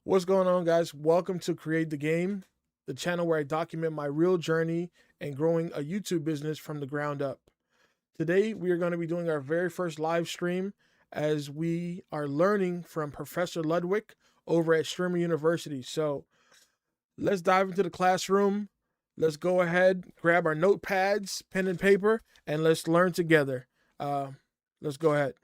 What's going on, guys? Welcome to Create the Game, the channel where I document my real journey and growing a YouTube business from the ground up. Today, we are going to be doing our very first live stream as we are learning from Professor Ludwig over at Streamer University. So let's dive into the classroom. Let's go ahead, grab our notepads, pen and paper, and let's learn together. Let's go ahead.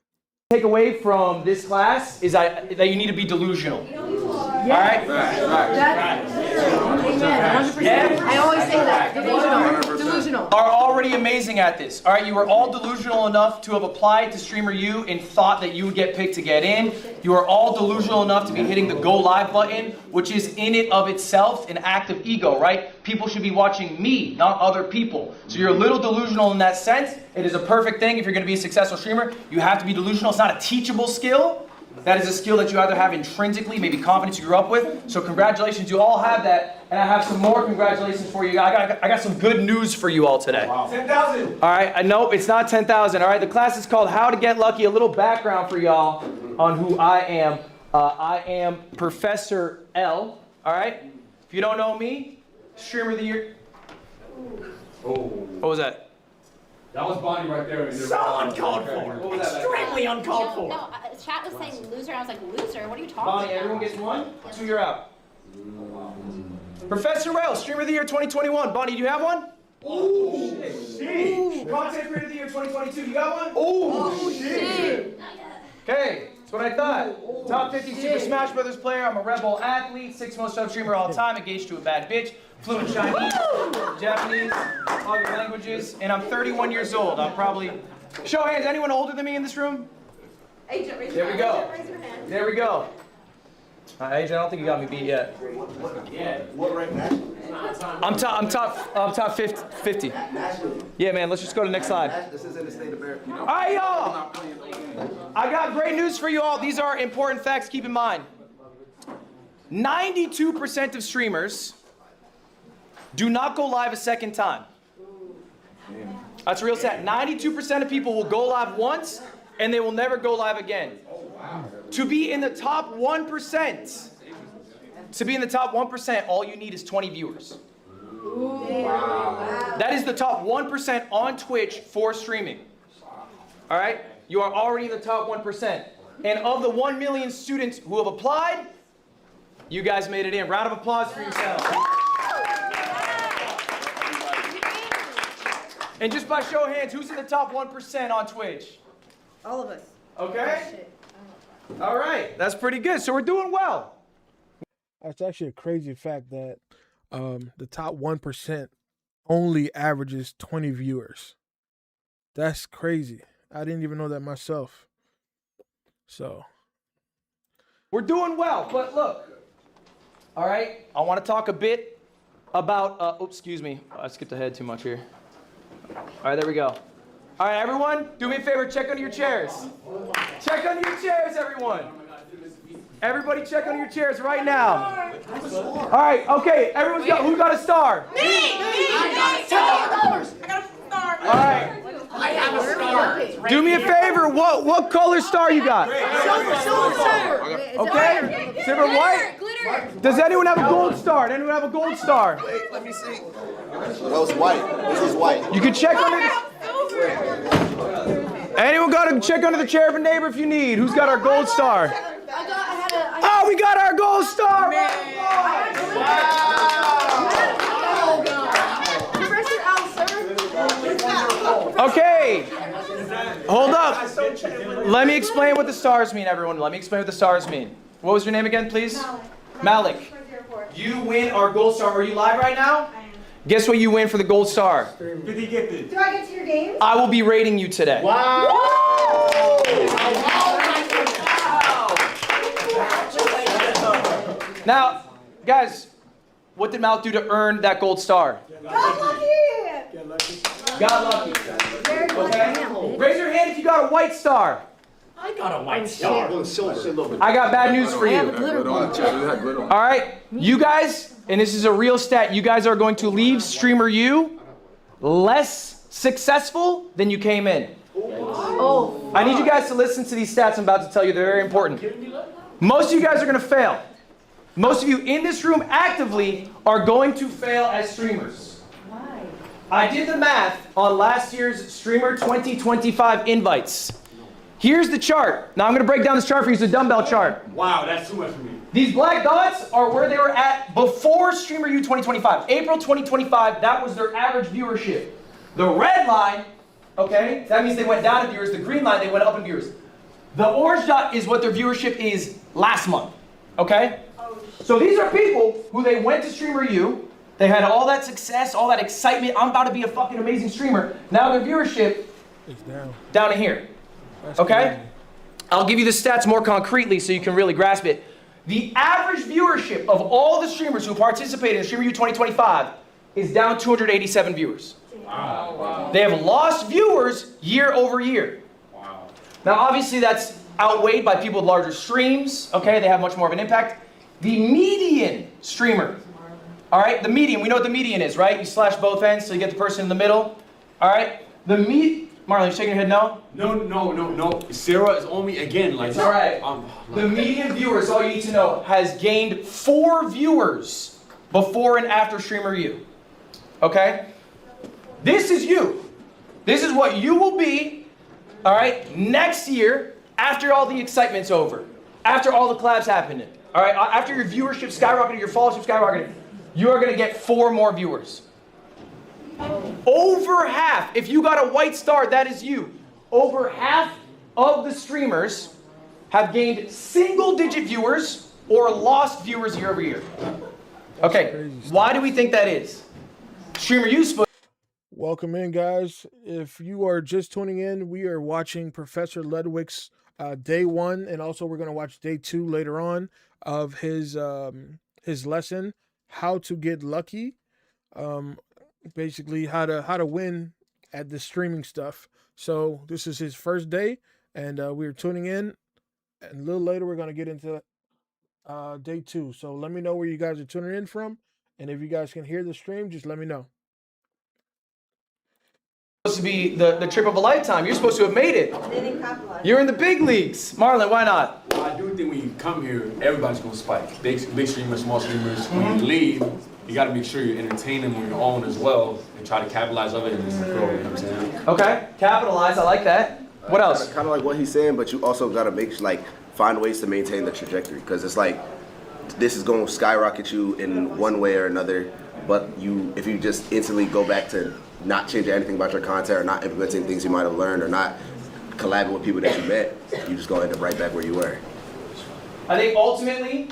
Take away from this class is that you need to be delusional. All right? Right. Amen. 100%. I always say that. Delusional. Are already amazing at this. All right, you were all delusional enough to have applied to Streamer U and thought that you would get picked to get in. You are all delusional enough to be hitting the go live button, which is in it of itself an act of ego, right? People should be watching me, not other people. So you're a little delusional in that sense. It is a perfect thing if you're going to be a successful streamer. You have to be delusional. It's not a teachable skill. That is a skill that you either have intrinsically, maybe confidence you grew up with. So congratulations, you all have that. And I have some more congratulations for you. I got some good news for you all today. Wow. 10,000. All right, nope, it's not 10,000. All right, the class is called How to Get Lucky. A little background for y'all on who I am. I am Professor L. All right, if you don't know me, Streamer of the Year. Oh. What was that? That was Bonnie right there. So uncalled for. What was that? Extremely uncalled for. No, chat was saying loser. I was like, loser? What are you talking Bonnie, about? everyone gets one? 2, you're out. Professor L, Streamer of the Year 2021. Bonnie, do you have one? Oh, shit. Content Creator of the Year 2022. You got one? Oh, shit. Okay, that's what I thought. Top 50 Super Smash Brothers player. I'm a Red Bull athlete. 6th most sub streamer all time. Engaged to a bad bitch. Fluent Chinese, Japanese, other languages, and I'm 31 years old. I'm probably. Show hands. Anyone older than me in this room? Agent, raise There your we hand. go. Raise your hand. There we go. Agent, I don't think you got me beat yet. What right now? I'm top 50. Yeah, man. Let's just go to the next slide. This is in the state of America. All right, y'all. I got great news for you all. These are important facts. Keep in mind. 92% of streamers do not go live a second time. That's real sad. 92% of people will go live once and they will never go live again. To be in the top 1%, all you need is 20 viewers. That is the top 1% on Twitch for streaming. All right? You are already in the top 1%. And of the 1 million students who have applied, you guys made it in. Round of applause for yourselves. And just by show of hands, who's in the top 1% on Twitch? All of us. Okay? All right. That's pretty good. So we're doing well. That's actually a crazy fact that the top 1% only averages 20 viewers. That's crazy. I didn't even know that myself. So We're doing well. But look, all right, I want to talk a bit about, excuse me. I skipped ahead too much here. All right, there we go. All right, everyone, do me a favor, check under your chairs. Check under your chairs, everyone. Everybody check under your chairs right now. All right, okay, everyone's got, who got a star? Me! I got $10. I got a star. All right, I have a star. do me a favor, what color star you got? Silver. Okay, silver, white? Glitter. Does anyone have a gold star? Does anyone have a gold star? Wait, let me see. That was white. This is white. You can check under the... Anyone got to check under the chair of a neighbor if you need. Who's got our gold star? Oh, we got our gold star! Okay. Hold up. Let me explain what the stars mean, everyone. Let me explain what the stars mean. What was your name again, please? Malik. You win our gold star. Are you live right now? Guess what you win for the gold star? 50 gifted. Do I get to your game? I will be rating you today. Wow. Now, guys, what did Malik do to earn that gold star? Got lucky. Got lucky. Okay? Raise your hand if you got a white star. I got a white star. I got bad news for you. All right, you guys, and this is a real stat, you guys are going to leave Streamer U less successful than you came in. Oh. I need you guys to listen to these stats I'm about to tell you. They're very important. Most of you guys are going to fail. Most of you in this room actively are going to fail as streamers. Why? I did the math on last year's Streamer 2025 invites. Here's the chart. Now I'm going to break down this chart for you. It's a dumbbell chart. Wow, that's too much for me. These black dots are where they were at before Streamer U 2025. April 2025, that was their average viewership. The red line, okay, that means they went down in viewers. The green line, they went up in viewers. The orange dot is what their viewership is last month, okay? So these are people who they went to Streamer U. They had all that success, all that excitement. I'm about to be a fucking amazing streamer. Now their viewership is down in here. That's okay? crazy. I'll give you the stats more concretely so you can really grasp it. The average viewership of all the streamers who participated in Streamer U 2025 is down 287 viewers. Wow. They have lost viewers year over year. Wow. Now obviously that's outweighed by people with larger streams. Okay, they have much more of an impact. The median streamer, all right, the median, we know what the median is, right? You slash both ends so you get the person in the middle, all right? Marlon, you shaking your head no? No. Sarah is on me again. Like, it's all right. The median viewers, all you need to know, has gained 4 viewers before and after Streamer U, okay? This is you. This is what you will be, all right, next year after all the excitement's over, after all the collabs happen. All right, after your viewership skyrocketed, your followership skyrocketed, you are going to get 4 more viewers. Over half, if you got a white star, that is you. Over half of the streamers have gained single-digit viewers or lost viewers year over year. Okay, why do we think that is? Streamer U. Welcome in, guys. If you are just tuning in, we are watching Professor Ludwig's day 1, and also we're going to watch day 2 later on of his lesson, how to get lucky, basically how to win at the streaming stuff. So this is his first day, and we're tuning in, and a little later we're going to get into day 2. So let me know where you guys are tuning in from, and if you guys can hear the stream, just let me know. Supposed to be the trip of a lifetime. You're supposed to have made it. You're in the big leagues. Marlon, why not? Well, I do think when you come here, everybody's going to spike. Big streamers, small streamers. When you leave, you got to make sure you entertain them on your own as well and try to capitalize of it and then grow, you know what I'm saying? Okay, capitalize. I like that. What else? Kind of like what he's saying, but you also got to find ways to maintain the trajectory, because it's like this is going to skyrocket you in one way or another, but if you just instantly go back to not changing anything about your content or not implementing things you might have learned or not collabing with people that you met, you just gonna end up right back where you were. I think ultimately,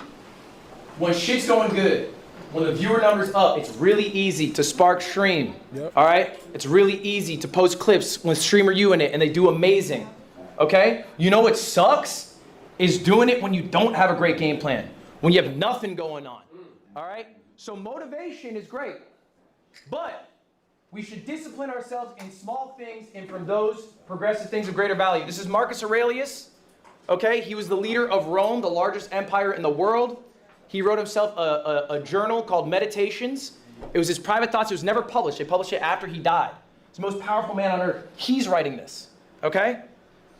when shit's going good, when the viewer number's up, it's really easy to spark stream. Yep. All right? It's really easy to post clips with Streamer U in it, and they do amazing. Okay? You know what sucks? Is doing it when you don't have a great game plan, when you have nothing going on. All right? So motivation is great, but we should discipline ourselves in small things and from those progressive things of greater value. This is Marcus Aurelius. Okay, he was the leader of Rome, the largest empire in the world. He wrote himself a journal called Meditations. It was his private thoughts. It was never published. They published it after he died. He's the most powerful man on earth. He's writing this. Okay?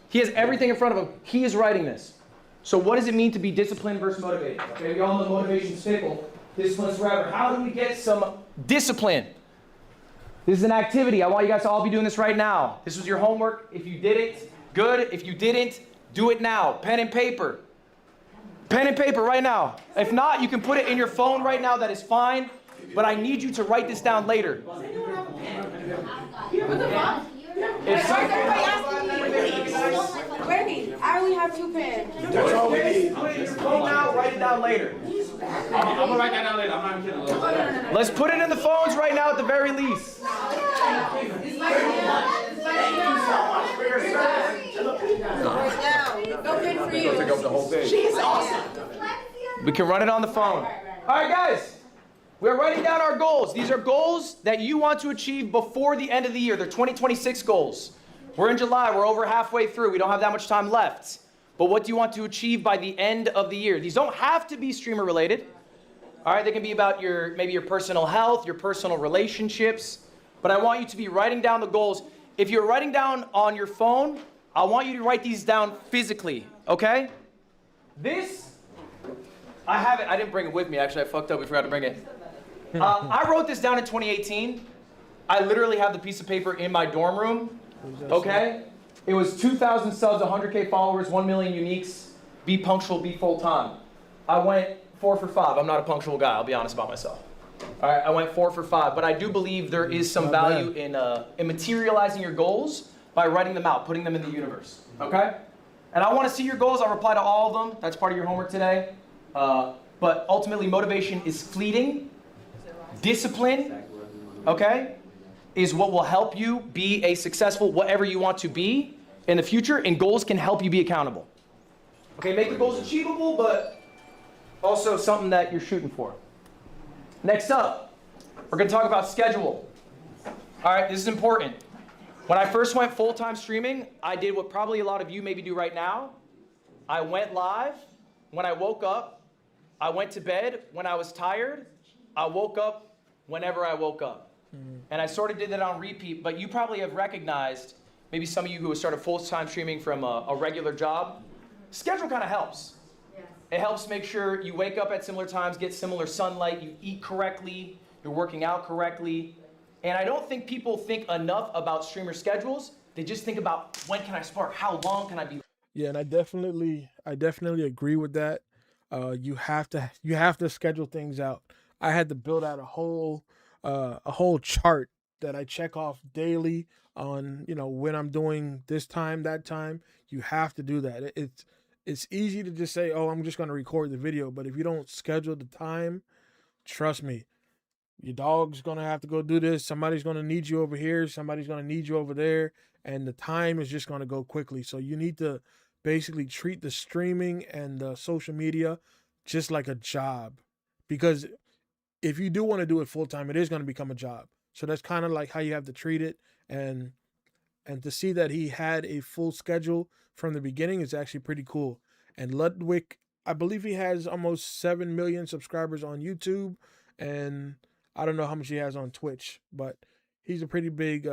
He has everything in front of him. He is writing this. So what does it mean to be disciplined versus motivated? Okay, we all know motivation's fickle. Discipline's forever. How do we get some discipline? This is an activity. I want you guys to all be doing this right now. This was your homework. If you did it, good. If you didn't, do it now. Pen and paper. Pen and paper right now. If not, you can put it in your phone right now. That is fine. But I need you to write this down later. If I only have 2 pens. That's all we need. Put it in your phone now, write it down later. I'm going to write that down later. I'm not kidding. Let's put it in the phones right now at the very least. No pen for you. Take up the whole thing. She's awesome. We can run it on the phone. All right, guys. We're writing down our goals. These are goals that you want to achieve before the end of the year. They're 2026 goals. We're in July. We're over halfway through. We don't have that much time left. But what do you want to achieve by the end of the year? These don't have to be streamer related. All right, they can be about maybe your personal health, your personal relationships. But I want you to be writing down the goals. If you're writing down on your phone, I want you to write these down physically, okay? This I have it. I didn't bring it with me. Actually, I fucked up. We forgot to bring it. I wrote this down in 2018. I literally have the piece of paper in my dorm room. Okay? It was 2,000 subs, 100K followers, 1 million uniques. Be punctual, be full time. I went 4 for 5. I'm not a punctual guy. I'll be honest about myself. All right, I went 4 for 5, but I do believe there is some value in materializing your goals by writing them out, putting them in the universe. Okay? And I want to see your goals. I'll reply to all of them. That's part of your homework today. But ultimately, motivation is fleeting. Discipline, okay, is what will help you be a successful whatever you want to be in the future, and goals can help you be accountable. Okay, make the goals achievable, but also something that you're shooting for. Next up, we're going to talk about schedule. All right, this is important. When I first went full-time streaming, I did what probably a lot of you maybe do right now. I went live. When I woke up, I went to bed. When I was tired, I woke up whenever I woke up. And I sort of did that on repeat, but you probably have recognized, maybe some of you who have started full-time streaming from a regular job, schedule kind of helps. It helps make sure you wake up at similar times, get similar sunlight, you eat correctly, you're working out correctly. And I don't think people think enough about streamer schedules. They just think about when can I spark, how long can I be. Yeah, and I definitely agree with that. You have to schedule things out. I had to build out a whole chart that I check off daily on, when I'm doing this time, that time. You have to do that. It's easy to just say, oh, I'm just going to record the video. But if you don't schedule the time, trust me, your dog's going to have to go do this. Somebody's going to need you over here. Somebody's going to need you over there. And the time is just going to go quickly. So you need to basically treat the streaming and the social media just like a job. Because if you do want to do it full time, it is going to become a job. So that's kind of like how you have to treat it. And to see that he had a full schedule from the beginning is actually pretty cool. And Ludwig, I believe he has almost 7 million subscribers on YouTube. And I don't know how much he has on Twitch, but he's a pretty big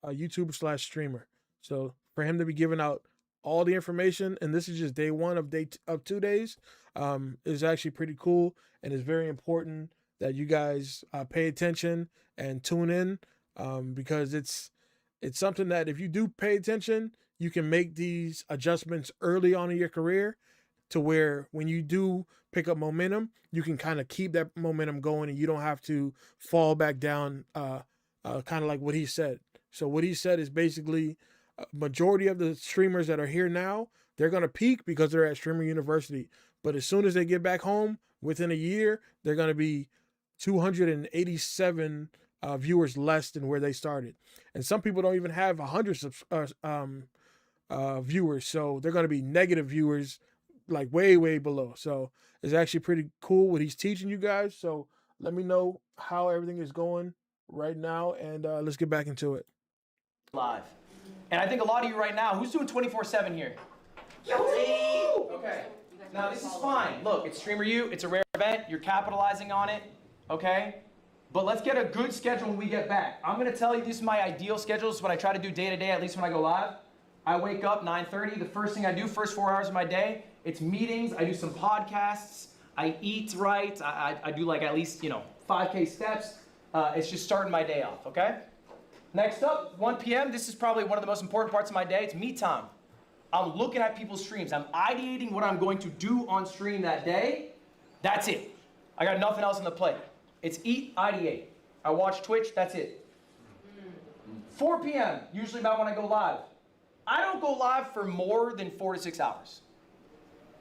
YouTuber/streamer. So for him to be giving out all the information, and this is just day one of 2 days, is actually pretty cool. And it's very important that you guys pay attention and tune in, because it's something that if you do pay attention, you can make these adjustments early on in your career to where when you do pick up momentum, you can kind of keep that momentum going and you don't have to fall back down, kind of like what he said. So what he said is basically majority of the streamers that are here now, they're going to peak because they're at Streamer University. But as soon as they get back home, within a year, they're going to be 287 viewers less than where they started. And some people don't even have 100 viewers. So they're going to be negative viewers, like way, way below. So it's actually pretty cool what he's teaching you guys. So let me know how everything is going right now. And let's get back into it. Live. And I think a lot of you right now, who's doing 24/7 here? Okay. Now this is fine. Look, it's Streamer U. It's a rare event. You're capitalizing on it. Okay. But let's get a good schedule when we get back. I'm going to tell you this is my ideal schedule. This is what I try to do day to day, at least when I go live. I wake up 9:30. The first thing I do, first 4 hours of my day, it's meetings. I do some podcasts. I eat right. I do like at least, 5K steps. It's just starting my day off, okay? Next up, 1 p.m. This is probably one of the most important parts of my day. It's me time. I'm looking at people's streams. I'm ideating what I'm going to do on stream that day. That's it. I got nothing else on the plate. It's eat, ideate. I watch Twitch, that's it. 4 p.m., usually about when I go live. I don't go live for more than 4 to 6 hours.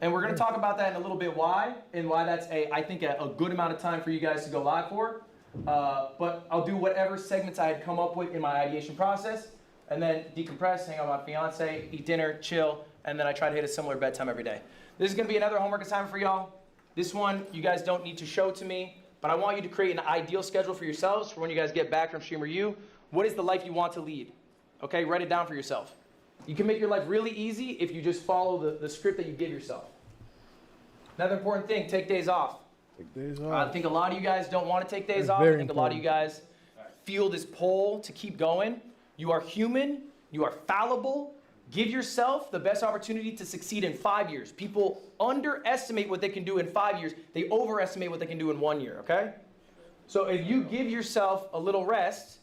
And we're going to talk about that in a little bit why, and why that's, I think, a good amount of time for you guys to go live for. But I'll do whatever segments I had come up with in my ideation process, and then decompress, hang out with my fiance, eat dinner, chill, and then I try to hit a similar bedtime every day. This is going to be another homework assignment for y'all. This one, you guys don't need to show to me, but I want you to create an ideal schedule for yourselves for when you guys get back from Streamer U. What is the life you want to lead? Okay, write it down for yourself. You can make your life really easy if you just follow the script that you give yourself. Another important thing, take days off. Take days off. I think a lot of you guys don't want to take days off. I think a lot of you guys feel this pull to keep going. You are human. You are fallible. Give yourself the best opportunity to succeed in 5 years. People underestimate what they can do in 5 years. They overestimate what they can do in 1 year, okay? So if you give yourself a little rest,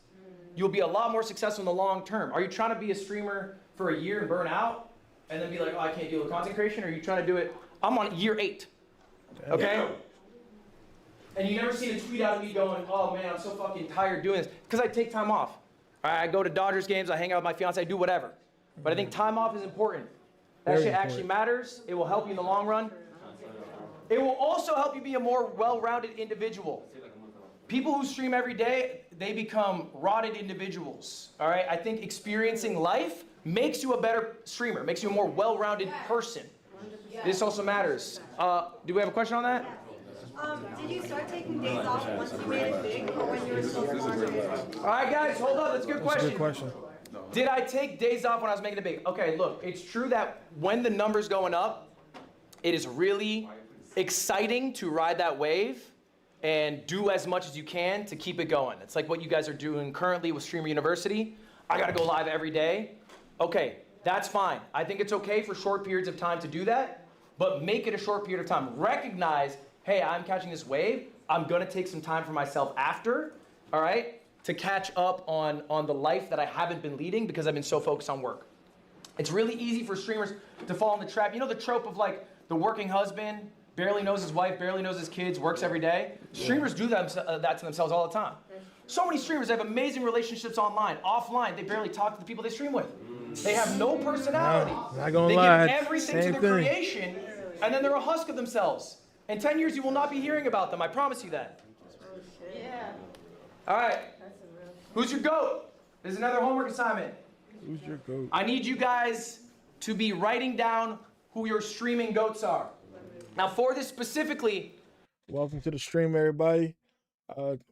you'll be a lot more successful in the long term. Are you trying to be a streamer for a year and burn out and then be like, oh, I can't deal with content creation? Or are you trying to do it, I'm on year 8, okay? And you never seen a tweet out of me going, oh man, I'm so fucking tired doing this. Because I take time off. I go to Dodgers games, I hang out with my fiance, I do whatever. But I think time off is important. That shit actually matters. It will help you in the long run. It will also help you be a more well-rounded individual. People who stream every day, they become rotted individuals. All right? I think experiencing life makes you a better streamer, makes you a more well-rounded person. This also matters. Do we have a question on that? Did you start taking days off once you made it big, or when you were still launching? All right, guys, hold up. That's a good question. Good question. Did I take days off when I was making it big? Okay, look, it's true that when the number's going up, it is really exciting to ride that wave and do as much as you can to keep it going. It's like what you guys are doing currently with Streamer University. I gotta go live every day. Okay, that's fine. I think it's okay for short periods of time to do that, but make it a short period of time. Recognize, hey, I'm catching this wave. I'm gonna take some time for myself after, all right, to catch up on the life that I haven't been leading because I've been so focused on work. It's really easy for streamers to fall in the trap. You know the trope of like the working husband, barely knows his wife, barely knows his kids, works every day? Streamers do that to themselves all the time. So many streamers have amazing relationships online. Offline, they barely talk to the people they stream with. They have no personality. Not gonna they lie, give everything to their creation, and then they're a husk of themselves. In 10 years, you will not be hearing about them. I promise you that. Yeah. All right. Who's your GOAT? There's another homework assignment. Who's your GOAT? I need you guys to be writing down who your streaming GOATs are. Now, for this specifically, Welcome to the stream, everybody.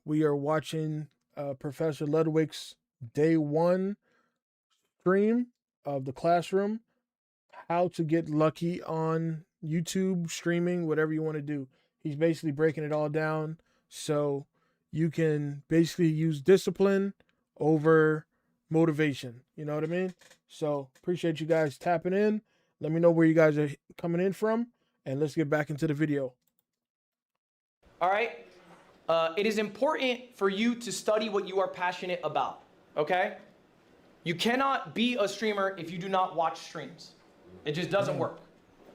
We are watching Professor Ludwig's day 1 stream of the classroom. How to get lucky on YouTube, streaming, whatever you want to do. He's basically breaking it all down so you can basically use discipline over motivation. You know what I mean? So appreciate you guys tapping in. Let me know where you guys are coming in from, and let's get back into the video. all right, it is important for you to study what you are passionate about, okay? You cannot be a streamer if you do not watch streams. It just doesn't work.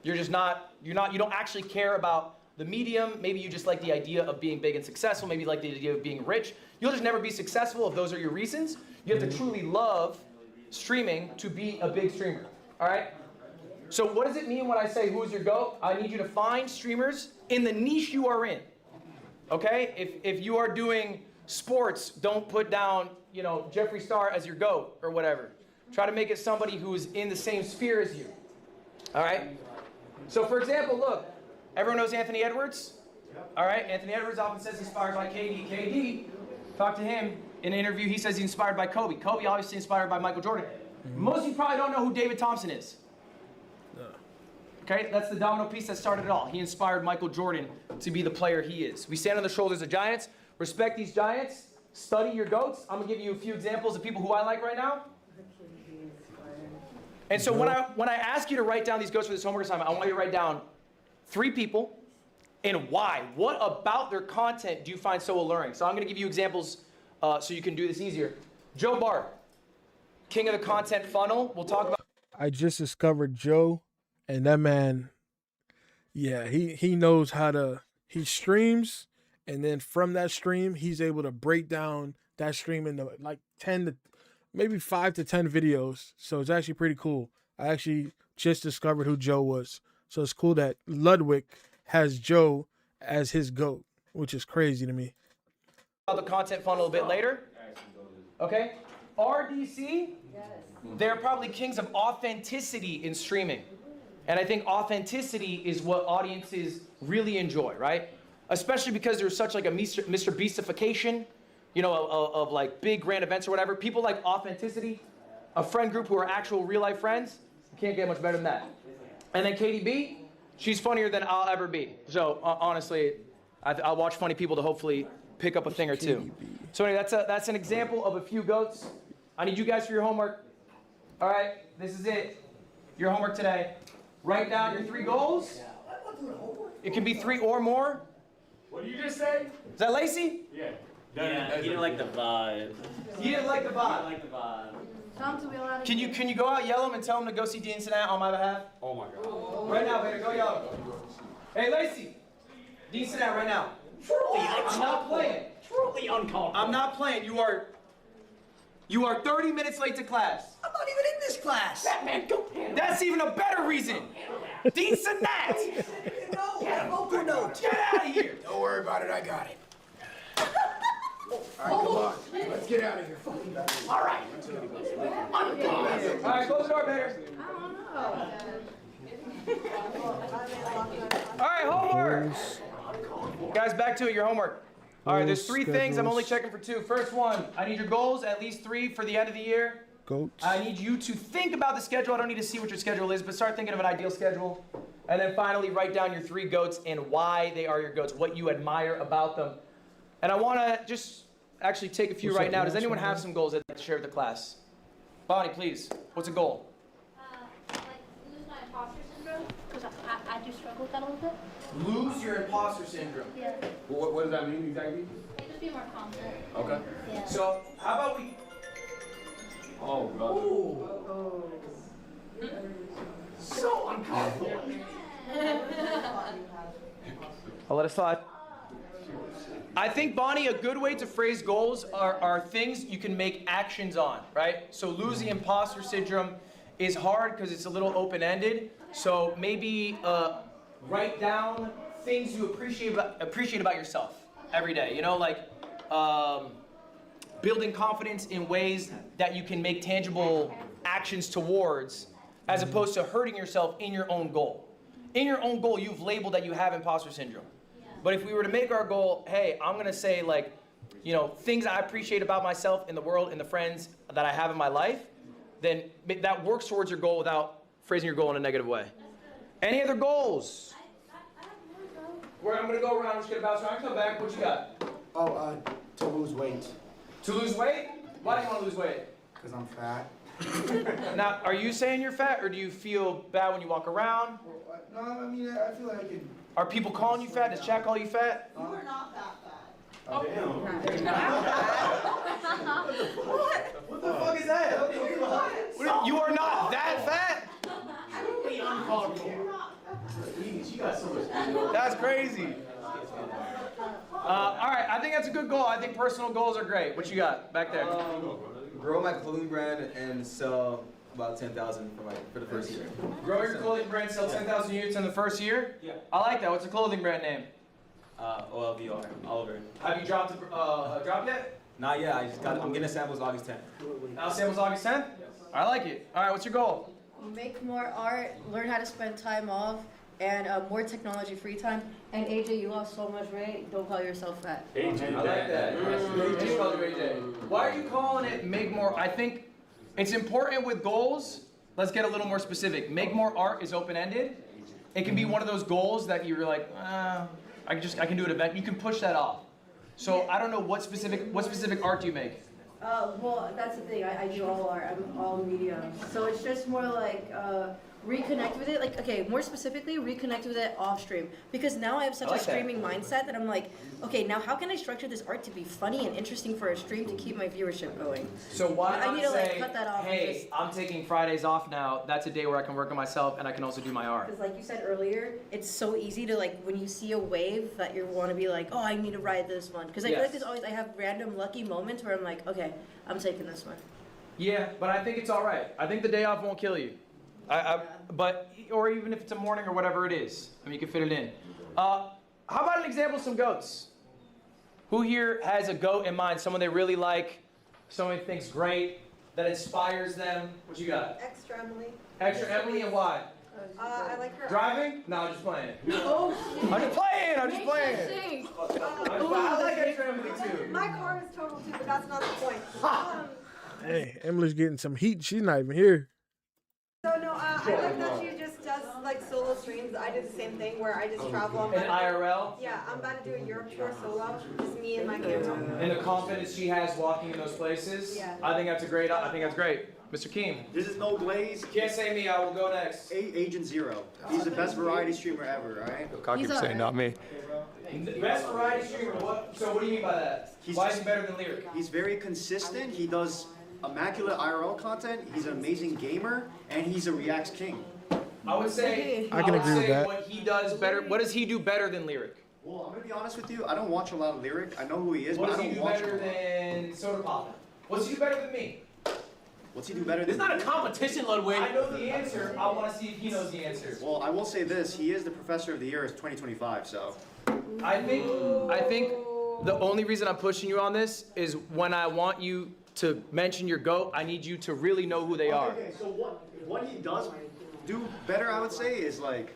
You don't actually care about the medium. Maybe you just like the idea of being big and successful. Maybe you like the idea of being rich. You'll just never be successful if those are your reasons. You have to truly love streaming to be a big streamer, all right? So what does it mean when I say who's your GOAT? I need you to find streamers in the niche you are in, okay? If you are doing sports, don't put down, Jeffree Star as your GOAT or whatever. Try to make it somebody who's in the same sphere as you, all right? So for example, look, everyone knows Anthony Edwards? All right, Anthony Edwards often says he's inspired by KD. KD, talk to him in an interview, he says he's inspired by Kobe. Kobe obviously inspired by Michael Jordan. Most of you probably don't know who David Thompson is. Okay, that's the domino piece that started it all. He inspired Michael Jordan to be the player he is. We stand on the shoulders of giants. Respect these giants. Study your GOATs. I'm going to give you a few examples of people who I like right now. And so when I ask you to write down these GOATs for this homework assignment, I want you to write down 3 people and why. What about their content do you find so alluring? So I'm going to give you examples so you can do this easier. Joe Bart, king of the content funnel. We'll talk about. I just discovered Joe, and that man, yeah, he knows how to, he streams, and then from that stream, he's able to break down that stream into like 10 to maybe 5 to 10 videos. So it's actually pretty cool. I actually just discovered who Joe was. So it's cool that Ludwig has Joe as his GOAT, which is crazy to me. The content funnel a bit later. Okay? RDC, they're probably kings of authenticity in streaming. And I think authenticity is what audiences really enjoy, right? Especially because there's such like a Mr. Beastification, of like big grand events or whatever. People like authenticity, a friend group who are actual real life friends. You can't get much better than that. And then KDB, she's funnier than I'll ever be. So honestly, I'll watch funny people to hopefully pick up a thing or two. So anyway, that's an example of a few GOATs. I need you guys for your homework. All right, this is it. your homework today. Write down your 3 goals. It can be 3 or more. What did you just say? Is that Lacey? Yeah. Yeah, he didn't like the vibe. You didn't like the I vibe. like the vibe. Tell him to be allowed to Can you go out, yell him, and tell him to go see Dean Sinat on my behalf? Oh my God. Right now, baby. Go yell him. Hey, Lacey. Dean Sinat right now. I'm not playing. Truly uncomfortable. I'm not playing. You are 30 minutes late to class. I'm not even in this class. Batman, go handle it. That's even a better reason. Dean Sinat. Open note. Get out of here. Don't worry about it, I got it. All right, come on. Let's get out of here. All right. All right, close the door, baby. All right, homework. Guys, back to it, your homework. All right, there's 3 things. I'm only checking for 2. First one, I need your goals, at least 3 for the end of the year. Goats. I need you to think about the schedule. I don't need to see what your schedule is, but start thinking of an ideal schedule. And then finally, write down your 3 goats and why they are your goats, what you admire about them. And I want to just actually take a few What's right that now. Does last anyone one, have man? some goals they'd like to share with the class? Bonnie, please. What's a goal? Like lose my imposter syndrome because I do struggle with that a little bit. Lose your imposter syndrome. Yeah. What does that mean exactly? Like just be more confident. Okay. Yeah. So how about we... Oh, brother. So uncomfortable. I'll let it slide. I think, Bonnie, a good way to phrase goals are things you can make actions on, right? So losing imposter syndrome is hard because it's a little open-ended. So maybe write down things you appreciate about yourself every day. You know, like building confidence in ways that you can make tangible actions towards, as opposed to hurting yourself in your own goal. In your own goal, you've labeled that you have imposter syndrome. But if we were to make our goal, hey, I'm gonna say like, you know, things I appreciate about myself in the world and the friends that I have in my life, then that works towards your goal without phrasing your goal in a negative way. Any other goals? I'm gonna go around, I'm just gonna bounce around, come back, what you got? To lose weight, To lose weight? Why do you wanna lose weight? because I'm fat. Now, are you saying you're fat, or do you feel bad when you walk around? No, I mean, I feel like I could. Are people calling you fat? Does Chad call you fat? You are not that fat. What the fuck is that? You are not that fat? Truly uncomfortable. That's crazy. All right, I think that's a good goal. I think personal goals are great. What you got back there? Grow my clothing brand and sell about 10,000 for the first year. Grow your clothing brand, sell 10,000 units in the first year? Yeah. I like that. What's the clothing brand name? OLVR, Oliver. Have you dropped a drop yet? Not yet. I'm getting samples August 10th. Now samples August 10th? I like it. All right, what's your goal? Make more art, learn how to spend time off, and more technology free time. And AJ, you lost so much weight. Don't call yourself fat. I like that. AJ called you AJ. Why are you calling it make more? I think it's important with goals. Let's get a little more specific. Make more art is open-ended. It can be one of those goals that you're like, I can do an event. You can push that off. So I don't know what specific art do you make? Well, that's the thing. I do all art. I'm all media. So it's just more like reconnect with it. Like, okay, more specifically, reconnect with it off stream. Because now I have such I like a streaming mindset that I'm like, okay, now how can I structure this art to be funny and interesting for a stream to keep my viewership going? So why I not need to, like, say, cut that off and hey, just- I'm taking Fridays off now. That's a day where I can work on myself and I can also do my art. Because like you said earlier, it's so easy to like, when you see a wave that you want to be like, oh, I need to ride this one. Because I feel like Yes. I have random lucky moments where I'm like, okay, I'm taking this one. Yeah, but I think it's all right. I think the day off won't kill you. But or even if it's a morning or whatever it is, I mean, you can fit it in. How about an example of some goats? Who here has a goat in mind? Someone they really like, someone they think's great, that inspires them? What you got? Extra Emily. Extra Emily, and why? I like her. Driving? No, I'm just playing. Oh, I'm just playing. I'm just playing. I like Extra Emily too. my car is total too, but that's not the point. Hey, Emily's getting some heat. She's not even here. So no, I like that she just does like solo streams. I do the same thing where I just travel. I'm In about to- IRL? Yeah, I'm about to do a Europe tour solo. Just me and my camera. And the confidence she has walking in those places. Yeah. I think that's great. Mr. Keem. This is No Glaze. Can't say me, I will go next. Agent Zero. He's the best variety streamer ever, alright? Cocky He's for saying alright. not me. Best variety streamer, so what do you mean by that? Why is he better than Lyric? He's very consistent. He does immaculate IRL content. He's an amazing gamer, and he's a Reacts king. I would say, I can agree with that. what he does better, what does he do better than Lyric? Well, I'm gonna be honest with you. I don't watch a lot of Lyric. I know who he is, What but I does he don't do watch better him. than Soda Pop? What's he do better than me? What's he do better It's than? not a competition, Ludwig. I know the answer, I want to see if he knows the answer. Well, I will say this. He is the Professor of the Year of 2025. So. I think the only reason I'm pushing you on this is when I want you to mention your GOAT, I need you to really know who they are. Okay, so what he does do better, I would say, is like.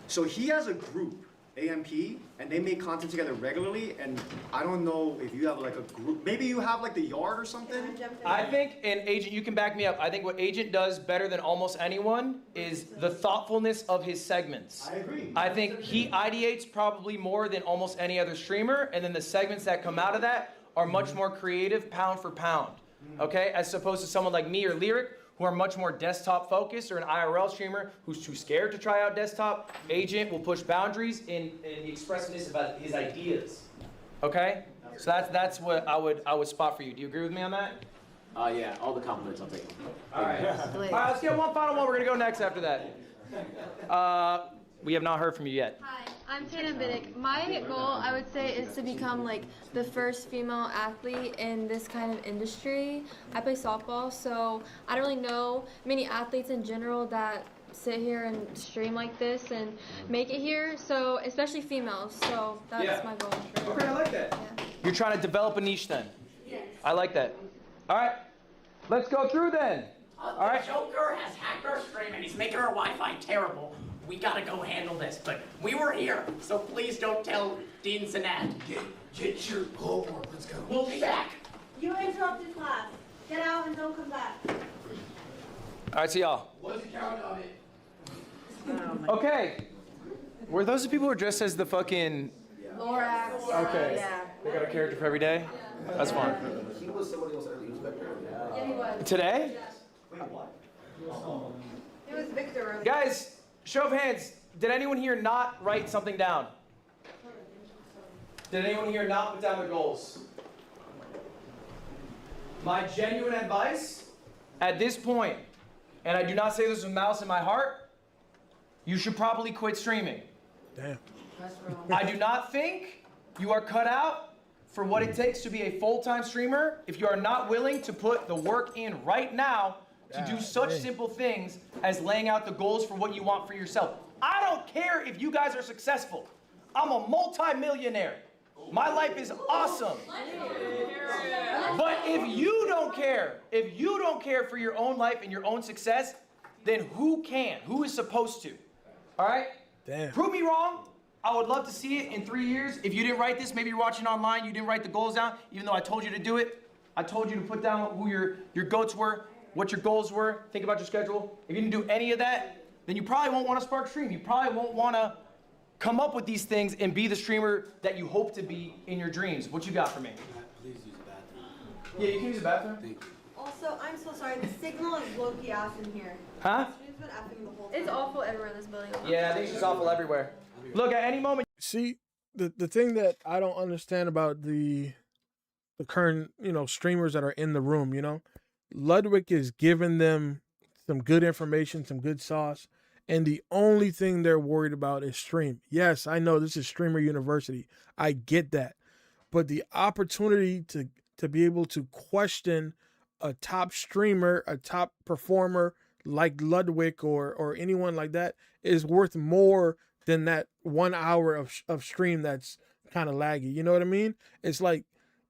So he has a group, AMP, and they make content together regularly. And I don't know if you have like a group. Maybe you have like the Yard or something. I think, and Agent, you can back me up, I think what Agent does better than almost anyone is the thoughtfulness of his segments. I agree. I think he ideates probably more than almost any other streamer, and then the segments that come out of that are much more creative pound for pound, okay? As opposed to someone like me or Lyric, who are much more desktop focused, or an IRL streamer who's too scared to try out desktop. Agent will push boundaries in the expressiveness about his ideas, okay? So that's what I would spot for you. Do you agree with me on that? Yeah, all the compliments I'll take. All right. All right, let's get one final one. We're gonna go next after that. We have not heard from you yet. Hi, I'm Tana Biddick. My goal, I would say, is to become like the first female athlete in this kind of industry. I play softball, so I don't really know many athletes in general that sit here and stream like this and make it here, so especially females, so that's my goal. Okay, I like that. Yeah. You're trying to develop a niche then? Yes. I like that. All right, let's go through then. All right. The Joker has hacked our stream and he's making our Wi-Fi terrible. We gotta go handle this, but we were here, so please don't tell Dean Sinat. Get your homework, let's go. We'll be back. You interrupted class. Get out and don't come back. All right, see y'all. What's the count on it? Okay. Were those the people who are dressed as the fucking... Lorax. Okay. Yeah. They got a character for every day? That's fun. He was somebody else earlier. He was Vector. Yeah, he was. Today? It was Victor earlier. Guys, show of hands. Did anyone here not write something down? Did anyone here not put down their goals? My genuine advice at this point, and I do not say this with malice in my heart, you should probably quit streaming. Damn. I do not think you are cut out for what it takes to be a full-time streamer if you are not willing to put the work in right now to do such simple things as laying out the goals for what you want for yourself. I don't care if you guys are successful. I'm a multi-millionaire. My life is awesome. But if you don't care for your own life and your own success, then who can? Who is supposed to? All right? Damn. Prove me wrong. I would love to see it in 3 years. If you didn't write this, maybe you're watching online, you didn't write the goals down, even though I told you to do it. I told you to put down who your goats were, what your goals were, think about your schedule. If you didn't do any of that, then you probably won't want to spark stream. You probably won't want to come up with these things and be the streamer that you hope to be in your dreams. What you got for me? Please use the bathroom. Yeah, you can use the bathroom. Thank you. Also, I'm so sorry. The signal is low-key ass in here. Huh? The stream's been effing the whole time. It's awful everywhere in this building. Yeah, I think it's just awful everywhere. Look, at any moment. See, the thing that I don't understand about the current, streamers that are in the room, Ludwig is giving them some good information, some good sauce, and the only thing they're worried about is stream. Yes, I know this is Streamer University. I get that. But the opportunity to be able to question a top streamer, a top performer like Ludwig or anyone like that is worth more than that 1 hour of stream that's kind of laggy. You know what I mean? It's like,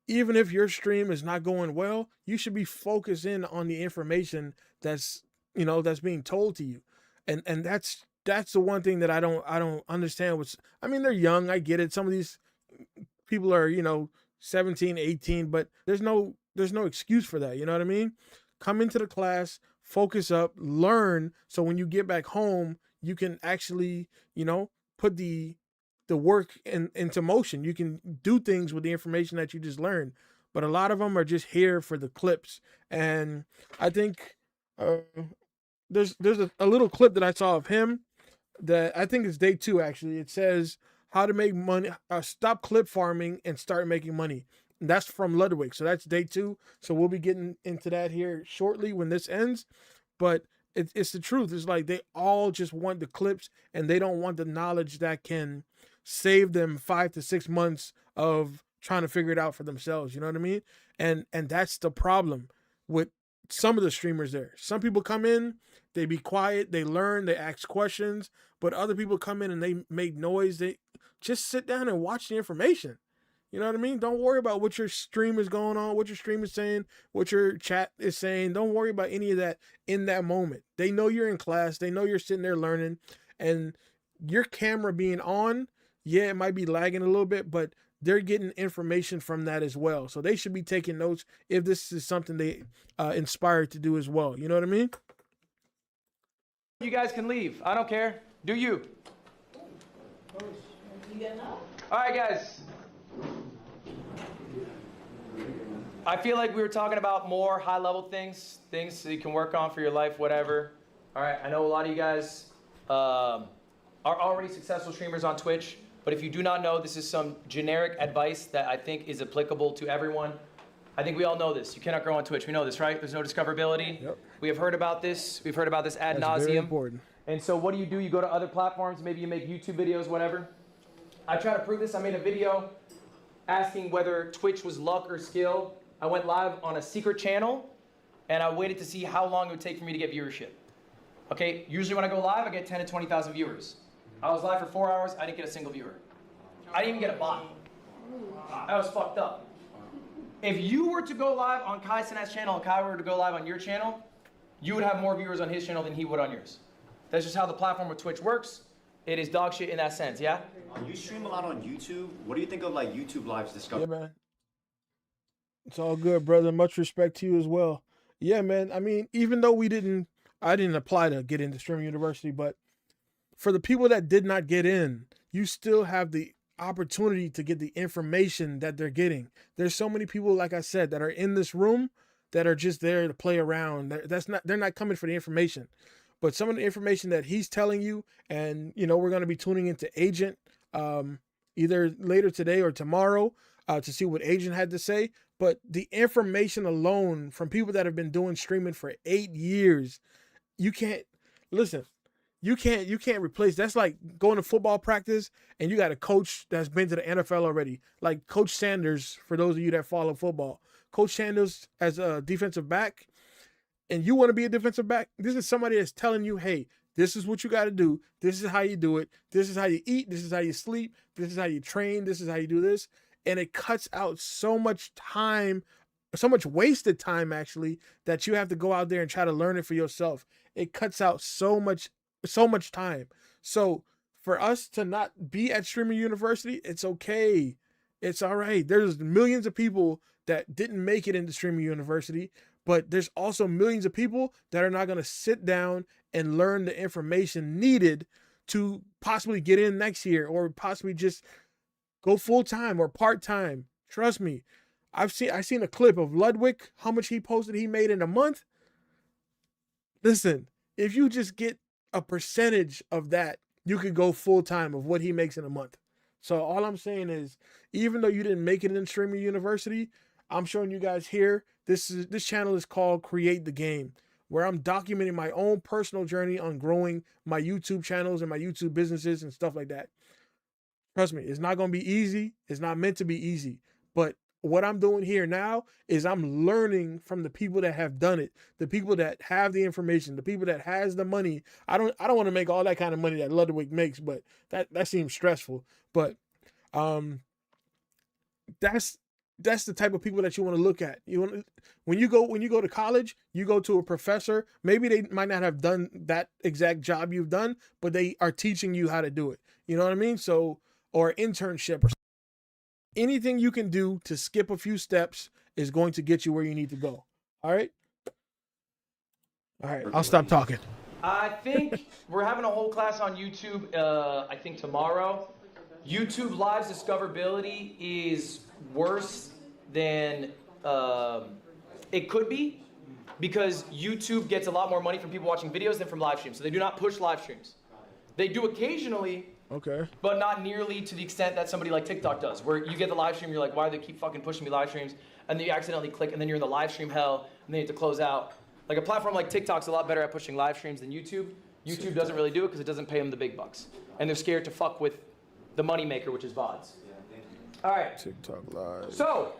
even if your stream is not going well, you should be focused in on the information that's being told to you. And that's the one thing that I don't understand. They're young, I get it. Some of these people are, 17, 18, but there's no excuse for that. You know what I mean? Come into the class, focus up, learn, so when you get back home, you can actually, put the work into motion. You can do things with the information that you just learned. but a lot of them are just here for the clips. And I think there's a little clip that I saw of him that I think is day 2 actually. It says how to make money, stop clip farming and start making money. And that's from Ludwig. So that's day 2. So we'll be getting into that here shortly when this ends. But it's the truth. It's like they all just want the clips and they don't want the knowledge that can save them 5 to 6 months of trying to figure it out for themselves. You know what I mean? And that's the problem with some of the streamers there. Some people come in, they be quiet, they learn, they ask questions, but other people come in and they make noise. They just sit down and watch the information. You know what I mean? Don't worry about what your stream is going on, what your stream is saying, what your chat is saying. Don't worry about any of that in that moment. They know you're in class. They know you're sitting there learning, and your camera being on, yeah, it might be lagging a little bit, but they're getting information from that as well. So they should be taking notes if this is something they inspired to do as well. You know what I mean? You guys can leave. I don't care. Do you? All right, guys. I feel like we were talking about more high-level things that you can work on for your life, whatever. All right, I know a lot of you guys are already successful streamers on Twitch, but if you do not know, this is some generic advice that I think is applicable to everyone. I think we all know this. You cannot grow on Twitch. We know this, right? There's no discoverability. Yep. We have heard about this. We've heard about this ad nauseum. Very important. And so what do? You go to other platforms. Maybe you make YouTube videos, whatever. I try to prove this. I made a video asking whether Twitch was luck or skill. I went live on a secret channel, and I waited to see how long it would take for me to get viewership. Okay, usually when I go live, I get 10 to 20,000 viewers. I was live for 4 hours, I didn't get a single viewer. I didn't even get a bot. I was fucked up. If you were to go live on Kai Sinat's channel and Kai were to go live on your channel, you would have more viewers on his channel than he would on yours. That's just how the platform with Twitch works. It is dog shit in that sense, yeah? You stream a lot on YouTube. What do you think of like YouTube Live's discovery? Yeah, man. It's all good, brother. Much respect to you as well. Yeah, man. I mean, even though I didn't apply to get into Streamer University, but for the people that did not get in, you still have the opportunity to get the information that they're getting. There's so many people, like I said, that are in this room that are just there to play around. They're not coming for the information. But some of the information that he's telling you, and you know, we're going to be tuning into Agent either later today or tomorrow to see what Agent had to say. But the information alone from people that have been doing streaming for 8 years, you can't replace. That's like going to football practice and you got a coach that's been to the NFL already. Like Coach Sanders, for those of you that follow football. Coach Sanders as a defensive back, and you want to be a defensive back, this is somebody that's telling you, hey, this is what you got to do. This is how you do it. This is how you eat. This is how you sleep. This is how you train. This is how you do this. And it cuts out so much time, so much wasted time, actually, that you have to go out there and try to learn it for yourself. It cuts out so much time. So for us to not be at Streamer University, it's okay. It's all right. There's millions of people that didn't make it into Streamer University, but there's also millions of people that are not going to sit down and learn the information needed to possibly get in next year or possibly just go full-time or part-time. Trust me. I seen a clip of Ludwig, how much he posted he made in a month. Listen, if you just get a percentage of that, you could go full-time of what he makes in a month. So all I'm saying is, even though you didn't make it in Streamer University, I'm showing you guys here, this channel is called Create the Game, where I'm documenting my own personal journey on growing my YouTube channels and my YouTube businesses and stuff like that. Trust me, it's not going to be easy. It's not meant to be easy. But what I'm doing here now is I'm learning from the people that have done it, the people that have the information, the people that has the money. I don't want to make all that kind of money that Ludwig makes, but that seems stressful. But that's the type of people that you want to look at. When you go to college, you go to a professor. Maybe they might not have done that exact job you've done, but they are teaching you how to do it. You know what I mean? So, or internship or anything you can do to skip a few steps is going to get you where you need to go. All right? All right, I'll stop talking. I think we're having a whole class on YouTube, I think tomorrow. YouTube Live's discoverability is worse than it could be, because YouTube gets a lot more money from people watching videos than from live streams. So they do not push live streams. They do occasionally, Okay. but not nearly to the extent that somebody like TikTok does, where you get the live stream, you're like, why do they keep fucking pushing me live streams? And then you accidentally click, and then you're in the live stream hell, and then you have to close out. Like a platform like TikTok's a lot better at pushing live streams than YouTube. YouTube doesn't really do it because it doesn't pay them the big bucks. And they're scared to fuck with the money maker, which is VODs. All right. TikTok live. So,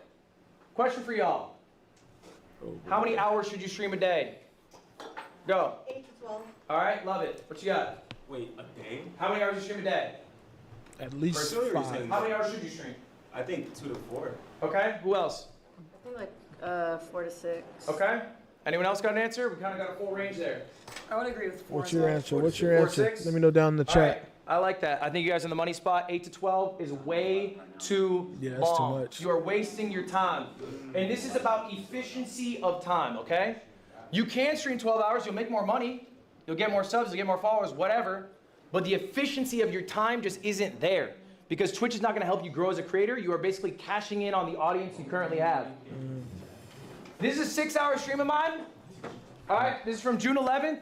question for y'all. How many hours should you stream a day? Go. 8 to 12. All right, love it. What you got? Wait, a day? How many hours do you stream a day? At least Personally, or 5. How many hours should you stream? I think 2 to 4. Okay, who else? I think like 4 to 6. Okay. Anyone else got an answer? We kind of got a full range there. I would agree with 4. What's your answer? What's your 4 answer? 6? Let me know down in the All chat. right, I like that. I think you guys are in the money spot. 8 to 12 is way too Yeah, that's long. too much. You are wasting your time. And this is about efficiency of time, okay? You can stream 12 hours. You'll make more money. You'll get more subs. You'll get more followers, whatever. But the efficiency of your time just isn't there. Because Twitch is not going to help you grow as a creator. You are basically cashing in on the audience you currently have. This is a 6-hour stream of mine. All right, this is from June 11th.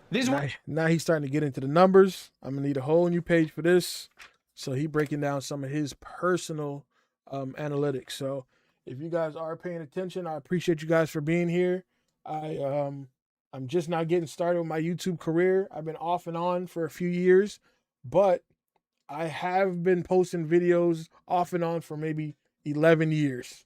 This is what Now he's starting to get into the numbers. I'm gonna need a whole new page for this. So he breaking down some of his personal analytics. So if you guys are paying attention, I appreciate you guys for being here. I'm just now getting started with my YouTube career. I've been off and on for a few years, but I have been posting videos off and on for maybe 11 years.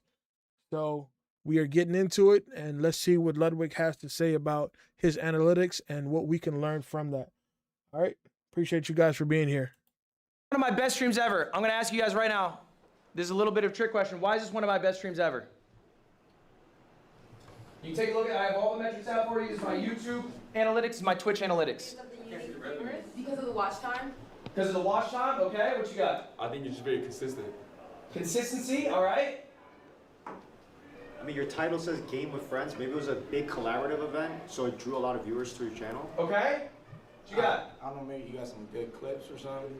So we are getting into it, and let's see what Ludwig has to say about his analytics and what we can learn from that. All right. Appreciate you guys for being here. one of my best streams ever. I'm going to ask you guys right now. This is a little bit of a trick question. Why is this one of my best streams ever? You can take a look at, I have all the metrics out for you. This is my YouTube analytics, this is my Twitch analytics. Because of the watch time? Because of the watch time, okay, what you got? I think you're just very consistent. Consistency, all right. I mean, your title says Game with Friends. Maybe it was a big collaborative event, so it drew a lot of viewers to your channel. Okay. What you got? I don't know, maybe you got some good clips or something.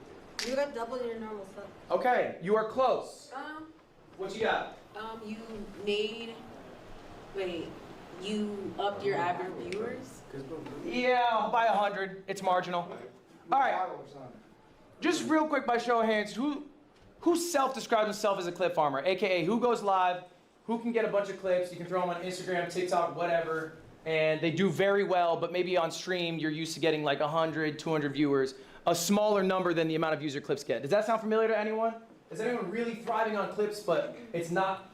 You got double your normal stuff. Okay, you are close. What you got? You made, you upped your average viewers? Yeah, by 100. It's marginal. All right. Just real quick, by show of hands, who self-describes himself as a clip farmer? AKA, who goes live, who can get a bunch of clips, you can throw them on Instagram, TikTok, whatever, and they do very well, but maybe on stream, you're used to getting like 100, 200 viewers, a smaller number than the amount of views your clips get. Does that sound familiar to anyone? Is anyone really thriving on clips, but it's not,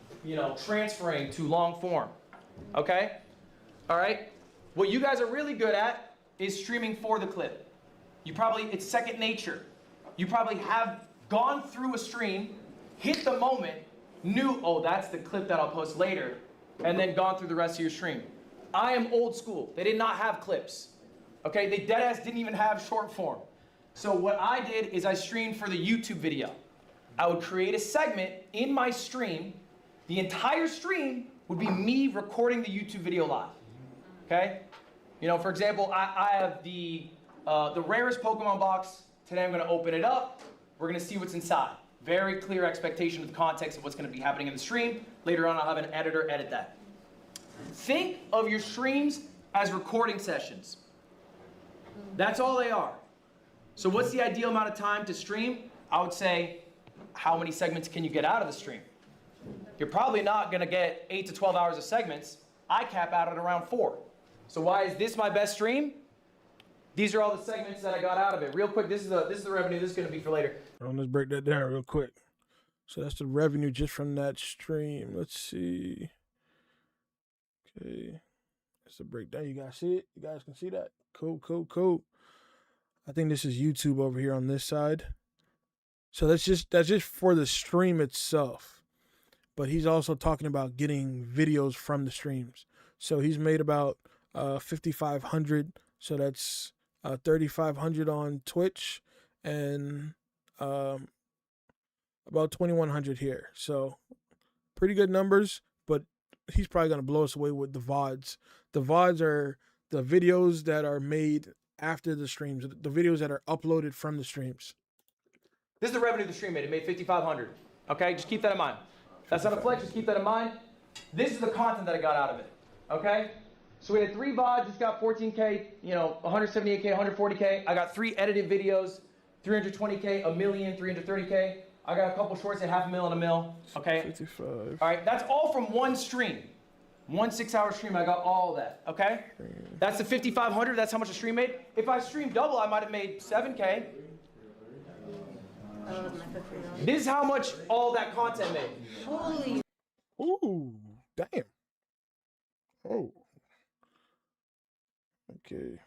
transferring to long form? Okay? All right? What you guys are really good at is streaming for the clip. It's second nature. You probably have gone through a stream, hit the moment, knew, oh, that's the clip that I'll post later, and then gone through the rest of your stream. I am old school. They did not have clips. Okay? They deadass didn't even have short form. So what I did is I streamed for the YouTube video. I would create a segment in my stream. The entire stream would be me recording the YouTube video live. Okay? For example, I have the rarest Pokemon box. Today I'm going to open it up. We're going to see what's inside. Very clear expectation of the context of what's going to be happening in the stream. Later on, I'll have an editor edit that. Think of your streams as recording sessions. That's all they are. So what's the ideal amount of time to stream? I would say, how many segments can you get out of the stream? You're probably not going to get 8 to 12 hours of segments. I cap out at around 4. So why is this my best stream? These are all the segments that I got out of it. Real quick, this is the revenue. This is going to be for later. Let's break that down real quick. So that's the revenue just from that stream. Let's see. Okay. That's the breakdown. You guys see it? You guys can see that? Cool. I think this is YouTube over here on this side. So that's just for the stream itself. But he's also talking about getting videos from the streams. So he's made about 5,500. So that's 3,500 on Twitch and about 2,100 here. So pretty good numbers, but he's probably going to blow us away with the VODs. The VODs are the videos that are made after the streams, the videos that are uploaded from the streams. This is the revenue the stream made. It made 5,500. Okay, just keep that in mind. That's not a flex, just keep that in mind. This is the content that I got out of it, okay? So we had 3 VODs, it's got 14K, 178K, 140K. I got 3 edited videos, 320K, a million, 330K. I got a couple shorts at $500,000 and $1 million, okay? 55. All right, that's all from one stream. One 6-hour stream, I got all of that, okay? That's the 5,500, that's how much a stream made. If I streamed double, I might have made 7K. This is how much all that content made. Holy. Ooh, damn. Oh. Okay.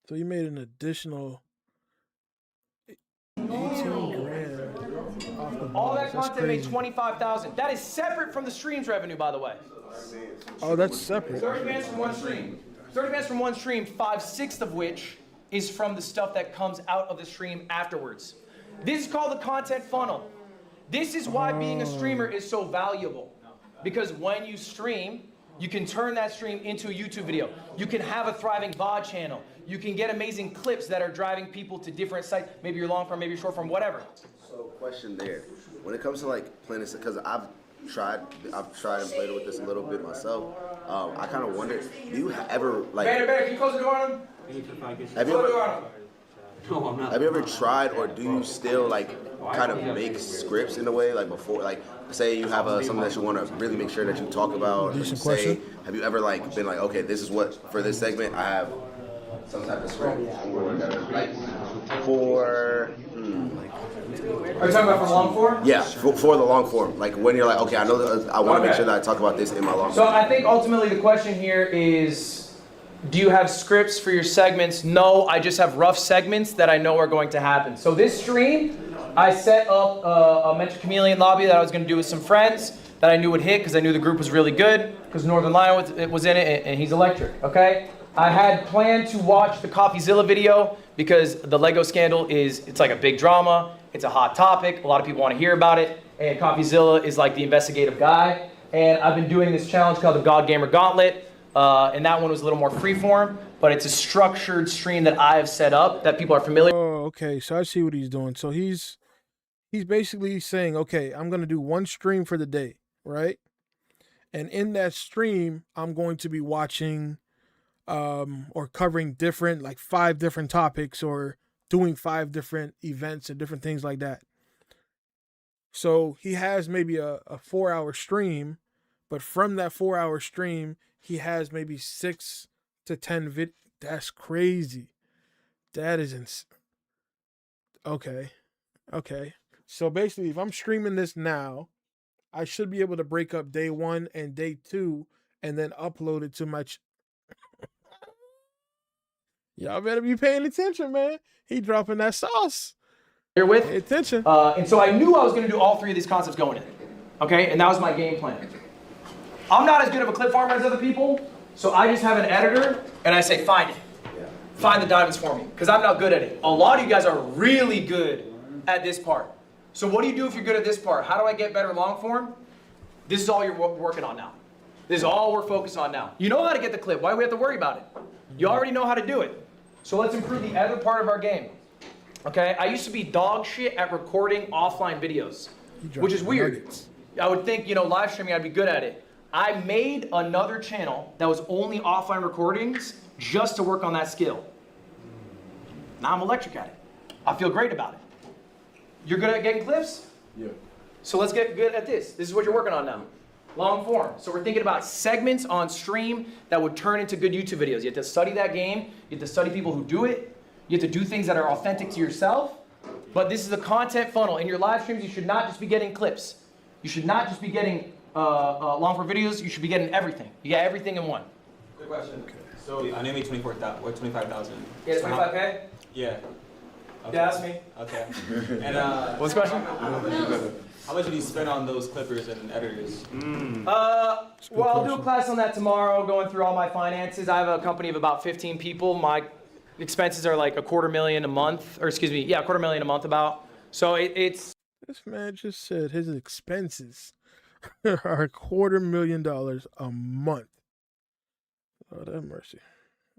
So you made an additional 18 grand off the All box. that That's content made crazy. 25,000. That is separate from the stream's revenue, by the way. Oh, that's separate. 30 bands from one stream. 30 bands from one stream, 5/6 of which is from the stuff that comes out of the stream afterwards. This is called the content funnel. This is why being a streamer is so valuable. Because when you stream, you can turn that stream into a YouTube video. You can have a thriving VOD channel. You can get amazing clips that are driving people to different sites. Maybe your long form, maybe your short form, whatever. So question there, when it comes to like planning, because I've tried and played with this a little bit myself. I kind of wonder, do you ever like? Banner, can you close the door on him? Have you ever tried, or do you still like kind of make scripts in a way, like before, like say you have something that you want to really make sure that you talk about? Decent say, question. have you ever like been like, okay, this is what for this segment I have some type of script or whatever, like for. Are you talking about for long form? Yeah, for the long form. Like when you're like, okay, I know that I want to make sure that I talk about this in my long So form. I think ultimately the question here is, do you have scripts for your segments? No, I just have rough segments that I know are going to happen. So this stream, I set up a Mentor Chameleon lobby that I was going to do with some friends that I knew would hit because I knew the group was really good because Northern Lion was in it and he's electric, okay? I had planned to watch the CoffeeZilla video because the Lego scandal it's like a big drama. It's a hot topic. A lot of people want to hear about it. And CoffeeZilla is like the investigative guy. And I've been doing this challenge called the God Gamer Gauntlet. And that one was a little more freeform, but it's a structured stream that I have set up that people are familiar with. Oh, okay. So I see what he's doing. So he's basically saying, okay, I'm going to do one stream for the day, right? And in that stream, I'm going to be watching or covering different, like 5 different topics or doing 5 different events and different things like that. So he has maybe a 4-hour stream, but from that 4-hour stream, he has maybe 6 to 10 vid. That's crazy. That is okay. Okay. So basically, if I'm streaming this now, I should be able to break up day 1 and day 2 and then upload it to my Y'all better be paying attention, man. He dropping that sauce. Here with. Pay attention. And so I knew I was going to do all 3 of these concepts going in. Okay? And that was my game plan. I'm not as good of a clip farmer as other people, so I just have an editor and I say, find it. Find the diamonds for me, because I'm not good at it. A lot of you guys are really good at this part. So what do you do if you're good at this part? How do I get better long form? This is all you're working on now. This is all we're focused on now. You know how to get the clip. Why do we have to worry about it? You already know how to do it. So let's improve the other part of our game. Okay, I used to be dog shit at recording offline videos, which is weird. Nuggets. I would think, live streaming, I'd be good at it. I made another channel that was only offline recordings just to work on that skill. Now I'm electric at it. I feel great about it. You're good at getting clips? Yeah. So let's get good at this. This is what you're working on now. Long form. So we're thinking about segments on stream that would turn into good YouTube videos. You have to study that game. You have to study people who do it. You have to do things that are authentic to yourself. But this is a content funnel. In your live streams, you should not just be getting clips. You should not just be getting long form videos. You should be getting everything. You get everything in one. Good question. So I know you made 25,000. Yeah, 25K? Yeah. Okay. Yeah, that's me. Okay. And What's the question? How much did you spend on those clippers and editors? Well, I'll do a class on that tomorrow, going through all my finances. I have a company of about 15 people. My expenses are like $250,000 a month, or excuse me, yeah, $250,000 a month about. So it's. This man just said his expenses are $250,000 a month. Lord have mercy.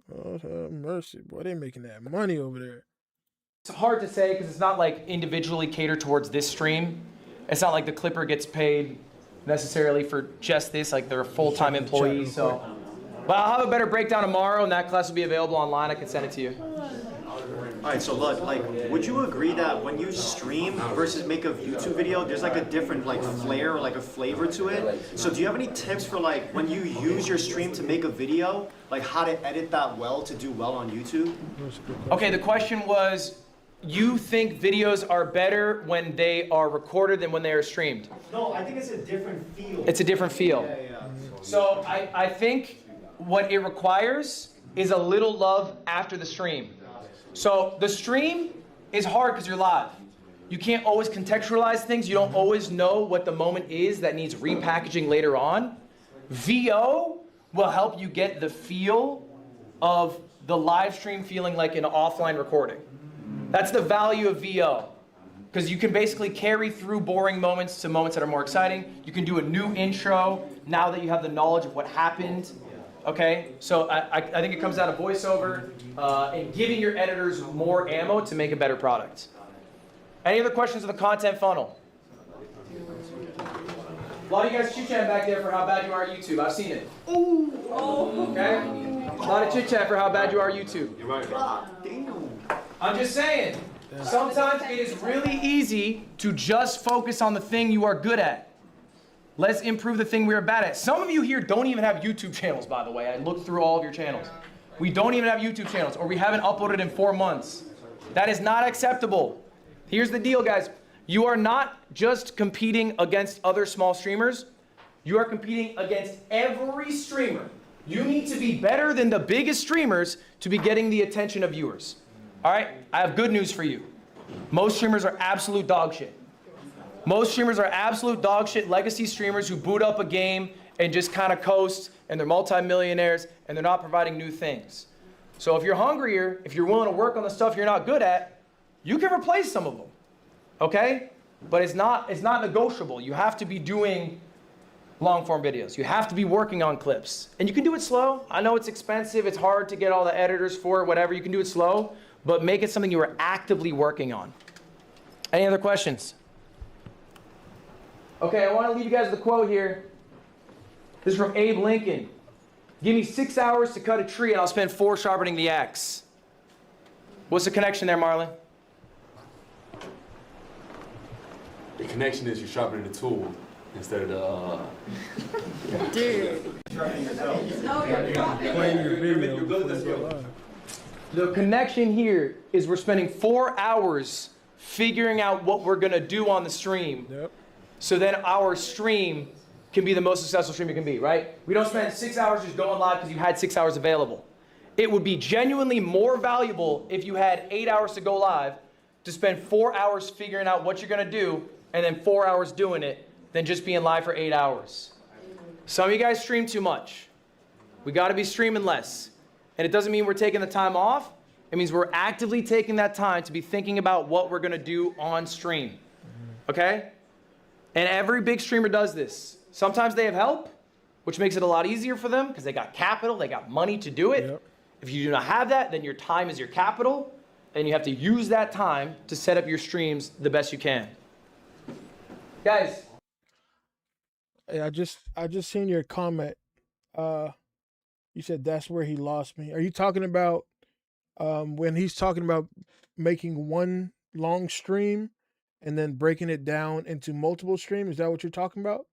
Lord have mercy. Boy, they making that money over there. It's hard to say because it's not like individually catered towards this stream. It's not like the clipper gets paid necessarily for just this, like they're a full-time employee, so. But I'll have a better breakdown tomorrow, and that class will be available online. I can send it to you. All right, so look, like, would you agree that when you stream versus make a YouTube video, there's like a different like flair or like a flavor to it? So do you have any tips for like when you use your stream to make a video, like how to edit that well to do well on YouTube? Okay, the question was, you think videos are better when they are recorded than when they are streamed? No, I think it's a different feel. It's a different feel. Yeah. So I think what it requires is a little love after the stream. So the stream is hard because you're live. You can't always contextualize things. You don't always know what the moment is that needs repackaging later on. VO will help you get the feel of the live stream feeling like an offline recording. That's the value of VO. Because you can basically carry through boring moments to moments that are more exciting. You can do a new intro now that you have the knowledge of what happened. Okay, so I think it comes down to voiceover and giving your editors more ammo to make a better product. Any other questions on the content funnel? A lot of you guys chit-chatting back there for how bad you are at YouTube. I've seen it. Okay? A lot of chit-chat for how bad you are at YouTube. You're right. I'm just saying, sometimes it is really easy to just focus on the thing you are good at. Let's improve the thing we are bad at. Some of you here don't even have YouTube channels, by the way. I looked through all of your channels. We don't even have YouTube channels, or we haven't uploaded in 4 months. That is not acceptable. Here's the deal, guys. You are not just competing against other small streamers. You are competing against every streamer. You need to be better than the biggest streamers to be getting the attention of viewers. All right? I have good news for you. Most streamers are absolute dog shit. Most streamers are absolute dog shit legacy streamers who boot up a game and just kind of coast, and they're multimillionaires, and they're not providing new things. So if you're hungrier, if you're willing to work on the stuff you're not good at, you can replace some of them, okay? But it's not negotiable. You have to be doing long-form videos. You have to be working on clips. And you can do it slow. I know it's expensive. It's hard to get all the editors for it, whatever. You can do it slow, but make it something you are actively working on. Any other questions? Okay, I want to leave you guys with a quote here. This is from Abe Lincoln. Give me 6 hours to cut a tree and I'll spend 4 sharpening the axe. What's the connection there, Marlon? The connection is you're sharpening the tool instead of the. Dude. Playing your video before you go live. The connection here is we're spending 4 hours figuring out what we're going to do on the stream. Yep. So then our stream can be the most successful stream it can be, right? We don't spend 6 hours just going live because you had 6 hours available. It would be genuinely more valuable if you had 8 hours to go live to spend 4 hours figuring out what you're going to do and then 4 hours doing it than just being live for 8 hours. Some of you guys stream too much. We got to be streaming less. And it doesn't mean we're taking the time off. It means we're actively taking that time to be thinking about what we're going to do on stream. Okay? And every big streamer does this. Sometimes they have help, which makes it a lot easier for them because they got capital, they got money to do it. Yep. If you do not have that, then your time is your capital, and you have to use that time to set up your streams the best you can. Guys. Hey, I just seen your comment. You said that's where he lost me. Are you talking about when he's talking about making one long stream and then breaking it down into multiple streams? Is that what you're talking about?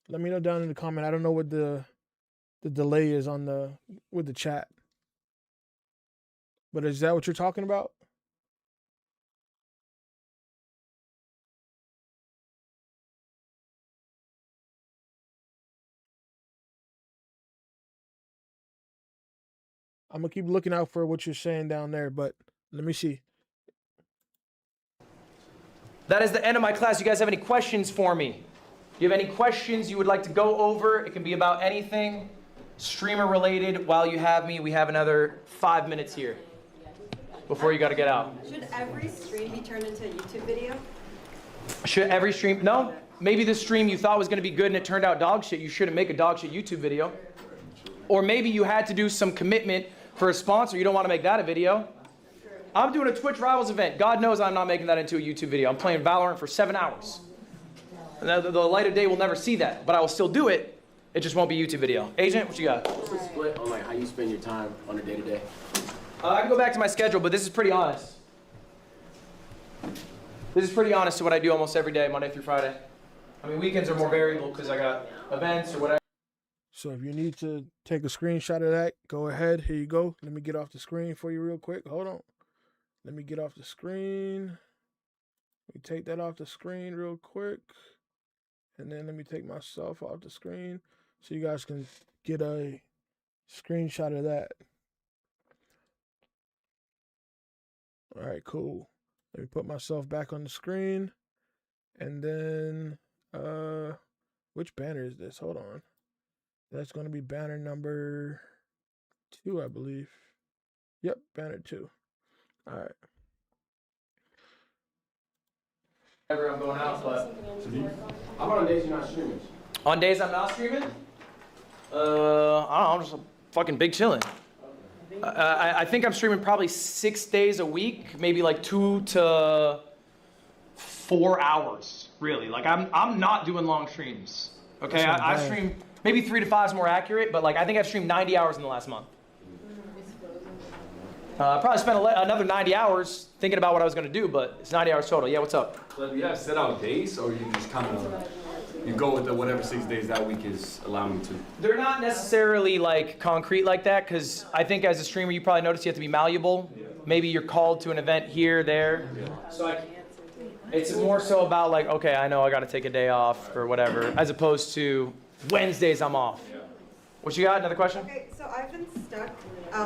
Let me know down in the comment. I don't know what the delay is on with the chat. But is that what you're talking about? I'm gonna keep looking out for what you're saying down there, but let me see. That is the end of my class. You guys have any questions for me? Do you have any questions you would like to go over? It can be about anything streamer related. While you have me, we have another 5 minutes here before you got to get out. Should every stream be turned into a YouTube video? Should every stream? No. Maybe the stream you thought was going to be good and it turned out dog shit. You shouldn't make a dog shit YouTube video. Or maybe you had to do some commitment for a sponsor. You don't want to make that a video. I'm doing a Twitch Rivals event. God knows I'm not making that into a YouTube video. I'm playing Valorant for 7 hours. And the light of day will never see that, but I will still do it. It just won't be a YouTube video. Agent, what you got? What's the split on like how you spend your time on a day-to-day? I can go back to my schedule, but this is pretty honest. This is pretty honest to what I do almost every day, Monday through Friday. I mean, weekends are more variable because I got events or whatever. So if you need to take a screenshot of that, go ahead. Here you go. Let me get off the screen for you real quick. Hold on. Let me get off the screen. Let me take that off the screen real quick. And then let me take myself off the screen so you guys can get a screenshot of that. All right, cool. Let me put myself back on the screen. And then, which banner is this? Hold on. That's going to be banner number 2, I believe. Yep, banner 2. All right. I'm going out, but How about on days you're not streaming? on days I'm not streaming, I don't know, I'm just fucking big chilling. I think I'm streaming probably 6 days a week, maybe like 2 to 4 hours, really. Like I'm not doing long streams. Okay, I stream maybe 3 to 5 is more accurate, but like I think I've streamed 90 hours in the last month. I probably spent another 90 hours thinking about what I was going to do, but it's 90 hours total. Yeah, what's up? So do you have set out days, or you just kind of you go with the whatever 6 days that week is allowing you to? They're not necessarily like concrete like that, because I think as a streamer you probably notice you have to be malleable. Maybe you're called to an event here, there. So it's more so about like, okay, I know I got to take a day off or whatever, as opposed to Wednesdays I'm off. What you got? Another question? Okay, so I've been stuck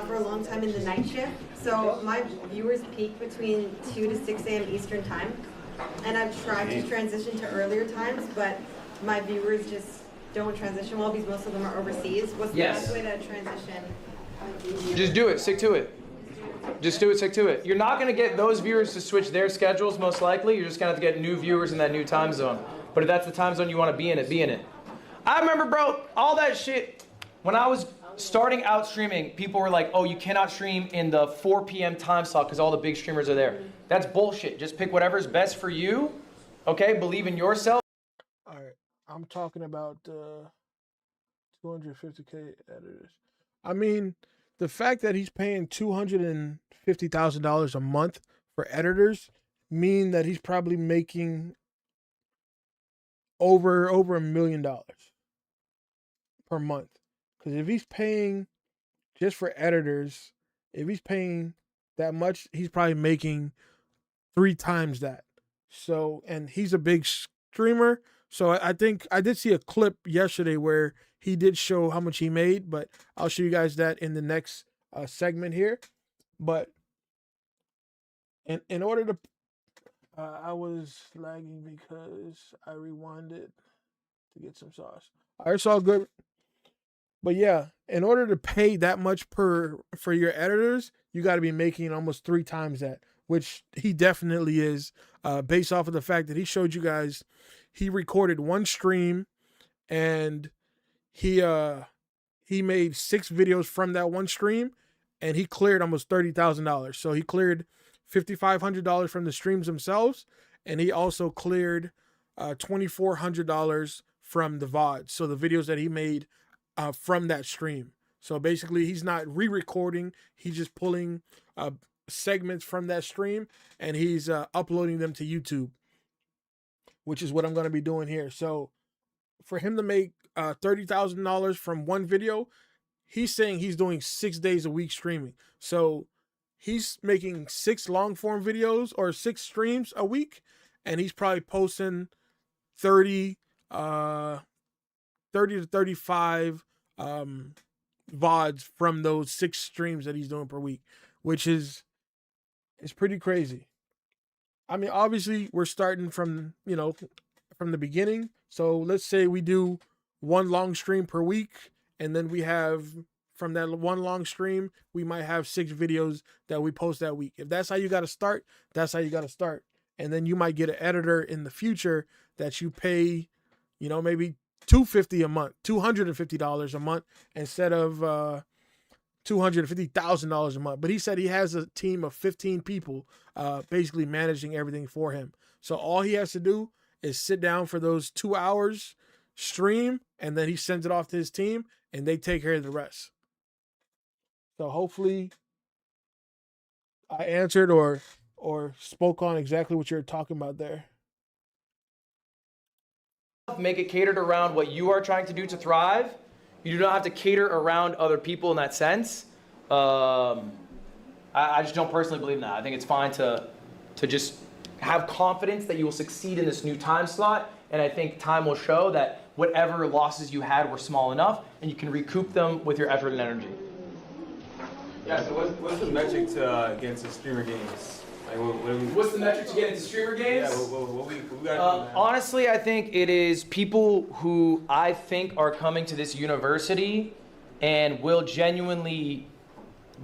for a long time in the night shift. So my viewers peak between 2 to 6 a.m. Eastern time. And I've tried to transition to earlier times, but my viewers just don't transition well because most of them are overseas. What's the best way to transition? Just do it. Stick to it. Just do it. Stick to it. You're not going to get those viewers to switch their schedules, most likely. You're just going to have to get new viewers in that new time zone. But if that's the time zone you want to be in it, be in it. I remember, bro, all that shit. When I was starting out streaming, people were like, oh, you cannot stream in the 4 p.m. time slot because all the big streamers are there. That's bullshit. Just pick whatever's best for you, okay? Believe in yourself. All right. I'm talking about 250K editors. I mean, the fact that he's paying $250,000 a month for editors mean that he's probably making over $1 million per month. Because if he's paying just for editors, if he's paying that much, he's probably making 3 times that. So, and he's a big streamer. So I think I did see a clip yesterday where he did show how much he made, but I'll show you guys that in the next segment here. But in order to, I was lagging because I rewinded to get some sauce. All right, it's all good. But yeah, in order to pay that much for your editors, you got to be making almost 3 times that, which he definitely is, based off of the fact that he showed you guys he recorded 1 stream and he made 6 videos from that 1 stream and he cleared almost $30,000. So he cleared $5,500 from the streams themselves, and he also cleared $2,400 from the VODs. So the videos that he made from that stream. So basically he's not re-recording, he's just pulling segments from that stream and he's uploading them to YouTube, which is what I'm going to be doing here. So for him to make $30,000 from 1 video, he's saying he's doing 6 days a week streaming. So he's making 6 long form videos or 6 streams a week, and he's probably posting 30 to 35 VODs from those 6 streams that he's doing per week, which is pretty crazy. I mean, obviously we're starting from, from the beginning. So let's say we do 1 long stream per week, and then we have, from that 1 long stream, we might have 6 videos that we post that week. If that's how you got to start, that's how you got to start. And then you might get an editor in the future that you pay, maybe $250 a month, $250 a month instead of $250,000 a month. But he said he has a team of 15 people basically managing everything for him. So all he has to do is sit down for those 2 hours, stream, and then he sends it off to his team, and they take care of the rest. So hopefully I answered or spoke on exactly what you're talking about there. Make it catered around what you are trying to do to thrive. You do not have to cater around other people in that sense. I just don't personally believe in that. I think it's fine to just have confidence that you will succeed in this new time slot. And I think time will show that whatever losses you had were small enough and you can recoup them with your effort and energy. Yeah, so what's the metric to get into streamer games? Like, What's the metric to get into streamer games? Yeah, what we got? Honestly, I think it is people who I think are coming to this university and will genuinely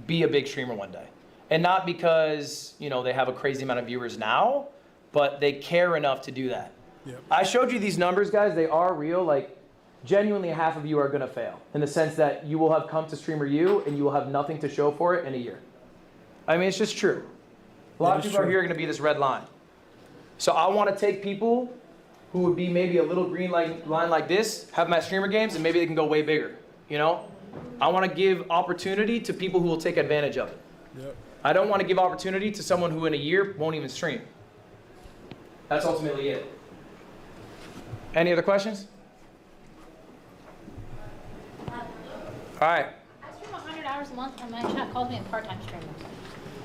be a big streamer one day. And not because, you know, they have a crazy amount of viewers now, but they care enough to do that. Yep. I showed you these numbers, guys. They are real. Like, genuinely half of you are going to fail in the sense that you will have come to Streamer U and you will have nothing to show for it in a year. I mean, it's just true. A lot of people are here going to be this red line. So I want to take people who would be maybe a little green line like this, have them at streamer games, and maybe they can go way bigger. You know, I want to give opportunity to people who will take advantage of it. Yep. I don't want to give opportunity to someone who in a year won't even stream. That's ultimately it. Any other questions? All right. I stream 100 hours a month, and my chat calls me a part-time streamer.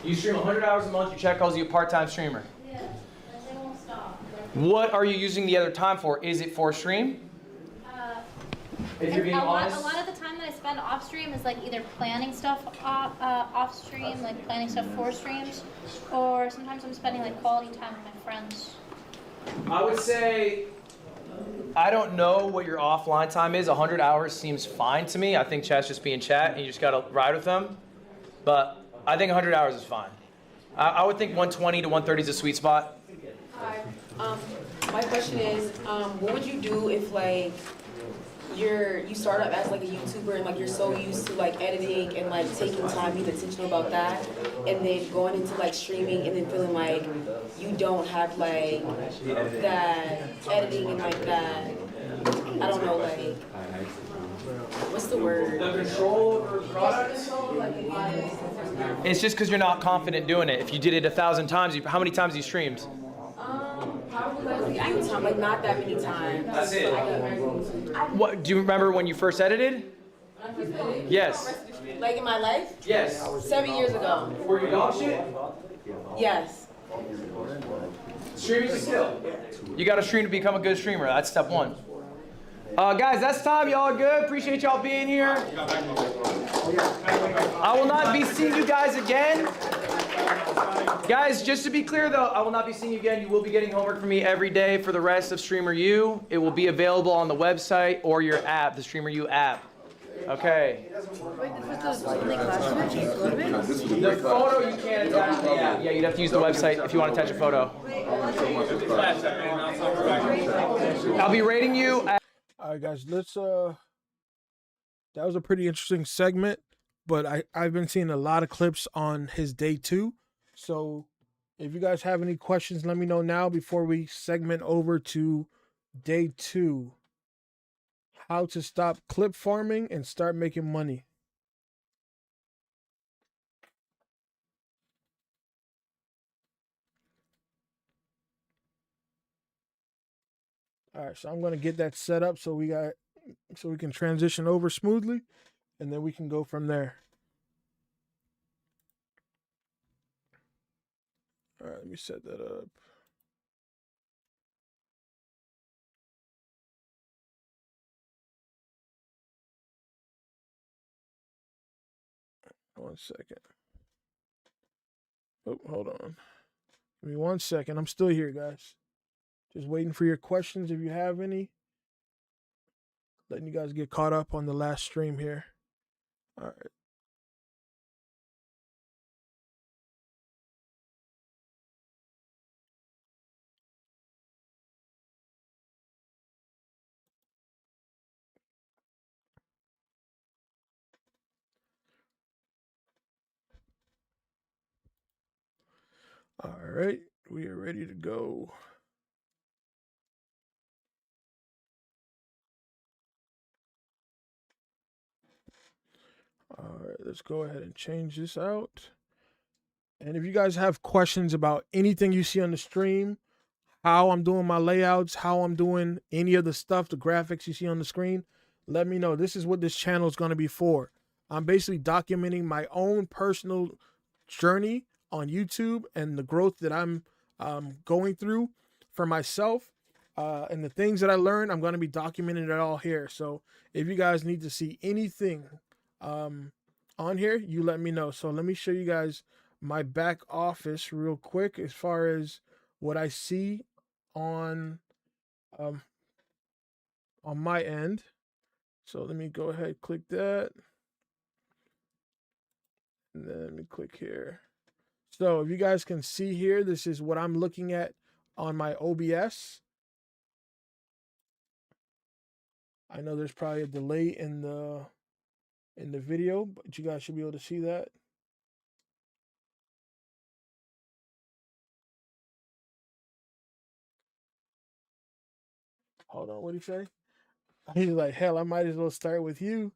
You stream 100 hours a month, your chat calls you a part-time streamer. Yeah, they won't stop. What are you using the other time for? Is it for stream? If you're being honest. A lot of the time that I spend off stream is like either planning stuff off stream, like planning stuff for streams, or sometimes I'm spending like quality time with my friends. I would say, I don't know what your offline time is. 100 hours seems fine to me. I think chat's just being chat, and you just gotta ride with them. But I think 100 hours is fine. I would think 120 to 130 is a sweet spot. Hi. My question is, what would you do if like you start up as like a YouTuber and like you're so used to like editing and like taking time, being intentional about that, and then going into like streaming and then feeling like you don't have like that editing and like that, I don't know, like what's the word? The control over products? It's just because you're not confident doing it. If you did it 1,000 times, how many times have you streamed? Probably like a few times, like not that many times. That's it. What, do you remember when you first edited? Yes. Like in my life? Yes. 7 years ago. Were you dog shit? Yes. Streaming is skill. You got to stream to become a good streamer. That's step one. Guys, that's time. Y'all good? Appreciate y'all being here. I will not be seeing you guys again. Guys, just to be clear though, I will not be seeing you again. You will be getting homework from me every day for the rest of Streamer U. It will be available on the website or your app, the Streamer U app. Okay. Wait, this was the link last week? The photo you can't attach to the app. Yeah, you'd have to use the website if you want to attach a photo. I'll be rating you. All right, guys, let's that was a pretty interesting segment, but I've been seeing a lot of clips on his day 2. So if you guys have any questions, let me know now before we segment over to day 2. How to stop clip farming and start making money. All right, so I'm going to get that set up so we can transition over smoothly, and then we can go from there. All right, let me set that up. One second. Oh, hold on. Give me 1 second. I'm still here, guys. Just waiting for your questions if you have any. Letting you guys get caught up on the last stream here. All right. All right, we are ready to go. All right, let's go ahead and change this out. And if you guys have questions about anything you see on the stream, how I'm doing my layouts, how I'm doing any of the stuff, the graphics you see on the screen, let me know. This is what this channel is going to be for. I'm basically documenting my own personal journey on YouTube and the growth that I'm going through for myself. And the things that I learned, I'm going to be documenting it all here. So if you guys need to see anything on here, you let me know. So let me show you guys my back office real quick as far as what I see on my end. So let me go ahead, click that, and then let me click here. So if you guys can see here, this is what I'm looking at on my OBS. I know there's probably a delay in the video, but you guys should be able to see that. Hold on, what did he say? He's like, hell, I might as well start with you.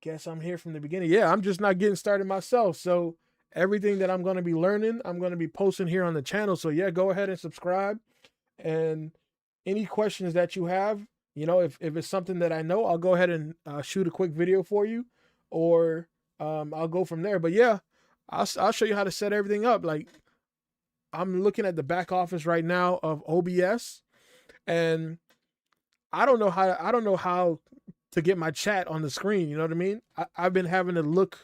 Guess I'm here from the beginning. Yeah, I'm just not getting started myself. So everything that I'm going to be learning, I'm going to be posting here on the channel. So yeah, go ahead and subscribe. And any questions that you have, you know, if it's something that I know, I'll go ahead and shoot a quick video for you, or I'll go from there. But yeah, I'll show you how to set everything up. Like, I'm looking at the back office right now of OBS, and I don't know how to get my chat on the screen. You know what I mean? I've been having to look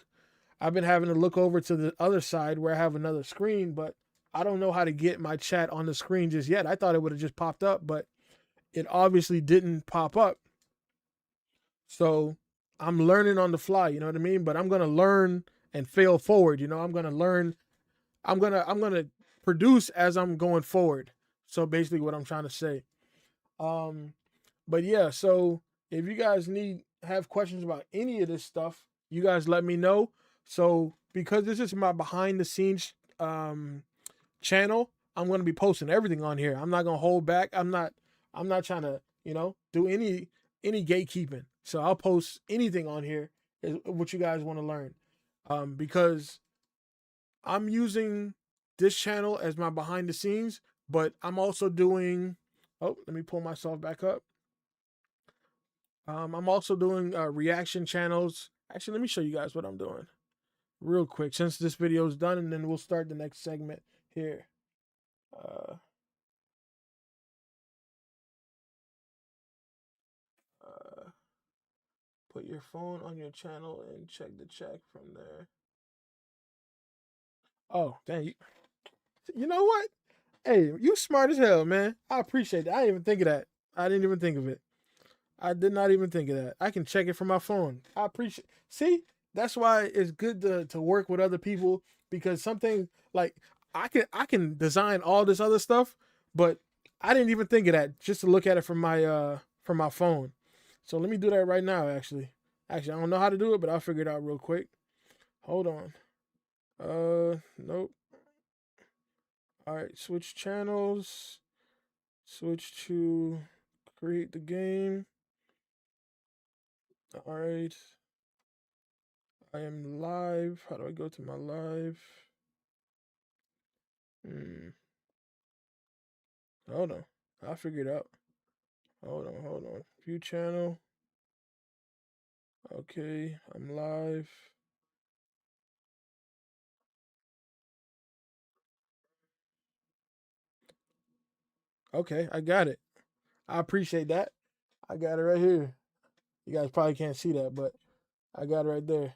over to the other side where I have another screen, but I don't know how to get my chat on the screen just yet. I thought it would have just popped up, but it obviously didn't pop up. So I'm learning on the fly, you know what I mean? But I'm going to learn and fail forward. You know, I'm going to learn. I'm going to produce as I'm going forward. So basically what I'm trying to say. But yeah, so if you guys have questions about any of this stuff, you guys let me know. So because this is my behind the scenes channel, I'm going to be posting everything on here. I'm not going to hold back. I'm not trying to, you know, do any gatekeeping. So I'll post anything on here is what you guys want to learn. Because I'm using this channel as my behind the scenes, but I'm also doing, oh, let me pull myself back up. I'm also doing reaction channels. Actually, let me show you guys what I'm doing real quick since this video is done, and then we'll start the next segment here. Put your phone on your channel and check the check from there. Oh, dang. You know what? Hey, you smart as hell, man. I appreciate that. I didn't even think of that. I didn't even think of it. I did not even think of that. I can check it from my phone. I appreciate. See, that's why it's good to work with other people, because something like I can design all this other stuff, but I didn't even think of that just to look at it from my phone. So let me do that right now. Actually, I don't know how to do it, but I'll figure it out real quick. Hold on. Nope. All right, switch channels. Switch to create the game. All right. I am live. How do I go to my live? Hold on. I'll figure it out. Hold on. View channel. Okay, I'm live. Okay, I got it. I appreciate that. I got it right here. You guys probably can't see that, but I got it right there.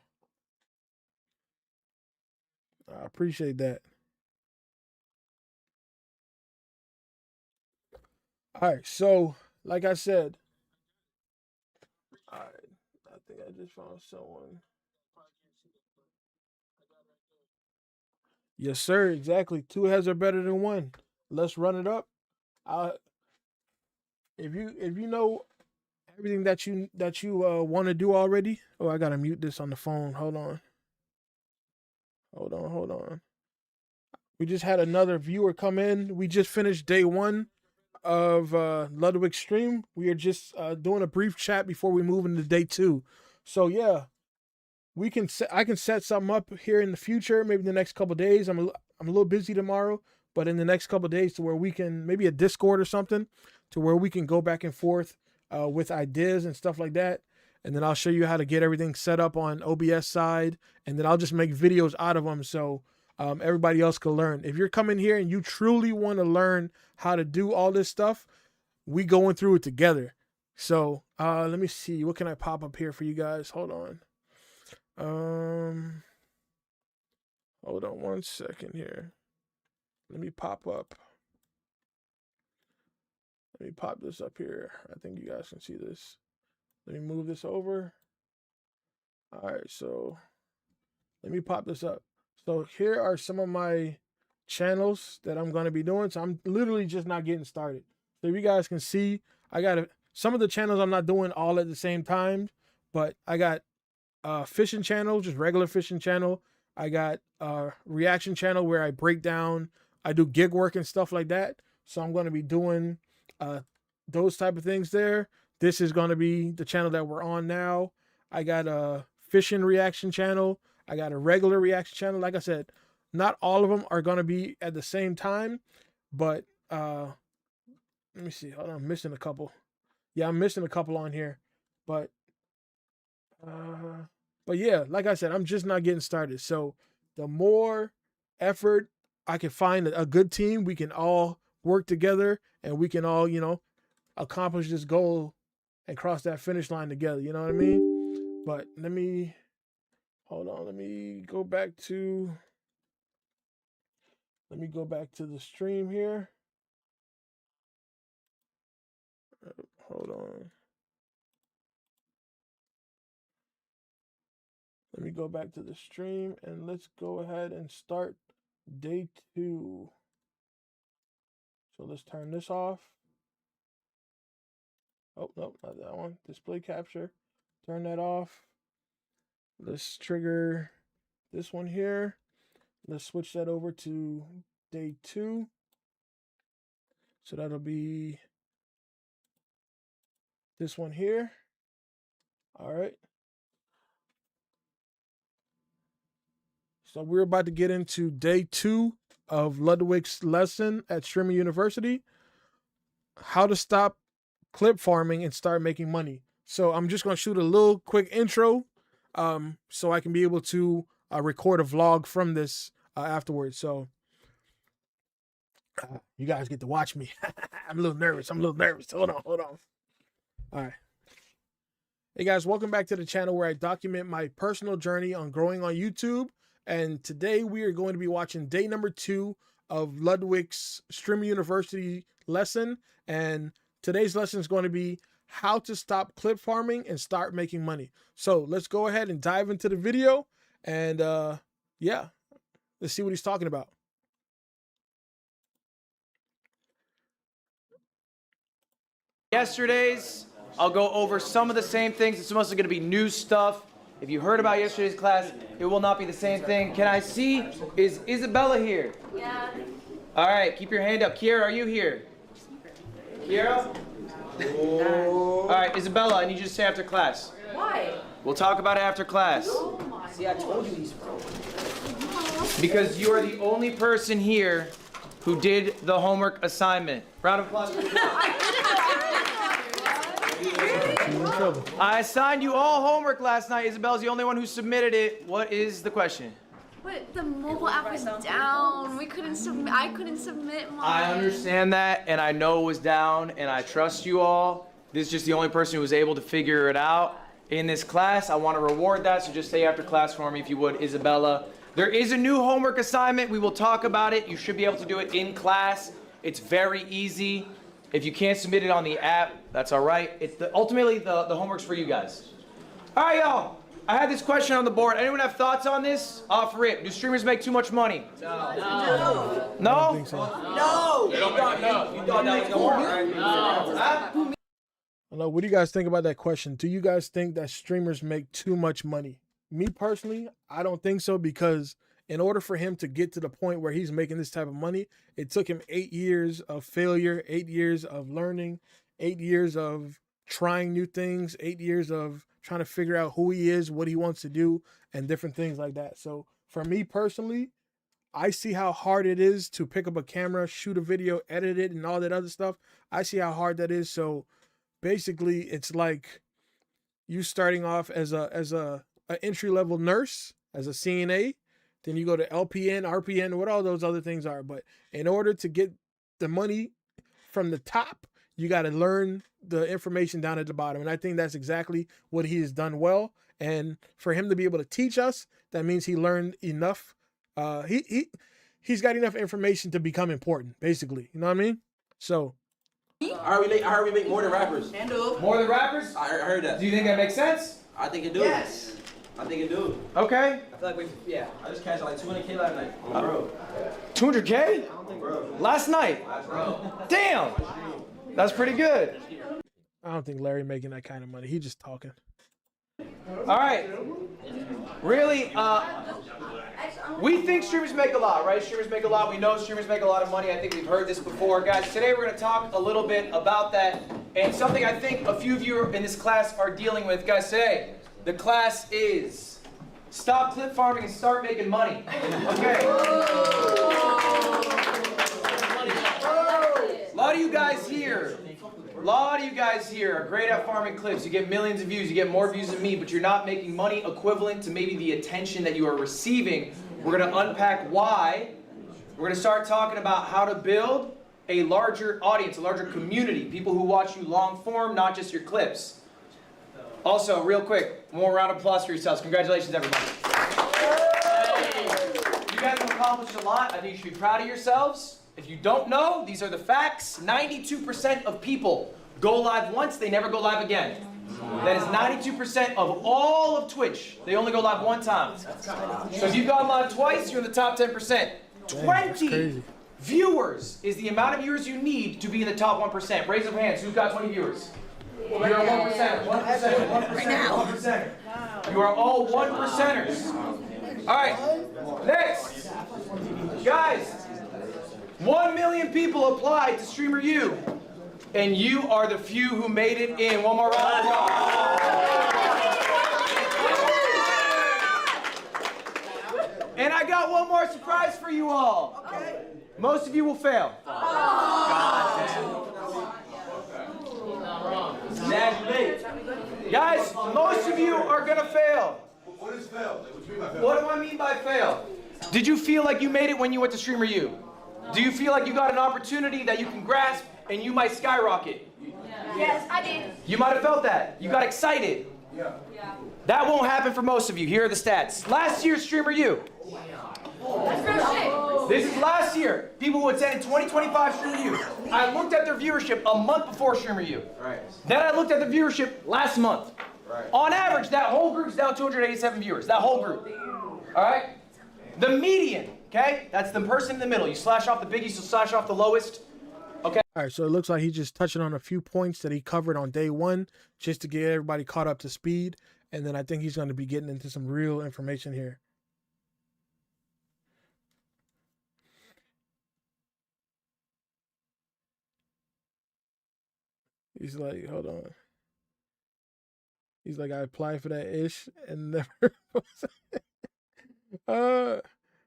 I appreciate that. All right, so like I said, all right, I think I just found someone. Yes, sir. Exactly. Two heads are better than one. Let's run it up. If you know everything that you want to do already. Oh, I gotta mute this on the phone. Hold on. We just had another viewer come in. We just finished day 1 of Ludwig's stream. We are just doing a brief chat before we move into day 2. So yeah, I can set something up here in the future, maybe in the next couple of days. I'm a little busy tomorrow, but in the next couple of days to where we can, maybe a Discord or something, to where we can go back and forth with ideas and stuff like that. And then I'll show you how to get everything set up on OBS side, and then I'll just make videos out of them so everybody else can learn. If you're coming here and you truly want to learn how to do all this stuff, we going through it together. So let me see, what can I pop up here for you guys? Hold on. Hold on 1 second here. Let me pop this up here. I think you guys can see this. Let me move this over. All right, so let me pop this up. So here are some of my channels that I'm going to be doing. So I'm literally just not getting started. So you guys can see, I got some of the channels I'm not doing all at the same time, but I got fishing channel, just regular fishing channel. I got reaction channel where I break down, I do gig work and stuff like that. So I'm going to be doing those type of things there. This is going to be the channel that we're on now. I got a fishing reaction channel. I got a regular reaction channel. Like I said, not all of them are going to be at the same time, but let me see. Hold on, I'm missing a couple. Yeah, I'm missing a couple on here, but yeah, like I said, I'm just not getting started. So the more effort I can find a good team, we can all work together and we can all, you know, accomplish this goal and cross that finish line together. You know what I mean? But hold on. Let me go back to the stream here. Hold on. Let me go back to the stream and let's go ahead and start day 2. So let's turn this off. Oh, no, not that one. Display capture. Turn that off. Let's trigger this one here. Let's switch that over to day 2. So that'll be this one here. All right. So we're about to get into day 2 of Ludwig's lesson at Streamer University. How to stop clip farming and start making money. So I'm just going to shoot a little quick intro so I can be able to record a vlog from this afterwards. So you guys get to watch me. I'm a little nervous. Hold on. All right. Hey guys, welcome back to the channel where I document my personal journey on growing on YouTube. And today we are going to be watching day number 2 of Ludwig's Streamer University lesson. And today's lesson is going to be how to stop clip farming and start making money. So let's go ahead and dive into the video. And yeah, let's see what he's talking about. Yesterday's, I'll go over some of the same things. It's mostly going to be new stuff. If you heard about yesterday's class, it will not be the same thing. Can I see? Is Isabella here? Yeah. All right, keep your hand up. Kiera, are you here? Kiera? All right, Isabella, I need you to stay after class. Why? We'll talk about it after class. See, I told you these. Because you are the only person here who did the homework assignment. Round of applause. I assigned you all homework last night. Isabella's the only one who submitted it. What is the question? But the mobile app was down. We couldn't submit. I couldn't submit mine. I understand that, and I know it was down, and I trust you all. This is just the only person who was able to figure it out in this class. I want to reward that, so just stay after class for me if you would, Isabella. There is a new homework assignment. We will talk about it. You should be able to do it in class. It's very easy. If you can't submit it on the app, that's all right. Ultimately, the homework's for you guys. All right, y'all. I had this question on the board. Anyone have thoughts on this? Off rip. Do streamers make too much money? No. No? I don't think so. No! You thought that was gonna work, right? I don't know. What do you guys think about that question? Do you guys think that streamers make too much money? Me personally, I don't think so, because in order for him to get to the point where he's making this type of money, it took him 8 years of failure, 8 years of learning, 8 years of trying new things, 8 years of trying to figure out who he is, what he wants to do, and different things like that. So for me personally, I see how hard it is to pick up a camera, shoot a video, edit it, and all that other stuff. I see how hard that is. So basically, it's like you starting off as a entry level nurse, as a CNA, then you go to LPN, RPN, what all those other things are. But in order to get the money from the top, you got to learn the information down at the bottom. And I think that's exactly what he has done well. And for him to be able to teach us, that means he learned enough. He's got enough information to become important, basically. You know what I mean? So I heard we make more than rappers. More than rappers? I heard that. Do you think that makes sense? I think it do. Yes. I think it do. Okay. I feel like I just cashed like 200K last night. Bro. 200K? Last night? Damn. That's pretty good. I don't think Larry making that kind of money. He just talking. All right. Really, we think streamers make a lot, right? Streamers make a lot. We know streamers make a lot of money. I think we've heard this before. Guys, today we're going to talk a little bit about that and something I think a few of you in this class are dealing with. Guys, today the class is stop clip farming and start making money. Okay. A lot of you guys here are great at farming clips. You get millions of views, you get more views than me, but you're not making money equivalent to maybe the attention that you are receiving. We're going to unpack why. We're going to start talking about how to build a larger audience, a larger community, people who watch you long form, not just your clips. Also, real quick, one more round of applause for yourselves. Congratulations, everybody. You guys have accomplished a lot. I think you should be proud of yourselves. If you don't know, these are the facts. 92% of people go live once, they never go live again. That is 92% of all of Twitch. They only go live one time. So if you've gone live twice, you're in the top 10%. 20 viewers is the amount of viewers you need to be in the top 1%. Raise your hands. Who's got 20 viewers? You're a 1%. 1%. 1%. 1%. You are all 1%ers. All right. Next. Guys, 1 million people applied to Streamer U. And you are the few who made it in. One more round of applause. And I got one more surprise for you all. Okay. Most of you will fail. Guys, most of you are going to fail. What is fail? What do I mean by fail? Did you feel like you made it when you went to Streamer U? Do you feel like you got an opportunity that you can grasp and you might skyrocket? Yes, I did. You might have felt that. You got excited. Yeah. That won't happen for most of you. Here are the stats. Last year's Streamer U. This is last year. People who attended 2025 Streamer U. I looked at their viewership a month before Streamer U. Right. Then I looked at the viewership last month. Right. On average, that whole group's down 287 viewers. That whole group. All right? The median, okay? That's the person in the middle. You slash off the biggies, you slash off the lowest. Okay. All right, so it looks like he's just touching on a few points that he covered on day one just to get everybody caught up to speed. And then I think he's going to be getting into some real information here. He's like, hold on. He's like, I applied for that ish and never.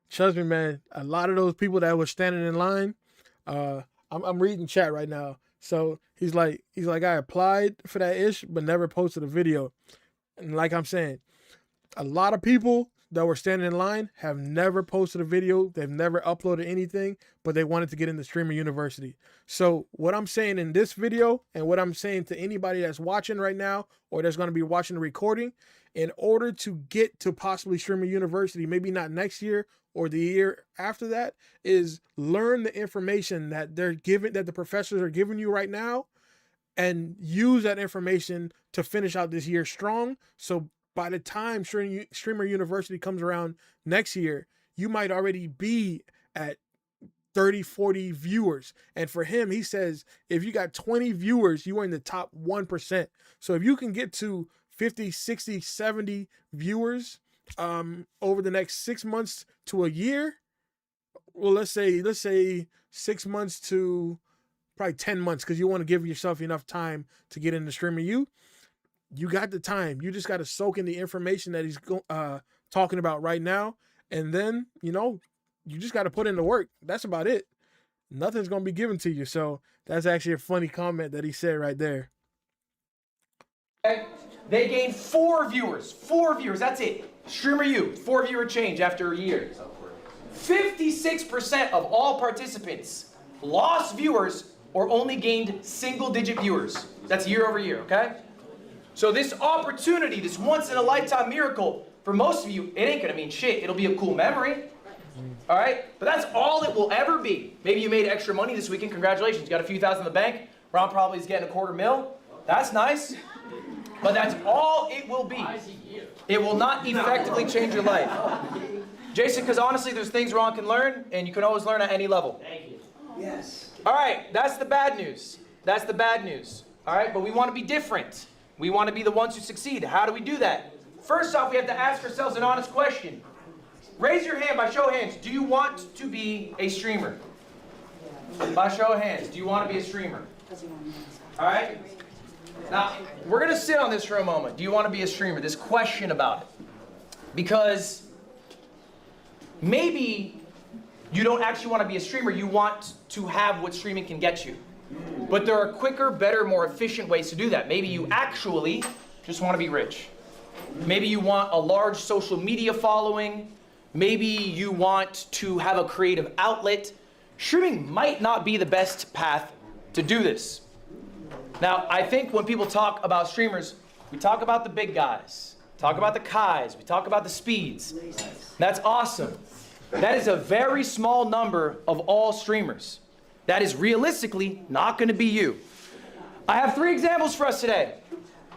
Trust me, man. A lot of those people that were standing in line, I'm reading chat right now. So he's like, I applied for that ish, but never posted a video. And like I'm saying, a lot of people that were standing in line have never posted a video. They've never uploaded anything, but they wanted to get into Streamer University. So what I'm saying in this video and what I'm saying to anybody that's watching right now or that's going to be watching the recording, in order to get to possibly Streamer University, maybe not next year or the year after that, is learn the information that they're giving, that the professors are giving you right now, and use that information to finish out this year strong. So by the time Streamer University comes around next year, you might already be at 30, 40 viewers. And for him, he says, if you got 20 viewers, you are in the top 1%. So if you can get to 50, 60, 70 viewers over the next 6 months to a year, well, let's say 6 months to probably 10 months, because you want to give yourself enough time to get into streaming. You got the time. You just got to soak in the information that he's talking about right now, and then you just got to put in the work. That's about it. Nothing's gonna be given to you. So that's actually a funny comment that he said right there. Okay. They gained 4 viewers. 4 viewers. That's it. Streamer U, 4 viewer change after a year. 56% of all participants lost viewers or only gained single-digit viewers. That's year over year, okay? So this opportunity, this once-in-a-lifetime miracle, for most of you, it ain't gonna mean shit. It'll be a cool memory, all right? But that's all it will ever be. Maybe you made extra money this weekend. Congratulations. You got a few thousand in the bank. Ron probably is getting $250,000. That's nice. But that's all it will be. It will not effectively change your life. Jason, because honestly, there's things Ron can learn, and you can always learn at any level. Thank you. Yes. All right, that's the bad news. That's the bad news. All right, but we want to be different. We want to be the ones who succeed. How do we do that? First off, we have to ask ourselves an honest question. Raise your hand by show of hands. Do you want to be a streamer? By show of hands, do you want to be a streamer? All right? Now, we're going to sit on this for a moment. Do you want to be a streamer? This question about it. Because maybe you don't actually want to be a streamer. You want to have what streaming can get you. But there are quicker, better, more efficient ways to do that. Maybe you actually just want to be rich. Maybe you want a large social media following. Maybe you want to have a creative outlet. Streaming might not be the best path to do this. Now, I think when people talk about streamers, we talk about the big guys, talk about the Kais, we talk about the Speeds. That's awesome. That is a very small number of all streamers. That is realistically not going to be you. I have 3 examples for us today.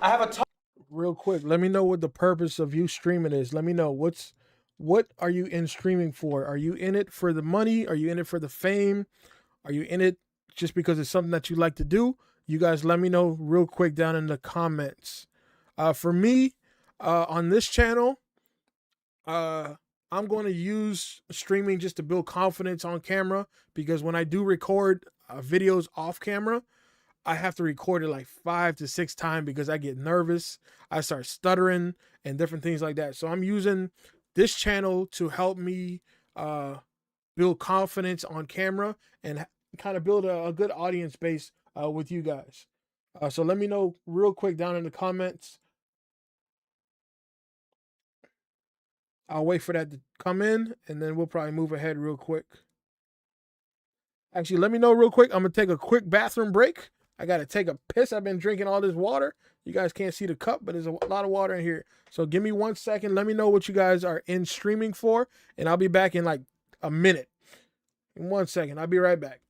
I have a real quick. Let me know what the purpose of you streaming is. Let me know what are you in streaming for? Are you in it for the money? Are you in it for the fame? Are you in it just because it's something that you like to do? You guys let me know real quick down in the comments. For me, on this channel, I'm going to use streaming just to build confidence on camera, because when I do record videos off camera, I have to record it like 5 to 6 times because I get nervous. I start stuttering and different things like that. So I'm using this channel to help me build confidence on camera and kind of build a good audience base with you guys. So let me know real quick down in the comments. I'll wait for that to come in, and then we'll probably move ahead real quick. Actually, let me know real quick. I'm going to take a quick bathroom break. I got to take a piss. I've been drinking all this water. You guys can't see the cup, but there's a lot of water in here. So give me 1 second. Let me know what you guys are in streaming for, and I'll be back in like a minute. In 1 second. I'll be right back.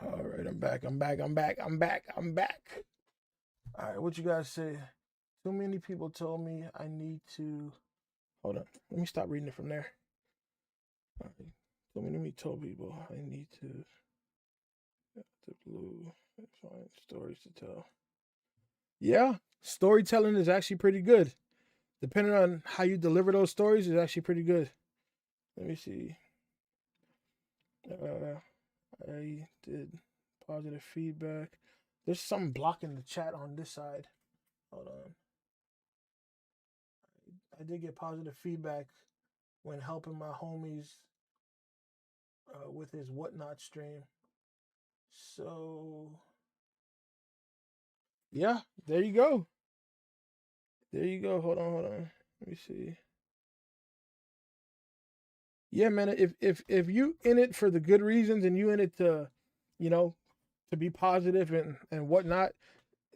All right, I'm back. All right, what you guys say? Too many people told me I need to... Hold on. Let me stop reading it from there. All right. Too many told people I need to... The blue... Find stories to tell. Yeah, storytelling is actually pretty good. Depending on how you deliver those stories, is actually pretty good. Let me see. I did positive feedback. There's something blocking the chat on this side. Hold on. I did get positive feedback when helping my homies with his whatnot stream. So yeah, there you go. There you go. Hold on. Let me see. Yeah, man. If you in it for the good reasons and you in it to, you know, to be positive and whatnot,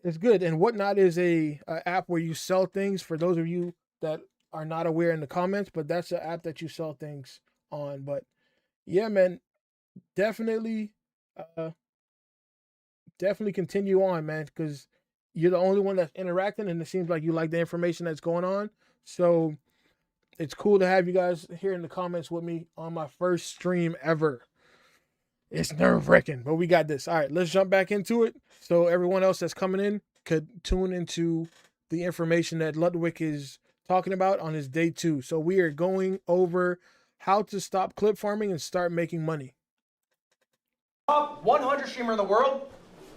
it's good. And whatnot is a app where you sell things. For those of you that are not aware in the comments, but that's an app that you sell things on. But yeah, man, definitely, definitely continue on, man, because you're the only one that's interacting, and it seems like you like the information that's going on. So it's cool to have you guys here in the comments with me on my first stream ever. It's nerve-wracking, but we got this. All right, let's jump back into it so everyone else that's coming in could tune into the information that Ludwig is talking about on his day 2. So we are going over how to stop clip farming and start making money. Top 100 streamer in the world,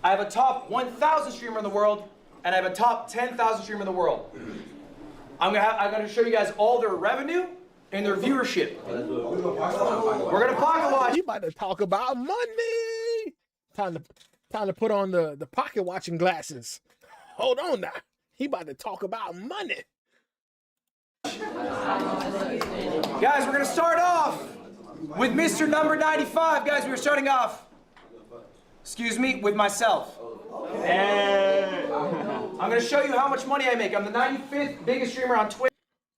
I have a top 1,000 streamer in the world, and I have a top 10,000 streamer in the world. I'm gonna show you guys all their revenue and their viewership. We're gonna pocket watch. You about to talk about money? Time to put on the pocket watching glasses. Hold on now. He about to talk about money. Guys, we're gonna start off with Mr. Number 95. Guys, we were starting off, excuse me, with myself. And I'm gonna show you how much money I make. I'm the 95th biggest streamer on Twitch.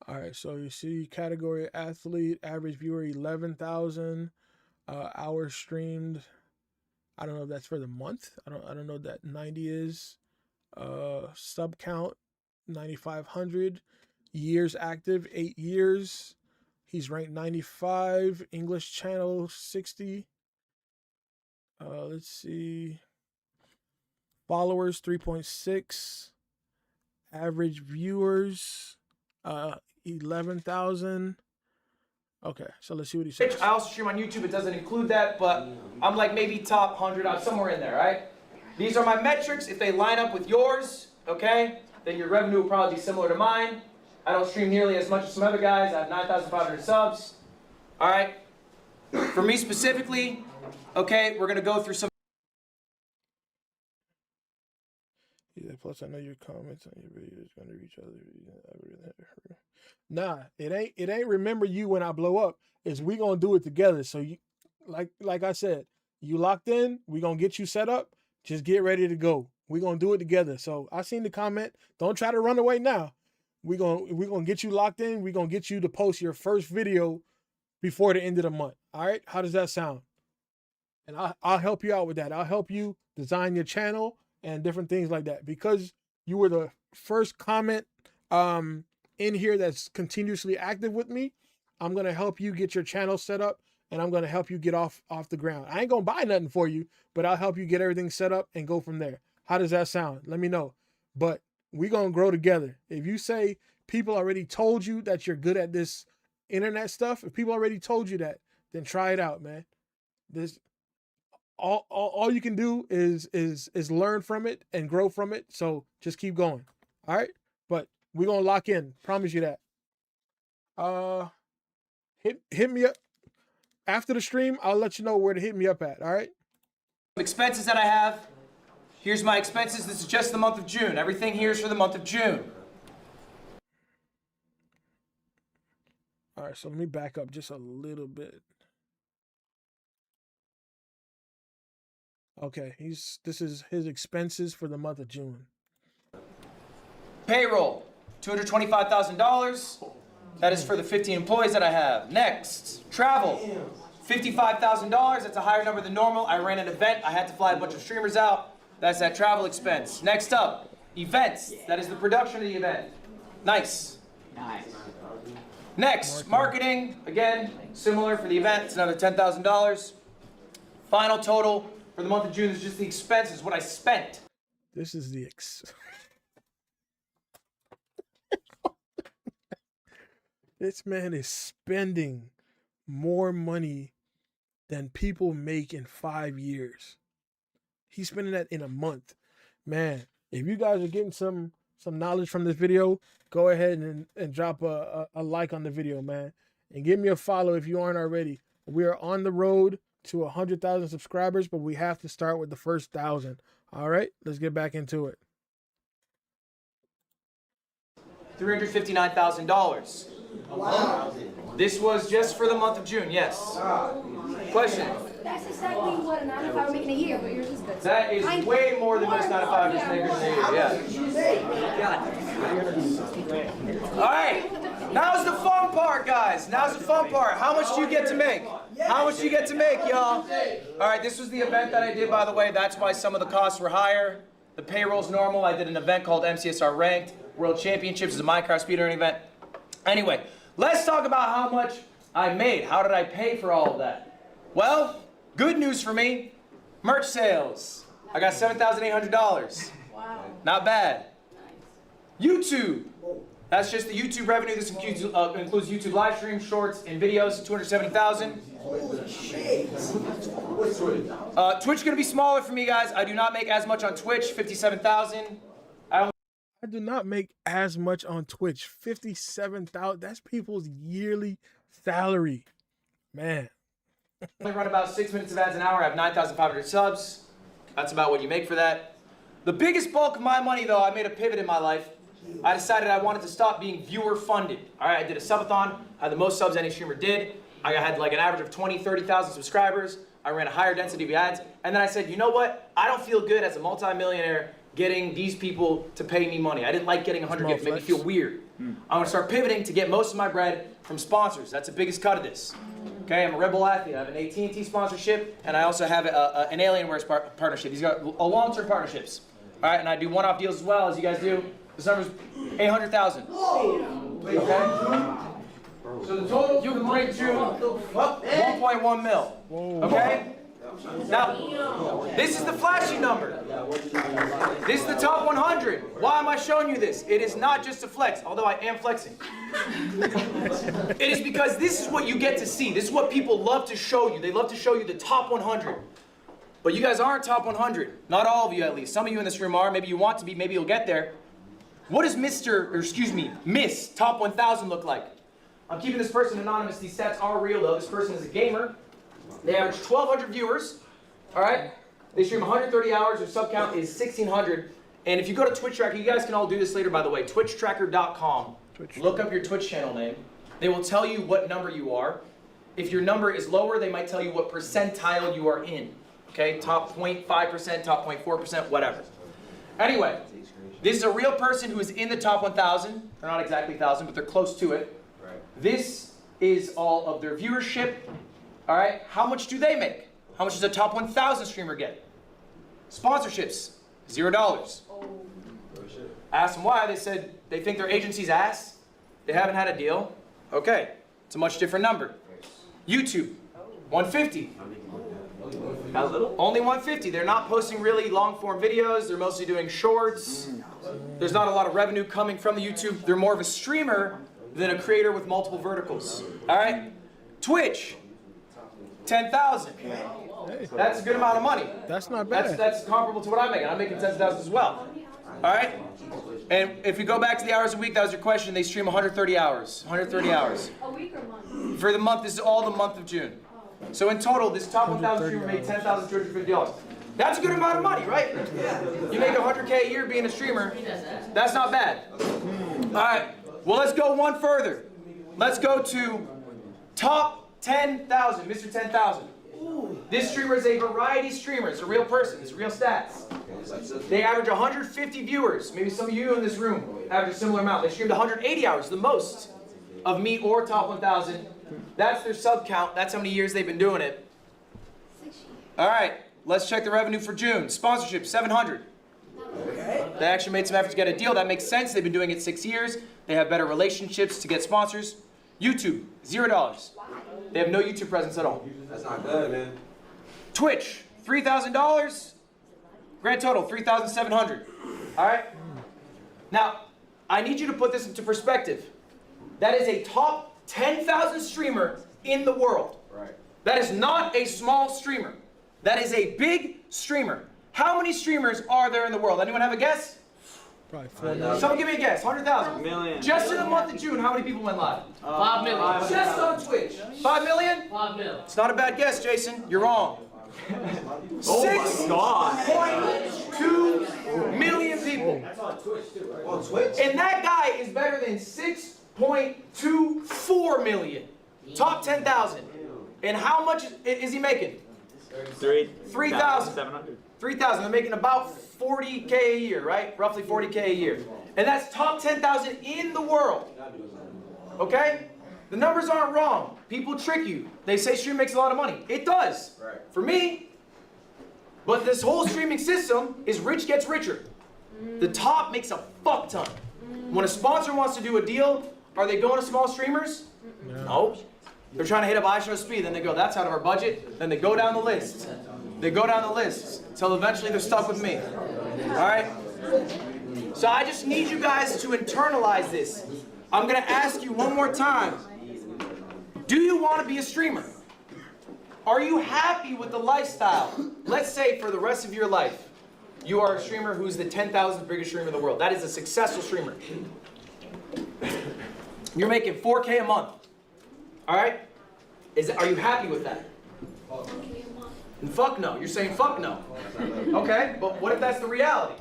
All right, so you see category athlete, average viewer 11,000, hours streamed. I don't know if that's for the month. I don't know what that 90 is. Sub count 9,500. Years active 8 years. He's ranked 95. English channel 60. Let's see. Followers 3.6. Average viewers 11,000. Okay, so let's see what he says. I also stream on YouTube. It doesn't include that, but I'm like maybe top 100 out somewhere in there, right? These are my metrics. If they line up with yours, okay, then your revenue will probably be similar to mine. I don't stream nearly as much as some other guys. I have 9,500 subs. All right. For me specifically, okay, we're gonna go through some. Yeah, plus I know your comments on your videos going to reach other. Nah, it ain't remember you when I blow up. It's we gonna do it together. So you, like I said, you locked in. We gonna get you set up. Just get ready to go. We gonna do it together. So I seen the comment. Don't try to run away now. We gonna get you locked in. We gonna get you to post your first video before the end of the month. All right, how does that sound? And I'll help you out with that. I'll help you design your channel and different things like that, because you were the first comment in here that's continuously active with me. I'm gonna help you get your channel set up, and I'm gonna help you get off the ground. I ain't gonna buy nothing for you, but I'll help you get everything set up and go from there. How does that sound? Let me know. But we gonna grow together. If you say people already told you that you're good at this internet stuff, if people already told you that, then try it out, man. This all you can do is learn from it and grow from it. So just keep going. All right. But we're gonna lock in. Promise you that. Hit me up after the stream. I'll let you know where to hit me up at. All right. Expenses that I have. Here's my expenses. This is just the month of June. Everything here is for the month of June. All right. So let me back up just a little bit. Okay, this is his expenses for the month of June. Payroll, $225,000. That is for the 15 employees that I have. Next, travel, $55,000. That's a higher number than normal. I ran an event. I had to fly a bunch of streamers out. That's that travel expense. Next up, events. That is the production of the event. Nice. Next, marketing. Again, similar for the event. It's another $10,000. Final total for the month of June is just the expenses, what I spent. This is the This man is spending more money than people make in 5 years. He's spending that in a month. Man, if you guys are getting some some knowledge from this video, go ahead and drop a like on the video, man. And give me a follow if you aren't already. We are on the road to 100,000 subscribers, but we have to start with the first 1,000. All right, let's get back into it. $359,000. Wow. This was just for the month of June, yes. Question. That's exactly what a 9 to 5 are making a year, but yours is good. That is way more than most 9 to 5 makers in a year, yeah. All right, now's the fun part, guys. Now's the fun part. How much do you get to make? How much do you get to make, y'all? All right, this was the event that I did, by the way. That's why some of the costs were higher. The payroll's normal. I did an event called MCSR Ranked. World Championships is a Minecraft speedrunning event. Anyway, let's talk about how much I made. How did I pay for all of that? Well, good news for me. Merch sales. I got $7,800. Wow. Not bad. YouTube. That's just the YouTube revenue. This includes YouTube live streams, shorts, and videos. 270,000. Holy shit. What's Twitch? Twitch gonna be smaller for me, guys. I do not make as much on Twitch. 57,000. I do not make as much on Twitch. 57,000. That's people's yearly salary, man. I only run about 6 minutes of ads an hour. I have 9,500 subs. That's about what you make for that. The biggest bulk of my money, though, I made a pivot in my life. I decided I wanted to stop being viewer funded. All right, I did a subathon. I had the most subs any streamer did. I had like an average of 20, 30,000 subscribers. I ran a higher density of ads. And then I said, you know what? I don't feel good as a multimillionaire getting these people to pay me money. I didn't like getting 100K. It made me feel weird. I'm gonna start pivoting to get most of my bread from sponsors. That's the biggest cut of this. Okay, I'm a Red Bull athlete. I have an AT&T sponsorship, and I also have an Alienware partnership. These are long-term partnerships. All right, and I do one-off deals as well, as you guys do. This number's 800,000. Okay? So the total you can break June, 1.1 mil. Okay? Now, this is the flashy number. This is the top 100. Why am I showing you this? It is not just a flex, although I am flexing. It is because this is what you get to see. This is what people love to show you. They love to show you the top 100. But you guys aren't top 100. Not all of you, at least. Some of you in this room are. Maybe you want to be. Maybe you'll get there. What does Miss Top 1000 look like? I'm keeping this person anonymous. These stats are real, though. This person is a gamer. They average 1,200 viewers. All right? They stream 130 hours. Their sub count is 1,600. And if you go to Twitch Tracker, you guys can all do this later, by the way. TwitchTracker.com. Look up your Twitch channel name. They will tell you what number you are. If your number is lower, they might tell you what percentile you are in. Okay? Top 0.5%, top 0.4%, whatever. Anyway, this is a real person who is in the top 1,000. They're not exactly 1,000, but they're close to it. Right. This is all of their viewership. All right, how much do they make? How much does a top 1,000 streamer get? Sponsorships, $0. Asked them why. They said they think their agency's ass. They haven't had a deal. Okay, it's a much different number. YouTube, 150. How little? Only 150. They're not posting really long-form videos. They're mostly doing shorts. There's not a lot of revenue coming from the YouTube. They're more of a streamer than a creator with multiple verticals. All right? Twitch, 10,000. That's a good amount of money. That's not bad. That's comparable to what I'm making. I'm making 10,000 as well. All right? And if we go back to the hours a week, that was your question. They stream 130 hours. 130 hours. A week or month? For the month, this is all the month of June. So in total, this top 1,000 streamer made $10,250. That's a good amount of money, right? You make 100K a year being a streamer. That's not bad. All right. Well, let's go one further. Let's go to top 10,000, Mr. 10,000. This streamer is a variety streamer. It's a real person. It's real stats. They average 150 viewers. Maybe some of you in this room average a similar amount. They streamed 180 hours, the most of me or top 1,000. That's their sub count. That's how many years they've been doing it. All right, let's check the revenue for June. Sponsorship, 700. They actually made some effort to get a deal. That makes sense. They've been doing it 6 years. They have better relationships to get sponsors. YouTube, $0. They have no YouTube presence at all. That's not good, man. Twitch, $3,000. Grand total, $3,700. All right? Now, I need you to put this into perspective. That is a top 10,000 streamer in the world. Right. That is not a small streamer. That is a big streamer. How many streamers are there in the world? Anyone have a guess? Probably 4 million. Someone give me a guess. 100,000. Million. Just in the month of June, how many people went live? 5 million. Just on Twitch. 5 million? 5 million. It's not a bad guess, Jason. You're wrong. Oh my God. 6.2 million people. That's on Twitch too, right? On Twitch? And that guy is better than 6.24 million. Top 10,000. And how much is he making? 3,000. 700. 3,000. They're making about 40K a year, right? Roughly 40K a year. And that's top 10,000 in the world. Okay? The numbers aren't wrong. People trick you. They say stream makes a lot of money. It does. Right. For me. But this whole streaming system is rich gets richer. The top makes a fuck ton. When a sponsor wants to do a deal, are they going to small streamers? No. They're trying to hit up iShow Speed, then they go, that's out of our budget. Then they go down the list. They go down the list until eventually they're stuck with me. All right? So I just need you guys to internalize this. I'm going to ask you one more time. Do you want to be a streamer? Are you happy with the lifestyle? Let's say for the rest of your life, you are a streamer who's the 10,000th biggest streamer in the world. That is a successful streamer. You're making 4K a month. All right? Are you happy with that? Fuck no. You're saying fuck no. Okay, but what if that's the reality?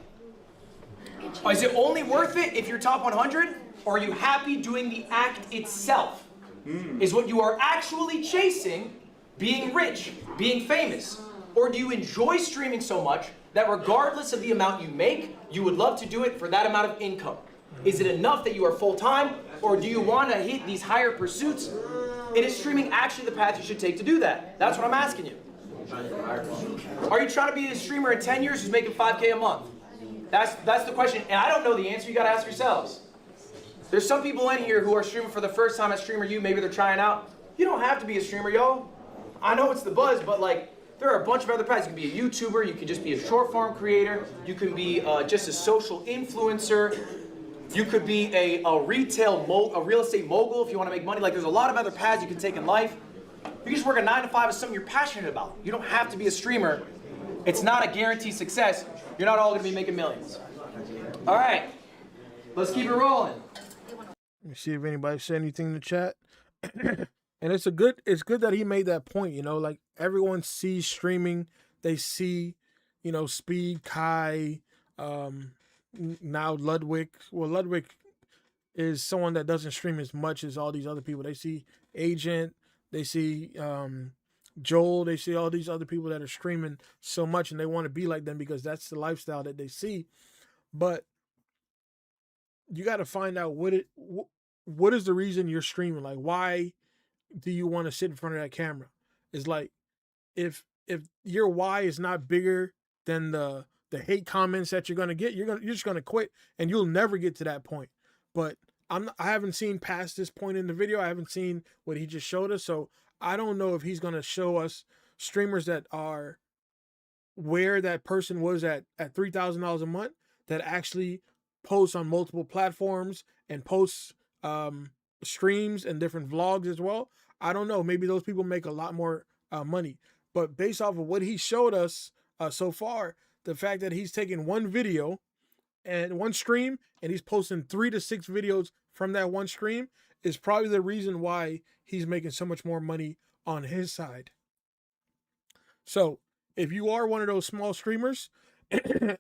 Is it only worth it if you're top 100? Or are you happy doing the act itself? Is what you are actually chasing being rich, being famous? Or do you enjoy streaming so much that regardless of the amount you make, you would love to do it for that amount of income? Is it enough that you are full-time? Or do you want to hit these higher pursuits? And is streaming actually the path you should take to do that? That's what I'm asking you. Are you trying to be a streamer in 10 years who's making 5K a month? That's the question, and I don't know the answer. You got to ask yourselves. There's some people in here who are streaming for the first time at Streamer U. Maybe they're trying out. You don't have to be a streamer, yo. I know it's the buzz, but like, there are a bunch of other paths. You can be a YouTuber. You can just be a short form creator. You can be just a social influencer. You could be a real estate mogul if you want to make money. Like, there's a lot of other paths you can take in life. You can just work a 9 to 5 as something you're passionate about. You don't have to be a streamer. It's not a guaranteed success. You're not all going to be making millions. All right, let's keep it rolling. Let me see if anybody said anything in the chat. And it's good that he made that point, you know, like everyone sees streaming. They see, you know, Speed, Kai, now Ludwig. Well, Ludwig is someone that doesn't stream as much as all these other people. They see Agent, they see Joel, they see all these other people that are streaming so much and they want to be like them because that's the lifestyle that they see. But you got to find out what is the reason you're streaming? Like, why do you want to sit in front of that camera? It's like, if your why is not bigger than the hate comments that you're gonna get, you're just gonna quit and you'll never get to that point. But I haven't seen past this point in the video. I haven't seen what he just showed us, so I don't know if he's gonna show us streamers that are where that person was at $3,000 a month that actually posts on multiple platforms and posts streams and different vlogs as well. I don't know. Maybe those people make a lot more money. But based off of what he showed us so far, the fact that he's taking one video and one stream and he's posting 3 to 6 videos from that one stream is probably the reason why he's making so much more money on his side. So if you are one of those small streamers,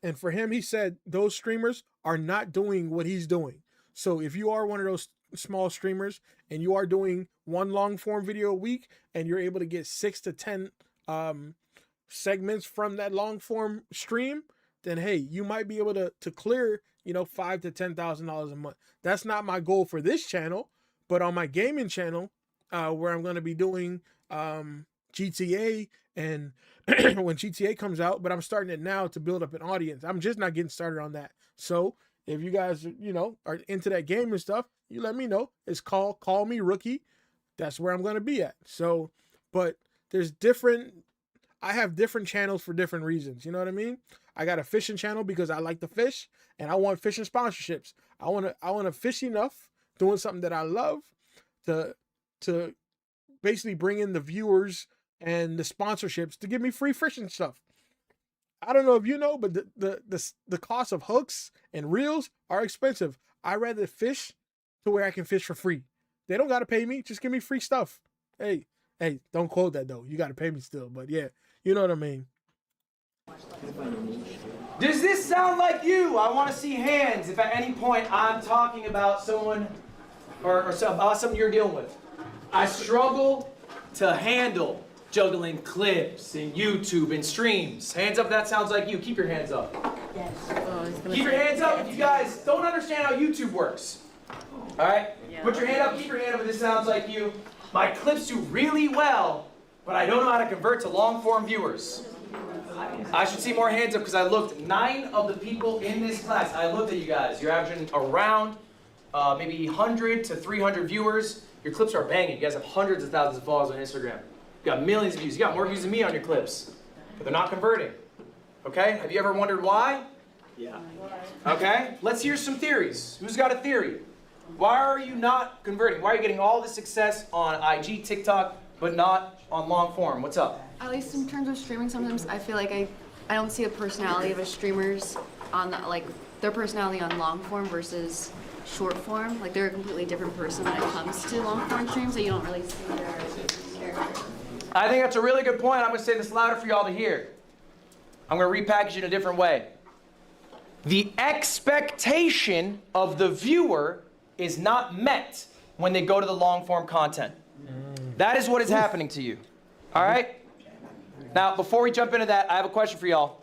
and for him, he said those streamers are not doing what he's doing. So if you are one of those small streamers and you are doing one long form video a week and you're able to get 6 to 10 segments from that long form stream, then hey, you might be able to clear, you know, $5,000 to $10,000 a month. That's not my goal for this channel, but on my gaming channel, where I'm going to be doing GTA and when GTA comes out, but I'm starting it now to build up an audience. I'm just not getting started on that. So if you guys, you know, are into that game and stuff, you let me know. It's call me Rookie. That's where I'm going to be at. So, but there's I have different channels for different reasons. You know what I mean? I got a fishing channel because I like to fish and I want fishing sponsorships. I want to fish enough doing something that I love to basically bring in the viewers and the sponsorships to give me free fishing stuff. I don't know if you know, but the cost of hooks and reels are expensive. I rather fish to where I can fish for free. They don't gotta pay me. Just give me free stuff. Hey, don't quote that though. You gotta pay me still. But yeah, you know what I mean. Does this sound like you? I want to see hands if at any point I'm talking about someone or about something you're dealing with. I struggle to handle juggling clips and YouTube and streams. Hands up if that sounds like you. Keep your hands up. Yes. Keep your hands up if you guys don't understand how YouTube works. All right? Put your hand up, keep your hand up if this sounds like you. My clips do really well, but I don't know how to convert to long-form viewers. I should see more hands up because I looked. 9 of the people in this class, I looked at you guys. You're averaging around maybe 100 to 300 viewers. Your clips are banging. You guys have hundreds of thousands of followers on Instagram. You got millions of views. You got more views than me on your clips, but they're not converting. Okay? Have you ever wondered why? Yeah. Okay? Let's hear some theories. Who's got a theory? Why are you not converting? Why are you getting all the success on IG, TikTok, but not on long form? What's up? At least in terms of streaming, sometimes I feel like I don't see a personality of a streamer's on the, like their personality on long form versus short form. Like they're a completely different person when it comes to long form streams, so you don't really see their character. I think that's a really good point. I'm going to say this louder for y'all to hear. I'm going to repackage it in a different way. The expectation of the viewer is not met when they go to the long form content. That is what is happening to you. All right? Now, before we jump into that, I have a question for y'all.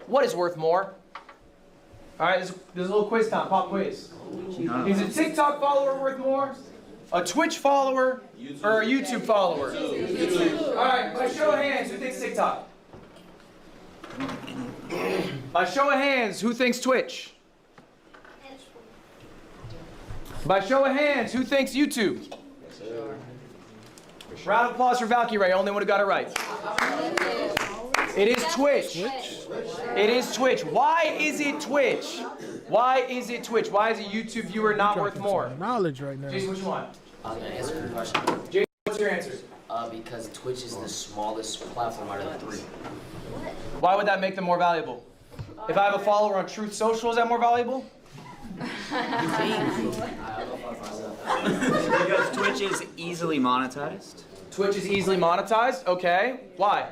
What is worth more? All right, there's a little quiz time, pop quiz. Is a TikTok follower worth more? A Twitch follower? Or a YouTube follower? All right, by show of hands, who thinks TikTok? By show of hands, who thinks Twitch? By show of hands, who thinks YouTube? Round of applause for Valkyrie, only one who got it right. It is Twitch. It is Twitch. Why is it Twitch? Why is it Twitch? Why is a YouTube viewer not worth more? Knowledge right now. Jason, what you want? I'm gonna answer your question. Jason, what's your answer? Because Twitch is the smallest platform out of the 3. Why would that make them more valuable? If I have a follower on Truth Social, is that more valuable? Because Twitch is easily monetized. Twitch is easily monetized? Okay. Why?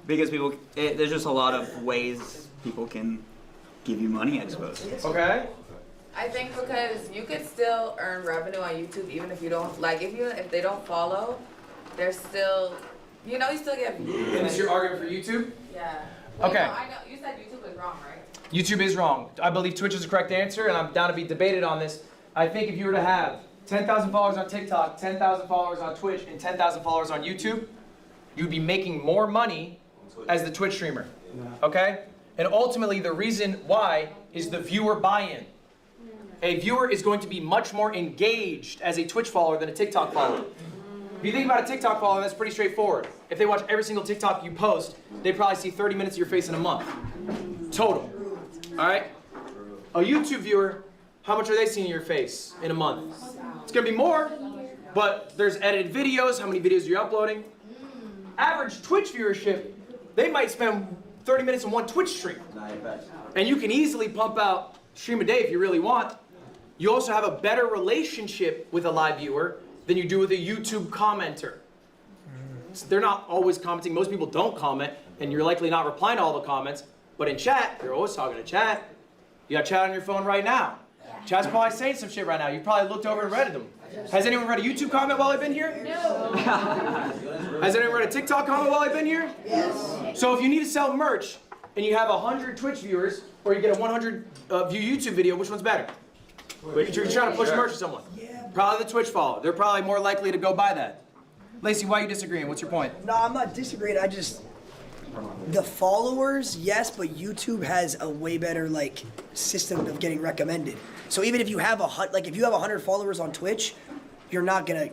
Because there's just a lot of ways people can give you money, I suppose. Okay. I think because you could still earn revenue on YouTube even if you don't, like if they don't follow, they're still, you still get views. And this is your argument for YouTube? Yeah. Okay. No, I know, you said YouTube was wrong, right? YouTube is wrong. I believe Twitch is the correct answer, and I'm down to be debated on this. I think if you were to have 10,000 followers on TikTok, 10,000 followers on Twitch, and 10,000 followers on YouTube, you'd be making more money as the Twitch streamer. Okay? And ultimately, the reason why is the viewer buy-in. A viewer is going to be much more engaged as a Twitch follower than a TikTok follower. If you think about a TikTok follower, that's pretty straightforward. If they watch every single TikTok you post, they probably see 30 minutes of your face in a month. Total. All right? A YouTube viewer, how much are they seeing your face in a month? It's going to be more, but there's edited videos. How many videos are you uploading? Average Twitch viewership, they might spend 30 minutes in one Twitch stream. And you can easily pump out stream a day if you really want. You also have a better relationship with a live viewer than you do with a YouTube commenter. They're not always commenting. Most people don't comment, and you're likely not replying to all the comments. But in chat, you're always talking to chat. You got chat on your phone right now. Chat's probably saying some shit right now. You probably looked over and read them. Has anyone read a YouTube comment while I've been here? No. Has anyone read a TikTok comment while I've been here? Yes. So if you need to sell merch and you have 100 Twitch viewers, or you get a 100 view YouTube video, which one's better? If you're trying to push merch to someone. Probably the Twitch follower. They're probably more likely to go buy that. Lacey, why are you disagreeing? What's your point? No, I'm not disagreeing. The followers, yes, but YouTube has a way better system of getting recommended. So even if you have if you have 100 followers on Twitch, you're not gonna.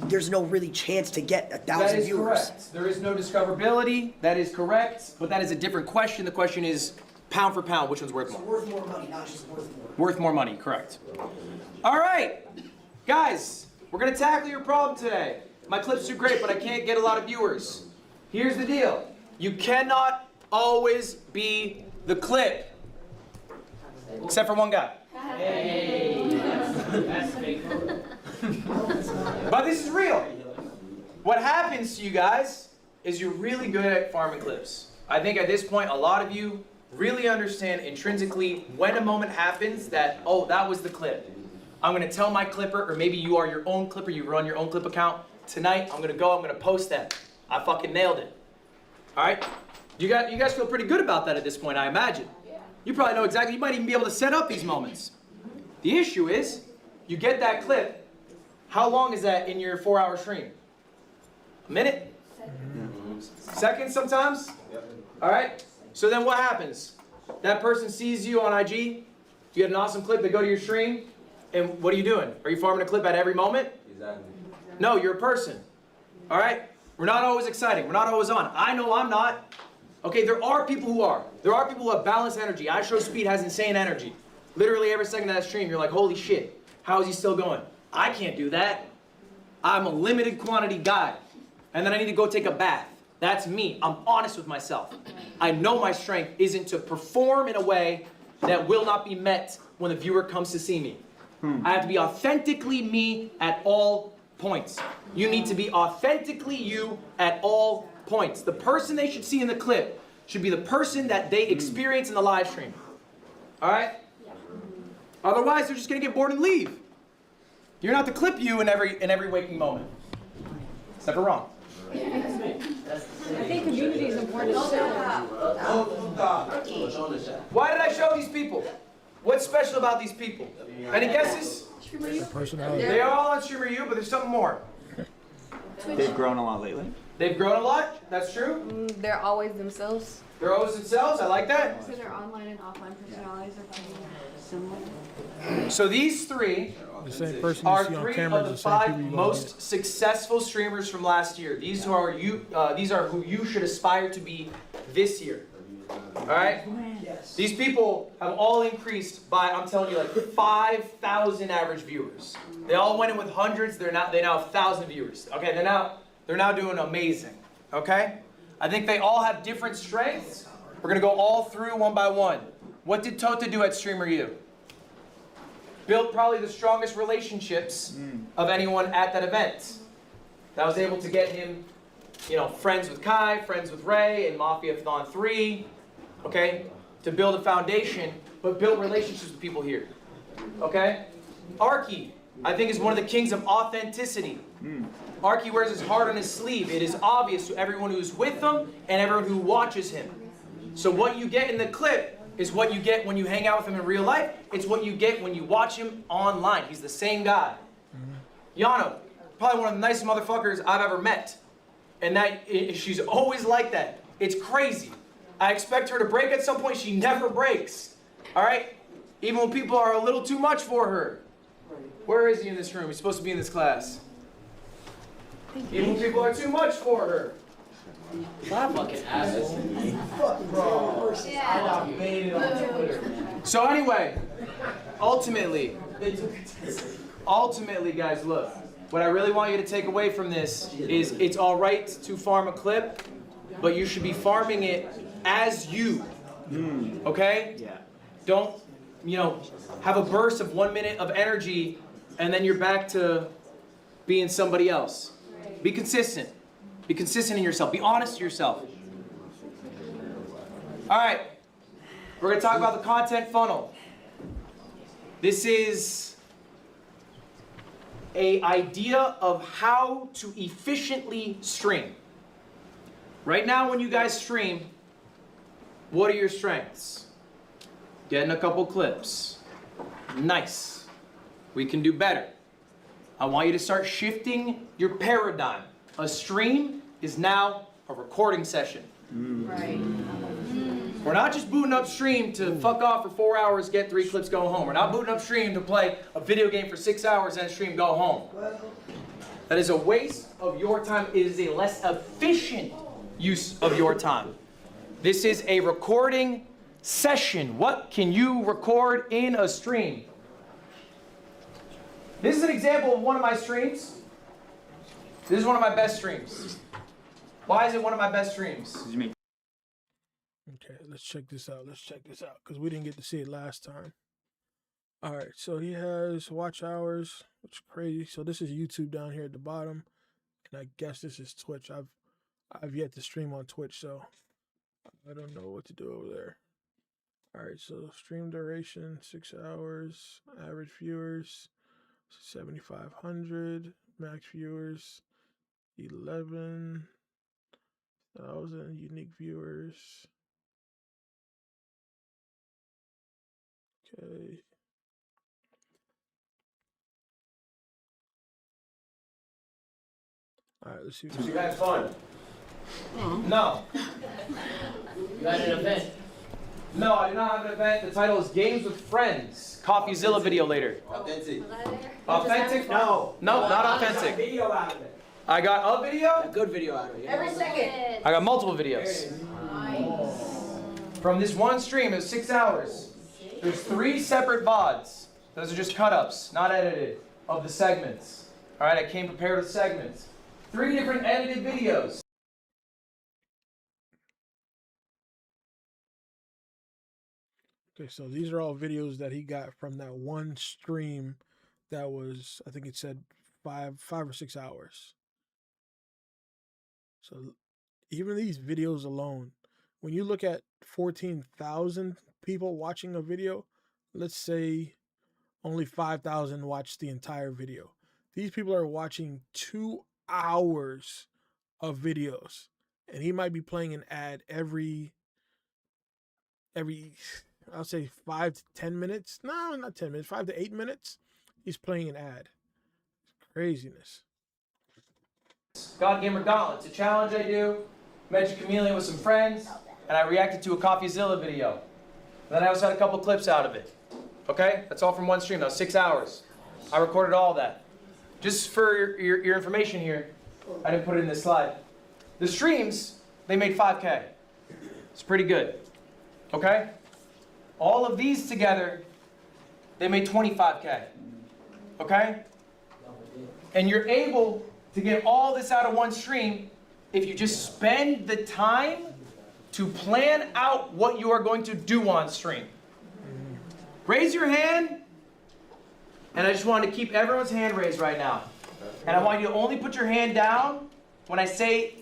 There's no really chance to get 1,000 viewers. Correct. There is no discoverability. That is correct. But that is a different question. The question is pound for pound, which one's worth more? Worth more money, not just worth more. Worth more money, correct. All right, guys, we're gonna tackle your problem today. My clips do great, but I can't get a lot of viewers. Here's the deal. You cannot always be the clip. Except for one guy. But this is real. What happens to you guys is you're really good at farming clips. I think at this point, a lot of you really understand intrinsically when a moment happens that, oh, that was the clip. I'm gonna tell my clipper, or maybe you are your own clipper, you run your own clip account. Tonight, I'm gonna post that. I fucking nailed it. All right? You guys feel pretty good about that at this point, I imagine. You probably know exactly, you might even be able to set up these moments. The issue is, you get that clip, how long is that in your 4-hour stream? A minute? Seconds sometimes? All right? So then what happens? That person sees you on IG, you get an awesome clip, they go to your stream, and what are you doing? Are you farming a clip at every moment? Exactly. No, you're a person. All right? We're not always exciting. We're not always on. I know I'm not. Okay, there are people who are. There are people who have balanced energy. I Show Speed has insane energy. Literally every second of that stream, you're like, holy shit, how is he still going? I can't do that. I'm a limited quantity guy. And then I need to go take a bath. That's me. I'm honest with myself. I know my strength isn't to perform in a way that will not be met when the viewer comes to see me. I have to be authentically me at all points. You need to be authentically you at all points. The person they should see in the clip should be the person that they experience in the live stream. All right? Otherwise, they're just going to get bored and leave. You're not to clip you in every waking moment. Except for wrong. I think community is important. Why did I show these people? What's special about these people? Any guesses? Personality. They are all on Streamer U, but there's something more. They've grown a lot lately. They've grown a lot. That's true. They're always themselves. They're always themselves. I like that. So their online and offline personalities are similar. So these three The same person you are see on three camera of is the the same 5 people you most successful streamers from last year. These are who you should aspire to be this year. All right? These people have all increased by, I'm telling you, like 5,000 average viewers. They all went in with hundreds. They now have 1,000 viewers. Okay, they're now doing amazing. Okay? I think they all have different strengths. We're gonna go all through one by one. What did Tota do at Streamer U? Built probably the strongest relationships of anyone at that event. That was able to get him, friends with Kai, friends with Ray, and Mafia-Thon 3, okay? To build a foundation, but build relationships with people here, okay? Arky, I think, is one of the kings of authenticity. Arky wears his heart on his sleeve. It is obvious to everyone who's with him and everyone who watches him. So what you get in the clip is what you get when you hang out with him in real life. It's what you get when you watch him online. He's the same guy. Yano, probably one of the nicest motherfuckers I've ever met. And she's always like that. It's crazy. I expect her to break at some point. She never breaks. All right? Even when people are a little too much for her. Where is he in this room? He's supposed to be in this class. Even when people are too much for her. Fucking asshole. So anyway, ultimately, guys, look. What I really want you to take away from this is it's all right to farm a clip, but you should be farming it as you. Okay? Yeah. Don't, have a burst of 1 minute of energy and then you're back to being somebody else. Be consistent. Be consistent in yourself. Be honest to yourself. All right. We're going to talk about the content funnel. This is an idea of how to efficiently stream. Right now when you guys stream, what are your strengths? Getting a couple clips. Nice. We can do better. I want you to start shifting your paradigm. A stream is now a recording session. Right. We're not just booting up stream to fuck off for 4 hours, get 3 clips, go home. We're not booting up stream to play a video game for 6 hours and stream, go home. That is a waste of your time. It is a less efficient use of your time. This is a recording session. What can you record in a stream? This is an example of one of my streams. This is one of my best streams. Why is it one of my best streams? let's check this out. Let's check this out because we didn't get to see it last time. All right, so he has watch hours, which is crazy. So this is YouTube down here at the bottom, and I guess this is Twitch. I've yet to stream on Twitch, so I don't know what to do over there. All right, so stream duration 6 hours, average viewers 7,500, max viewers 11,000, unique viewers. Okay. All right, let's see. So you had fun? No. You had an event? No, I do not have an event. The title is Games with Friends. CoffeeZilla video later. Authentic. Authentic? No. No, not authentic. Video out of it. I got a video? A good video out of it. Every second. I got multiple videos. From this one stream, it was 6 hours. There's 3 separate VODs. Those are just cut-ups, not edited, of the segments. All right, I came prepared with segments. 3 different edited videos. Okay, so these are all videos that he got from that one stream that was, I think it said 5 or 6 hours. So even these videos alone, when you look at 14,000 people watching a video, let's say only 5,000 watched the entire video. These people are watching 2 hours of videos, and he might be playing an ad every I'll say 5 to 10 minutes. No, not 10 minutes. 5 to 8 minutes. He's playing an ad. It's craziness. God Gamer Gauntlet. It's a challenge I do. Magic Chameleon with some friends, and I reacted to a CoffeeZilla video. And then I also had a couple clips out of it. Okay? That's all from one stream. That was 6 hours. I recorded all that. Just for your information here, I didn't put it in this slide. The streams, they made 5K. It's pretty good. Okay? All of these together, they made 25K. Okay? And you're able to get all this out of one stream if you just spend the time to plan out what you are going to do on stream. Raise your hand, and I just want to keep everyone's hand raised right now. And I want you to only put your hand down when I say,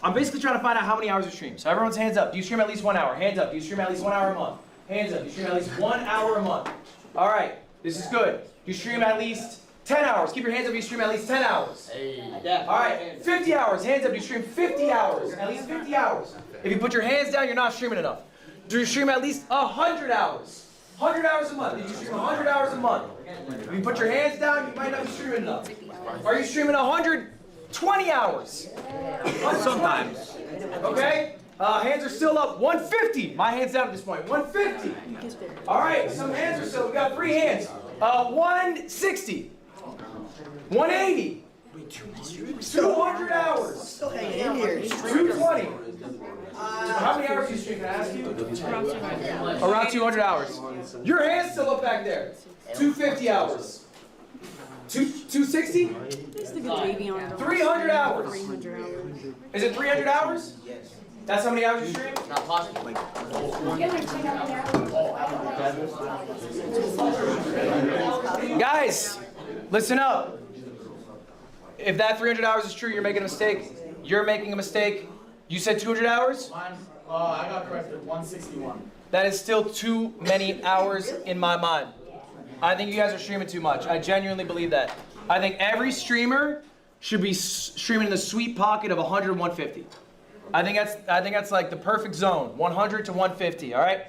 I'm basically trying to find out how many hours you stream. So everyone's hands up. Do you stream at least 1 hour? Hands up. Do you stream at least 1 hour a month? Hands up. Do you stream at least 1 hour a month? All right. This is good. Do you stream at least 10 hours? Keep your hands up if you stream at least 10 hours. All right. 50 hours. Hands up. Do you stream 50 hours? At least 50 hours. If you put your hands down, you're not streaming enough. Do you stream at least 100 hours? 100 hours a month. Did you stream 100 hours a month? If you put your hands down, you might not be streaming enough. Are you streaming 120 hours? Sometimes. Okay? Hands are still up. 150. My hand's down at this point. 150. All right. Some hands are still. We got 3 hands. 160. 180. 200 hours. 220. How many hours do you stream? Can I ask you? Around 200 hours. Your hand's still up back there. 250 hours. 260? 300 hours. Is it 300 hours? Yes. That's how many hours you stream? Not possible. Guys, listen up. If that 300 hours is true, you're making a mistake. You're making a mistake. You said 200 hours? I got corrected. 161. That is still too many hours in my mind. I think you guys are streaming too much. I genuinely believe that. I think every streamer should be streaming in the sweet pocket of 100 to 150. I think that's like the perfect zone, 100 to 150, all right?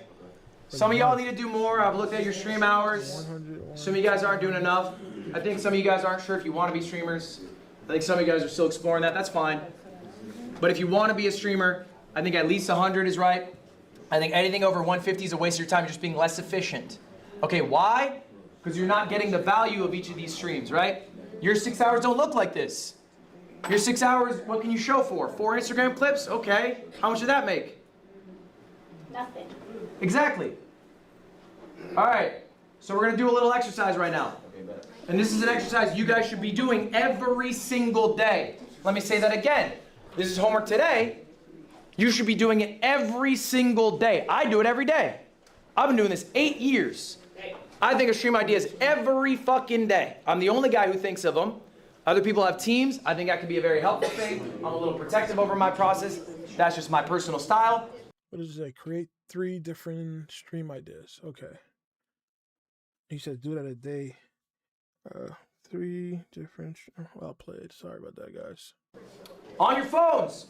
Some of y'all need to do more. I've looked at your stream hours. Some of you guys aren't doing enough. I think some of you guys aren't sure if you want to be streamers. I think some of you guys are still exploring that. That's fine. But if you want to be a streamer, I think at least 100 is right. I think anything over 150 is a waste of your time. You're just being less efficient. Okay, why? Because you're not getting the value of each of these streams, right? Your 6 hours don't look like this. Your 6 hours, what can you show for? 4 Instagram clips? Okay. How much did that make? Nothing. Exactly. All right. So we're going to do a little exercise right now. And this is an exercise you guys should be doing every single day. Let me say that again. This is homework today. You should be doing it every single day. I do it every day. I've been doing this 8 years. I think of stream ideas every fucking day. I'm the only guy who thinks of them. Other people have teams. I think that could be a very helpful thing. I'm a little protective over my process. That's just my personal style. What does it say? Create 3 different stream ideas. Okay. He said do that a day. 3 different. Well played. Sorry about that, guys. On your phones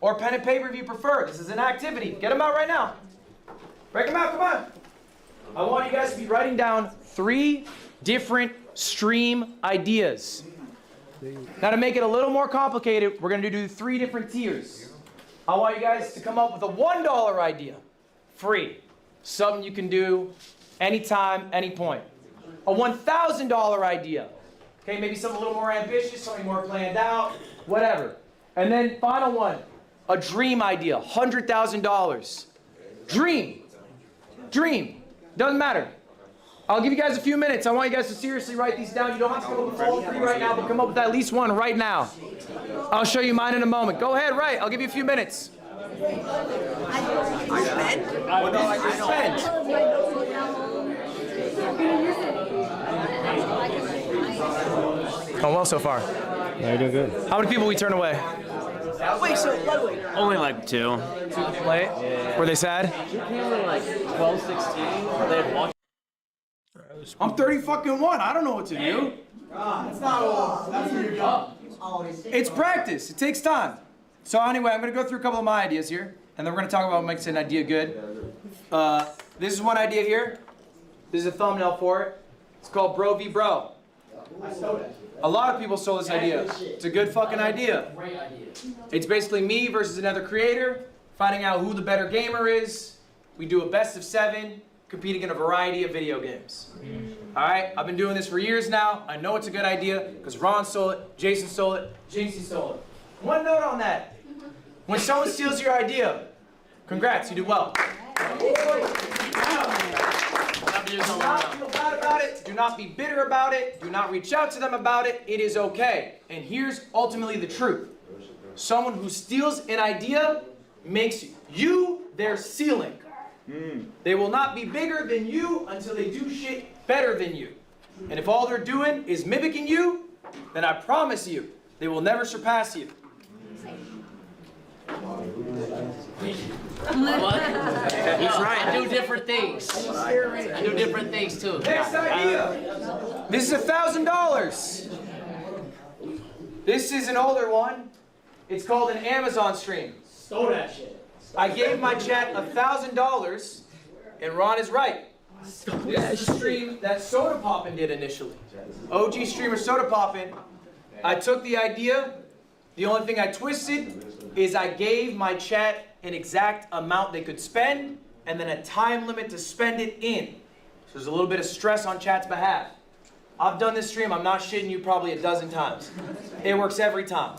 or pen and paper if you prefer. This is an activity. Get them out right now. Break them out. Come on. I want you guys to be writing down 3 different stream ideas. Now to make it a little more complicated, we're going to do 3 different tiers. I want you guys to come up with a $1 idea. Free. Something you can do anytime, any point. A $1,000 idea. Okay, maybe something a little more ambitious, something more planned out, whatever. And then final one, a dream idea, $100,000. Dream. Dream. Doesn't matter. I'll give you guys a few minutes. I want you guys to seriously write these down. You don't have to come up with all 3 right now, but come up with at least one right now. I'll show you mine in a moment. Go ahead, write. I'll give you a few minutes. I spent? What do I just spend? Going well so far. Yeah, you're doing good. How many people we turn away? Wait, so Ludwig. Only like 2. Late? Yeah. Were they sad? She came in like 12, 16. They had watched. I'm 30 fucking 1. I don't know what to do. That's not all. That's where you're done. It's practice. It takes time. So anyway, I'm going to go through a couple of my ideas here, and then we're going to talk about what makes an idea good. This is one idea here. This is a thumbnail for it. It's called Bro v Bro. I stole that. A lot of people stole this idea. It's a good fucking idea. It's basically me versus another creator, finding out who the better gamer is. We do a best of 7, competing in a variety of video games. Alright, I've been doing this for years now. I know it's a good idea because Ron stole it, Jason stole it, Jinxie stole it. One note on that. When someone steals your idea, congrats, you do well. Do not feel bad about it. Do not be bitter about it. Do not reach out to them about it. It is okay. And here's ultimately the truth. Someone who steals an idea makes you their ceiling. They will not be bigger than you until they do shit better than you. And if all they're doing is mimicking you, then I promise you, they will never surpass you. What? He's right. I do different things. I do different things too. Next idea. This is $1,000. This is an older one. It's called an Amazon stream. Stole that shit. I gave my chat $1,000, and Ron is right. This is a stream that Soda Poppin' did initially. OG streamer Soda Poppin'. I took the idea. The only thing I twisted is I gave my chat an exact amount they could spend and then a time limit to spend it in. So there's a little bit of stress on chat's behalf. I've done this stream, I'm not shitting you, probably a dozen times. It works every time.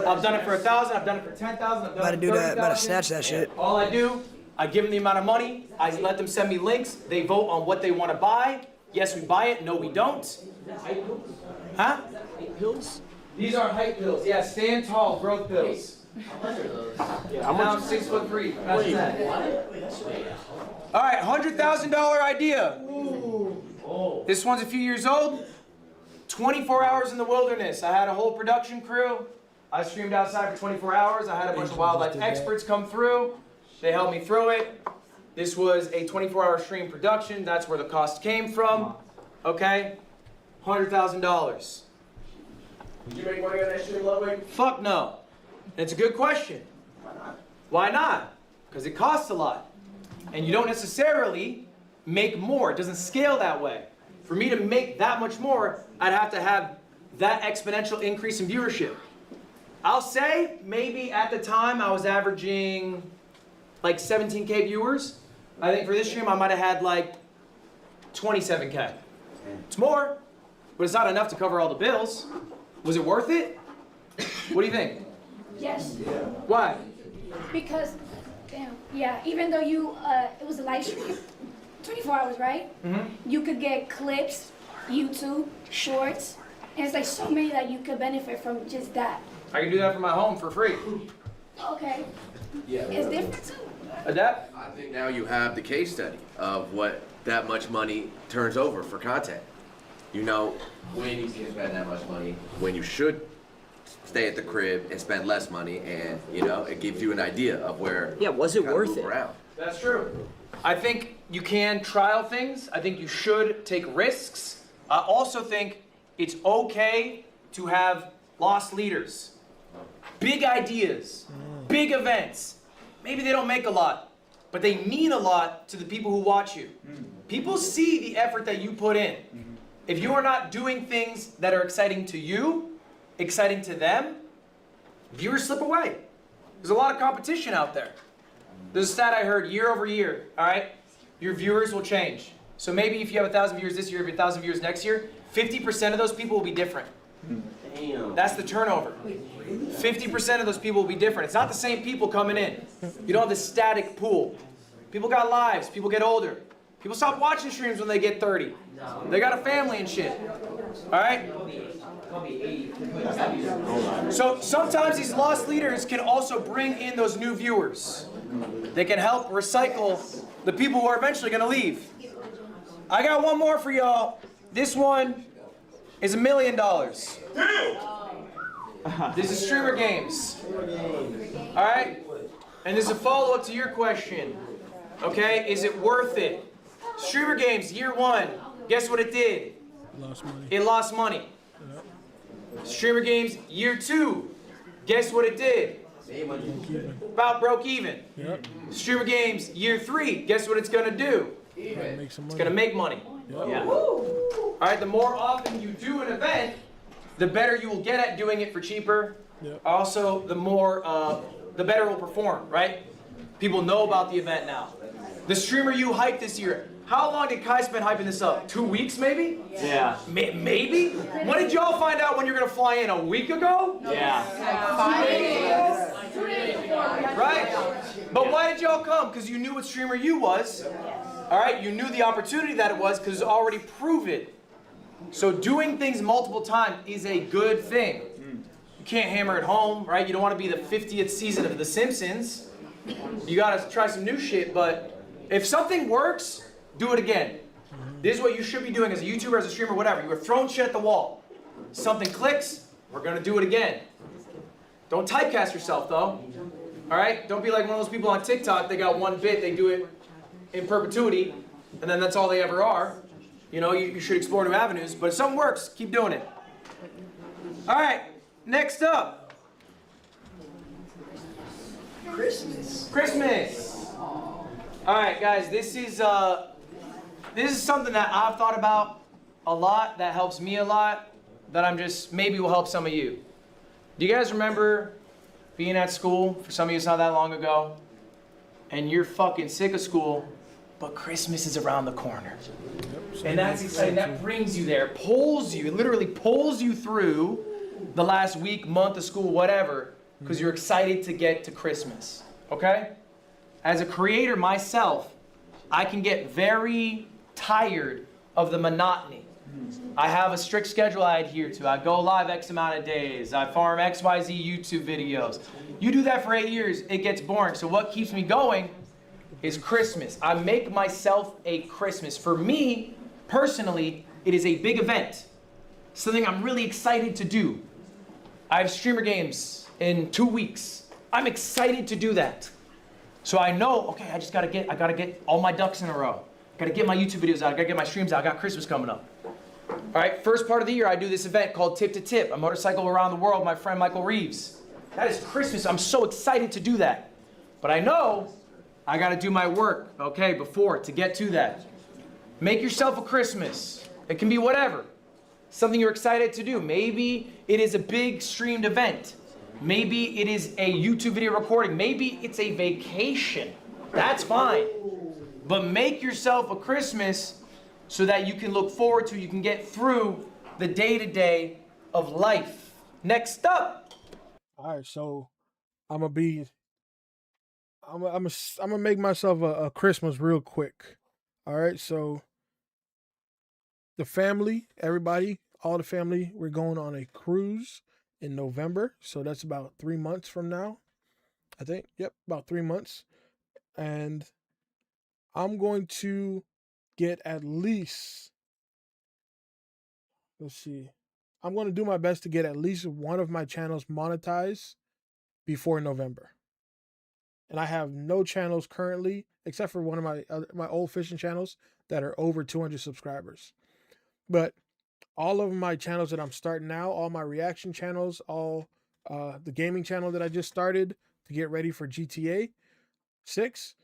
I've done it for 1,000, I've done it for 10,000, I've done it for 30,000. About to snatch that shit. All I do, I give them the amount of money, I let them send me links, they vote on what they want to buy. Yes, we buy it, no, we don't. Huh? Pills? These are height pills, yeah, stand tall, growth pills. How Now I'm much? 6'3". All right, $100,000 idea. This one's a few years old. 24 hours in the wilderness. I had a whole production crew. I streamed outside for 24 hours. I had a bunch of wildlife experts come through. They helped me through it. This was a 24-hour stream production. That's where the cost came from. Okay? $100,000. Did you make money on that stream, Ludwig? Fuck no. And it's a good question. Why not? Because it costs a lot. And you don't necessarily make more. It doesn't scale that way. For me to make that much more, I'd have to have that exponential increase in viewership. I'll say maybe at the time I was averaging like 17K viewers. I think for this stream I might have had like 27K. It's more, but it's not enough to cover all the bills. Was it worth it? What do you think? Yes. Why? Because, damn, yeah, even though you, it was a live stream, 24 hours, right? Mm-hmm. You could get clips, YouTube, shorts, and it's like so many that you could benefit from just that. I can do that from my home for free. Okay. Yeah. It's different too. Adapt? I think now you have the case study of what that much money turns over for content. You know when you can spend that much money, when you should stay at the crib and spend less money, and you know it gives you an idea of where. Yeah, was it worth it? Around. That's true. I think you can trial things. I think you should take risks. I also think it's okay to have lost leaders. Big ideas, big events. Maybe they don't make a lot, but they mean a lot to the people who watch you. People see the effort that you put in. If you are not doing things that are exciting to you, exciting to them, viewers slip away. There's a lot of competition out there. There's a stat I heard year over year, all right? Your viewers will change. So maybe if you have 1,000 viewers this year, if you have 1,000 viewers next year, 50% of those people will be different. Damn. That's the turnover. 50% of those people will be different. It's not the same people coming in. You don't have the static pool. People got lives. People get older. People stop watching streams when they get 30. They got a family and shit. All right? So sometimes these lost leaders can also bring in those new viewers. They can help recycle the people who are eventually going to leave. I got one more for y'all. This one is $1 million. This is streamer games. All right? And this is a follow-up to your question. Okay? Is it worth it? Streamer games, year one. Guess what it did? Lost money. It lost money. Streamer games, year two. Guess what it did? About broke even. Yep. Streamer games, year three. Guess what it's going to do? Make some It's money. going to make money. Yep. Yeah. All right, the more often you do an event, the better you will get at doing it for cheaper. Yep. Also, the better it will perform, right? People know about the event now. The streamer you hyped this year. How long did Kai spend hyping this up? 2 weeks, maybe? Yeah. Maybe? When did y'all find out when you're going to fly in? A week ago? Yeah. Right? But why did y'all come? Because you knew what streamer you was. All right? You knew the opportunity that it was because it's already proven. So doing things multiple times is a good thing. You can't hammer it home, right? You don't want to be the 50th season of The Simpsons. You got to try some new shit, but if something works, do it again. This is what you should be doing as a YouTuber, as a streamer, whatever. You are throwing shit at the wall. Something clicks, we're going to do it again. Don't typecast yourself, though. All right? Don't be like one of those people on TikTok. They got one bit. They do it in perpetuity, and then that's all they ever are. You know, you should explore new avenues. But if something works, keep doing it. All right. Next up. Christmas. All right, guys. This is something that I've thought about a lot. That helps me a lot. That I'm just maybe will help some of you. Do you guys remember being at school? For some of you, it's not that long ago. And you're fucking sick of school, but Christmas is around the corner. And that's exciting. That brings you there, pulls you, it literally pulls you through the last week, month of school, whatever, because you're excited to get to Christmas. Okay? As a creator myself, I can get very tired of the monotony. I have a strict schedule I adhere to. I go live X amount of days. I farm XYZ YouTube videos. You do that for 8 years, it gets boring. So what keeps me going is Christmas. I make myself a Christmas. For me, personally, it is a big event. Something I'm really excited to do. I have streamer games in 2 weeks. I'm excited to do that. So I know, okay, I gotta get all my ducks in a row. Gotta get my YouTube videos out, I gotta get my streams out, I got Christmas coming up. All right, first part of the year, I do this event called Tip to Tip, a motorcycle around the world, my friend Michael Reeves. That is Christmas, I'm so excited to do that. But I know I gotta do my work, okay, before, to get to that. Make yourself a Christmas. It can be whatever. Something you're excited to do. Maybe it is a big streamed event. Maybe it is a YouTube video recording. Maybe it's a vacation. That's fine. But make yourself a Christmas so that you can look forward to, you can get through the day-to-day of life. Next up. All right, so I'm gonna make myself a Christmas real quick. All right, so the family, everybody, all the family, we're going on a cruise in November. So that's about 3 months from now. I think. Yep, about 3 months. And I'm going to get at least, let's see, I'm going to do my best to get at least one of my channels monetized before November. And I have no channels currently, except for one of my old fishing channels that are over 200 subscribers. But all of my channels that I'm starting now, all my reaction channels, all the gaming channel that I just started to get ready for GTA 6,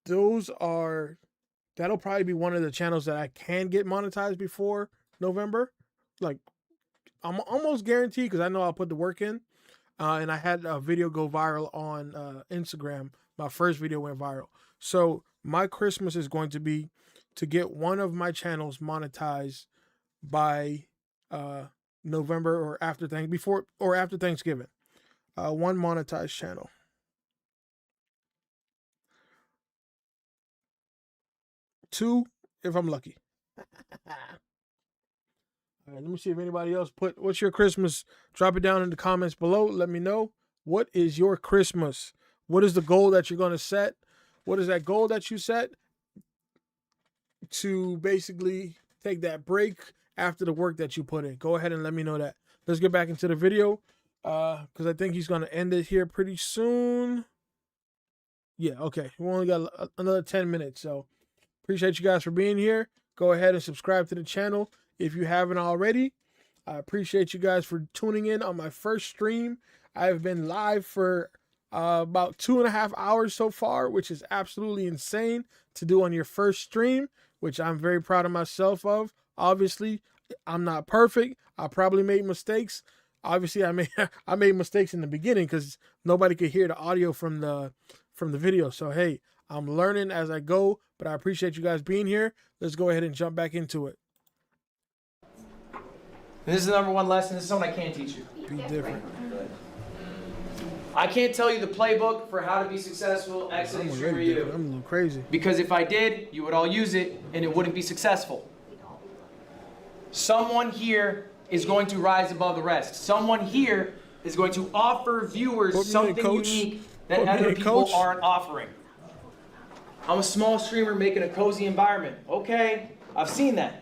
that'll probably be one of the channels that I can get monetized before November. Like, I'm almost guaranteed, because I know I'll put the work in. And I had a video go viral on Instagram. My first video went viral. So my Christmas is going to be to get one of my channels monetized by November or after Thanksgiving. One monetized channel. Two, if I'm lucky. All right, let me see if anybody else what's your Christmas? Drop it down in the comments below. Let me know. What is your Christmas? What is the goal that you're going to set? What is that goal that you set to basically take that break after the work that you put in? Go ahead and let me know that. Let's get back into the video because I think he's going to end it here pretty soon. Yeah, okay. We only got another 10 minutes, so appreciate you guys for being here. Go ahead and subscribe to the channel if you haven't already. I appreciate you guys for tuning in on my first stream. I've been live for about 2.5 hours so far, which is absolutely insane to do on your first stream, which I'm very proud of myself of. Obviously, I'm not perfect. I probably made mistakes. Obviously, I made mistakes in the beginning because nobody could hear the audio from the video. So, hey, I'm learning as I go, but I appreciate you guys being here. Let's go ahead and jump back into it. And this is the number one lesson. This is something I can't teach you. Be different. I can't tell you the playbook for how to be successful exiting streamer you. I'm a little crazy. Because if I did, you would all use it and it wouldn't be successful. Someone here is going to rise above the rest. Someone here is going to offer viewers something unique that other people aren't offering. I'm a small streamer making a cozy environment. Okay, I've seen that.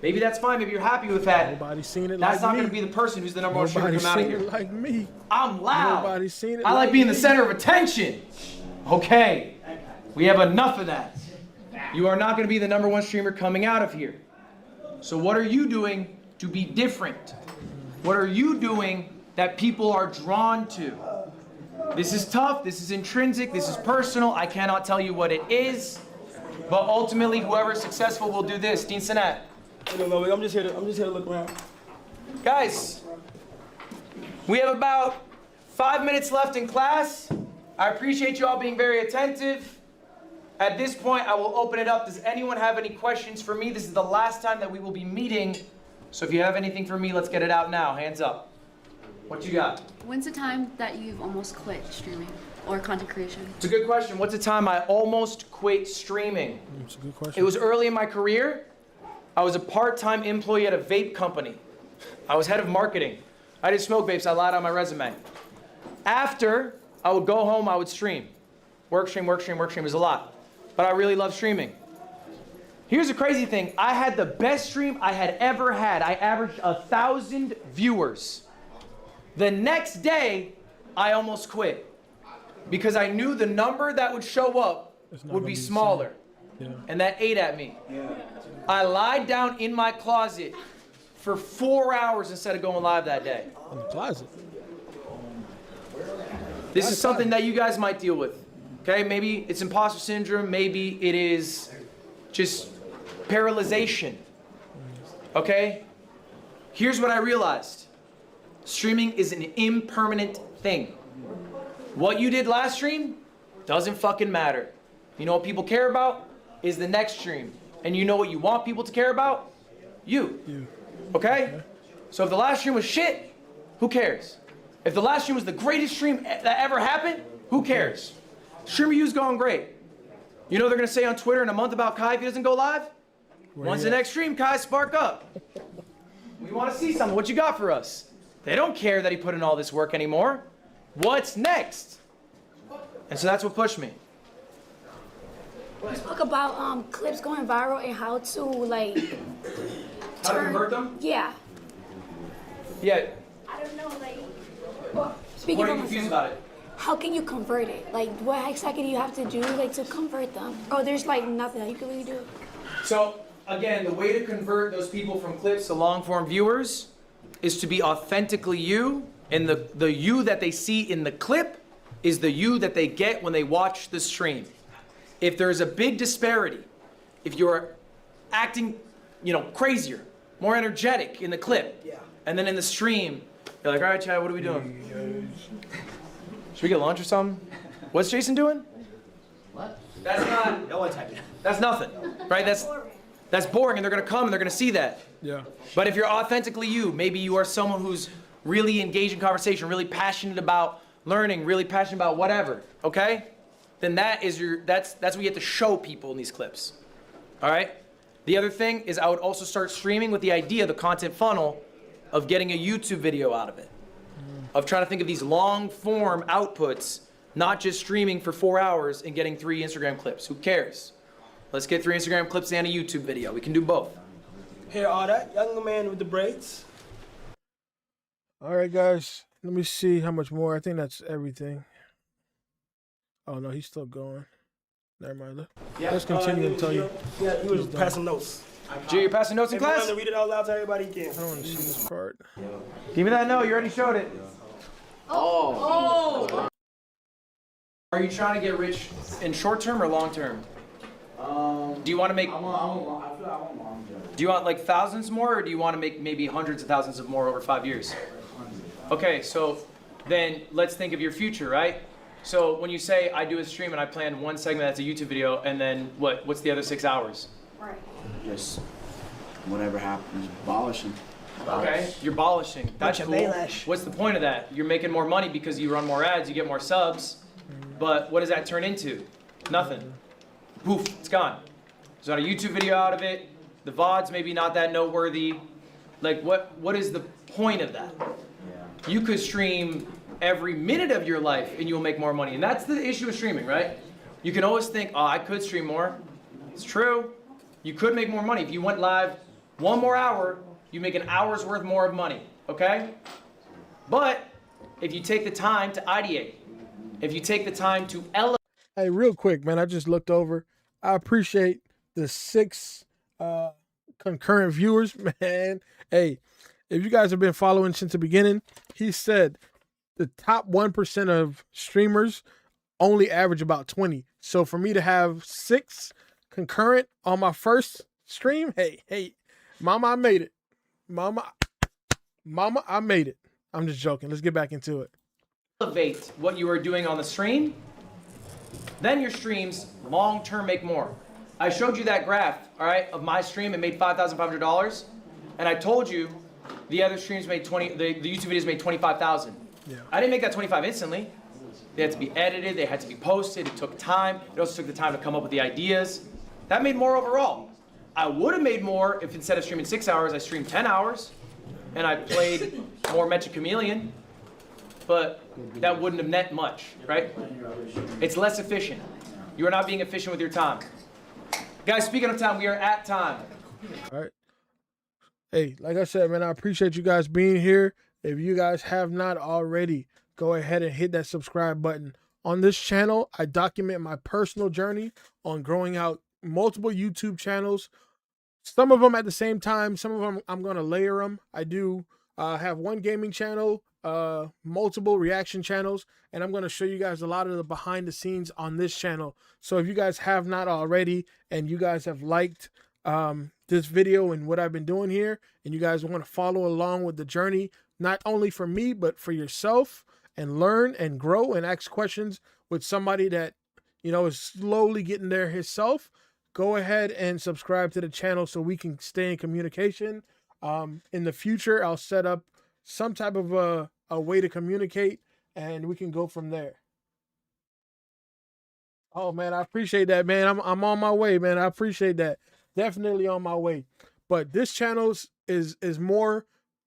Maybe that's fine. Maybe you're happy with that. Nobody's seen it That's like not me. going to be the person who's the number one streamer come out of here. Nobody's seen it like me. I'm loud. Nobody's seen it I like like being the me. center of attention. Okay, we have enough of that. You are not going to be the number one streamer coming out of here. So what are you doing to be different? What are you doing that people are drawn to? This is tough. This is intrinsic. This is personal. I cannot tell you what it is. But ultimately, whoever is successful will do this. Dean Sinat. I'm just here to look around. Guys, we have about 5 minutes left in class. I appreciate you all being very attentive. At this point, I will open it up. Does anyone have any questions for me? This is the last time that we will be meeting. So if you have anything for me, let's get it out now. Hands up. What you got? When's the time that you've almost quit streaming or content creation? It's a good question. What's the time I almost quit streaming? It's a good question. It was early in my career. I was a part-time employee at a vape company. I was head of marketing. I didn't smoke vapes. I lied on my resume. After, I would go home, I would stream. Work stream was a lot. But I really love streaming. Here's the crazy thing. I had the best stream I had ever had. I averaged 1,000 viewers. The next day, I almost quit. Because I knew the number that would show up would be smaller. Yeah. And that ate at me. I lied down in my closet for 4 hours instead of going live that day. In the closet. This is something that you guys might deal with. Okay, maybe it's imposter syndrome, maybe it is just paralyzation. Okay? Here's what I realized. Streaming is an impermanent thing. What you did last stream doesn't fucking matter. You know what people care about is the next stream. And you know what you want people to care about? You. Okay? So if the last stream was shit, who cares? If the last stream was the greatest stream that ever happened, who cares? Streamer U's going great. You know what they're going to say on Twitter in a month about Kai if he doesn't go live? When's the next stream, Kai? Spark up. We want to see something. What you got for us? They don't care that he put in all this work anymore. What's next? And so that's what pushed me. You spoke about clips going viral and how to like How to convert them? Yeah. Yeah. I don't know, like, well, speaking What are for you confused myself, about it? how can you convert it? Like, what exactly do you have to do, like, to convert them? Oh, there's like nothing that you can really do. So again, the way to convert those people from clips to long form viewers is to be authentically you, and the you that they see in the clip is the you that they get when they watch the stream. If there's a big disparity, if you're acting, crazier, more energetic in the clip, and then in the stream, you're like, all right, Chad, what are we doing? Should we get lunch or something? What's Jason doing? What? That's not. No one's happy. That's nothing, right? That's boring, and they're gonna come and they're gonna see that. Yeah. But if you're authentically you, maybe you are someone who's really engaged in conversation, really passionate about learning, really passionate about whatever, okay? Then that's what you have to show people in these clips. All right? The other thing is I would also start streaming with the idea, the content funnel, of getting a YouTube video out of it. Of trying to think of these long form outputs, not just streaming for 4 hours and getting 3 Instagram clips. Who cares? Let's get 3 Instagram clips and a YouTube video. We can do both. Here, all that young man with the braids. All right, guys. Let me see how much more. I think that's everything. Oh, no, he's still going. Never mind. Let's continue until you. Yeah, you was passing notes. Jay, you're passing notes in If you class? want to read it out loud to everybody, you can. I don't want to see this part. Give me that note. You already showed it. Oh. Are you trying to get rich in short term or long term? Do you want to make? I feel like I want long term. Do you want like thousands more, or do you want to make maybe hundreds of thousands of more over 5 years? Okay, so then let's think of your future, right? So when you say I do a stream and I plan one segment that's a YouTube video, and then what's the other 6 hours? Right. Just whatever happens, abolishing. Okay, you're abolishing. That's Bunch of cool. Baylash. What's the point of that? You're making more money because you run more ads, you get more subs. But what does that turn into? Nothing. Poof, it's gone. There's not a YouTube video out of it. The VOD's maybe not that noteworthy. Like, what is the point of that? You could stream every minute of your life and you'll make more money. And that's the issue with streaming, right? You can always think, oh, I could stream more. It's true. You could make more money. If you went live 1 more hour, you make an hour's worth more of money, okay? But if you take the time to ideate, if you take the time to elevate. Hey, real quick, man, I just looked over. I appreciate the 6 concurrent viewers, man. Hey, if you guys have been following since the beginning, he said the top 1% of streamers only average about 20. So for me to have 6 concurrent on my first stream, hey, mama, I made it. Mama, I made it. I'm just joking. Let's get back into it. Elevate what you are doing on the stream, then your streams long-term make more. I showed you that graph, all right, of my stream. It made $5,500, and I told you the other streams made the YouTube videos made 25,000. Yeah. I didn't make that 25 instantly. They had to be edited. They had to be posted. It took time. It also took the time to come up with the ideas. That made more overall. I would have made more if instead of streaming 6 hours, I streamed 10 hours, and I played more Magic Chameleon. But that wouldn't have meant much, right? It's less efficient. You are not being efficient with your time. Guys, speaking of time, we are at time. All right. Hey, like I said, man, I appreciate you guys being here. If you guys have not already, go ahead and hit that subscribe button. On this channel, I document my personal journey on growing out multiple YouTube channels. Some of them at the same time. Some of them I'm going to layer them. I do have one gaming channel, multiple reaction channels, and I'm going to show you guys a lot of the behind the scenes on this channel. So if you guys have not already and you guys have liked this video and what I've been doing here, and you guys want to follow along with the journey, not only for me, but for yourself, and learn and grow and ask questions with somebody that, you know, is slowly getting there himself, go ahead and subscribe to the channel so we can stay in communication. In the future, I'll set up some type of a way to communicate, and we can go from there. Oh man, I appreciate that, man. I'm on my way, man. I appreciate that. Definitely on my way. But this channel is more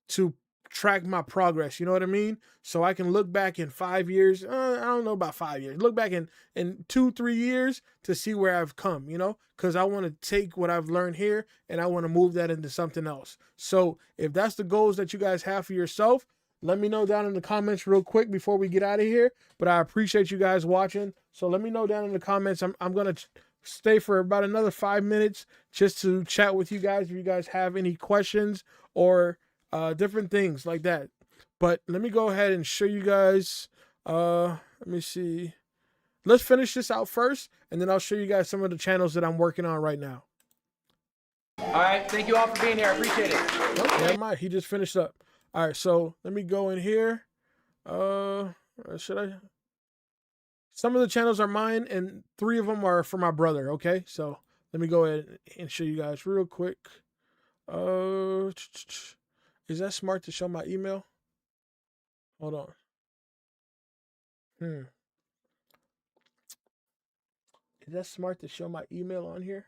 to track my progress. You know what I mean? So I can look back in 5 years. I don't know about 5 years. Look back in 2-3 years to see where I've come, you know, because I want to take what I've learned here and I want to move that into something else. So if that's the goals that you guys have for yourself, let me know down in the comments real quick before we get out of here. But I appreciate you guys watching. So let me know down in the comments. I'm going to stay for about another 5 minutes just to chat with you guys if you guys have any questions or different things like that. But let me go ahead and show you guys. Let me see. Let's finish this out first, and then I'll show you guys some of the channels that I'm working on right now. All right, thank you all for being here. I appreciate it. Oh, never mind. He just finished up. All right, so let me go in here. Should I? Some of the channels are mine, and 3 of them are for my brother. Okay, so let me go ahead and show you guys real quick. Is that smart to show my email? Hold on. Is that smart to show my email on here?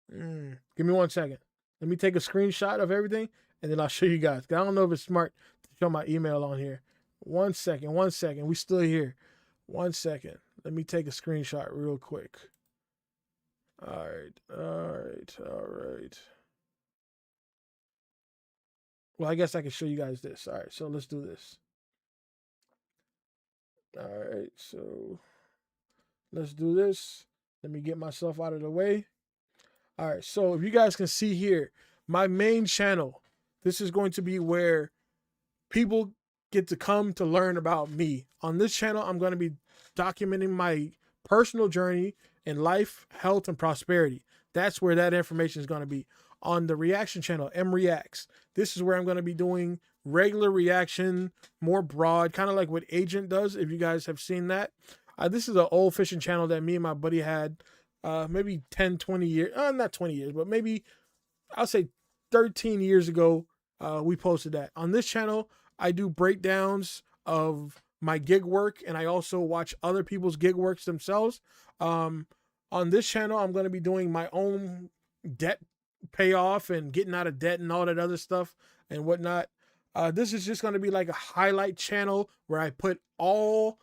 Give me 1 second. Let me take a screenshot of everything, and then I'll show you guys. I don't know if it's smart to show my email on here. 1 second. 1 second. We still here. 1 second. Let me take a screenshot real quick. All right. Well, I guess I can show you guys this. All right, so let's do this. All right, so let's do this. Let me get myself out of the way. All right, so if you guys can see here, my main channel, this is going to be where people get to come to learn about me. On this channel, I'm going to be documenting my personal journey in life, health, and prosperity. That's where that information is going to be. On the reaction channel, M Reacts, this is where I'm going to be doing regular reaction, more broad, kind of like what Agent does, if you guys have seen that. This is an old fishing channel that me and my buddy had maybe 10, 20 years, not 20 years, but maybe I'll say 13 years ago, we posted that. On this channel, I do breakdowns of my gig work, and I also watch other people's gig works themselves. On this channel, I'm going to be doing my own debt payoff and getting out of debt and all that other stuff and whatnot. This is just going to be like a highlight channel where I put all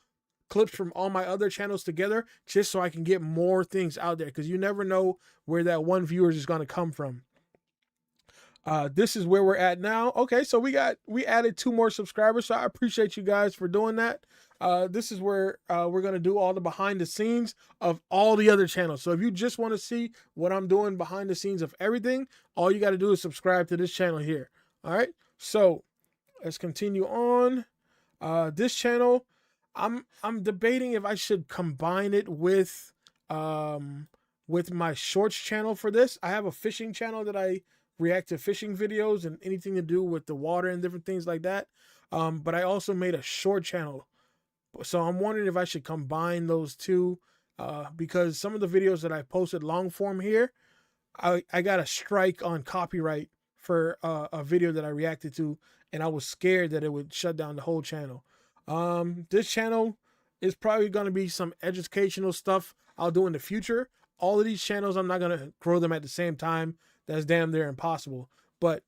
clips from all my other channels together just so I can get more things out there, because you never know where that one viewer is going to come from. This is where we're at now. Okay, so we added 2 more subscribers, so I appreciate you guys for doing that. This is where we're going to do all the behind the scenes of all the other channels. So if you just want to see what I'm doing behind the scenes of everything, all you got to do is subscribe to this channel here. All right, so let's continue on. This channel, I'm debating if I should combine it with my shorts channel for this. I have a fishing channel that I react to fishing videos and anything to do with the water and different things like that. But I also made a short channel. So I'm wondering if I should combine those two, because some of the videos that I posted long form here, I got a strike on copyright for a video that I reacted to, and I was scared that it would shut down the whole channel. This channel is probably going to be some educational stuff I'll do in the future. All of these channels, I'm not going to grow them at the same time. That's damn near impossible. But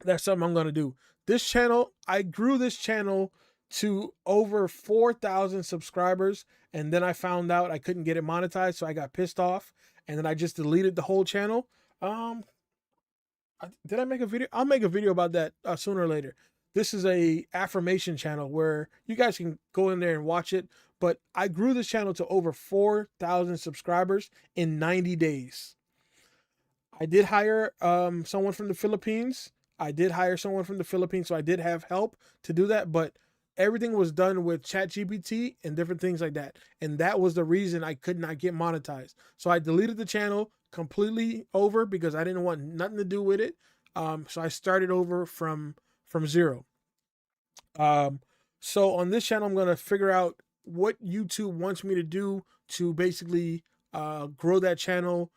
that's something I'm going to do. This channel, I grew this channel to over 4,000 subscribers, and then I found out I couldn't get it monetized, so I got pissed off, and then I just deleted the whole channel. Did I make a video? I'll make a video about that sooner or later. This is a affirmation channel where you guys can go in there and watch it, but I grew this channel to over 4,000 subscribers in 90 days. I did hire someone from the Philippines. So I did have help to do that, but everything was done with ChatGPT and different things like that. And that was the reason I could not get monetized. So I deleted the channel completely over because I didn't want nothing to do with it. So I started over from zero. So on this channel, I'm going to figure out what YouTube wants me to do to basically grow that channel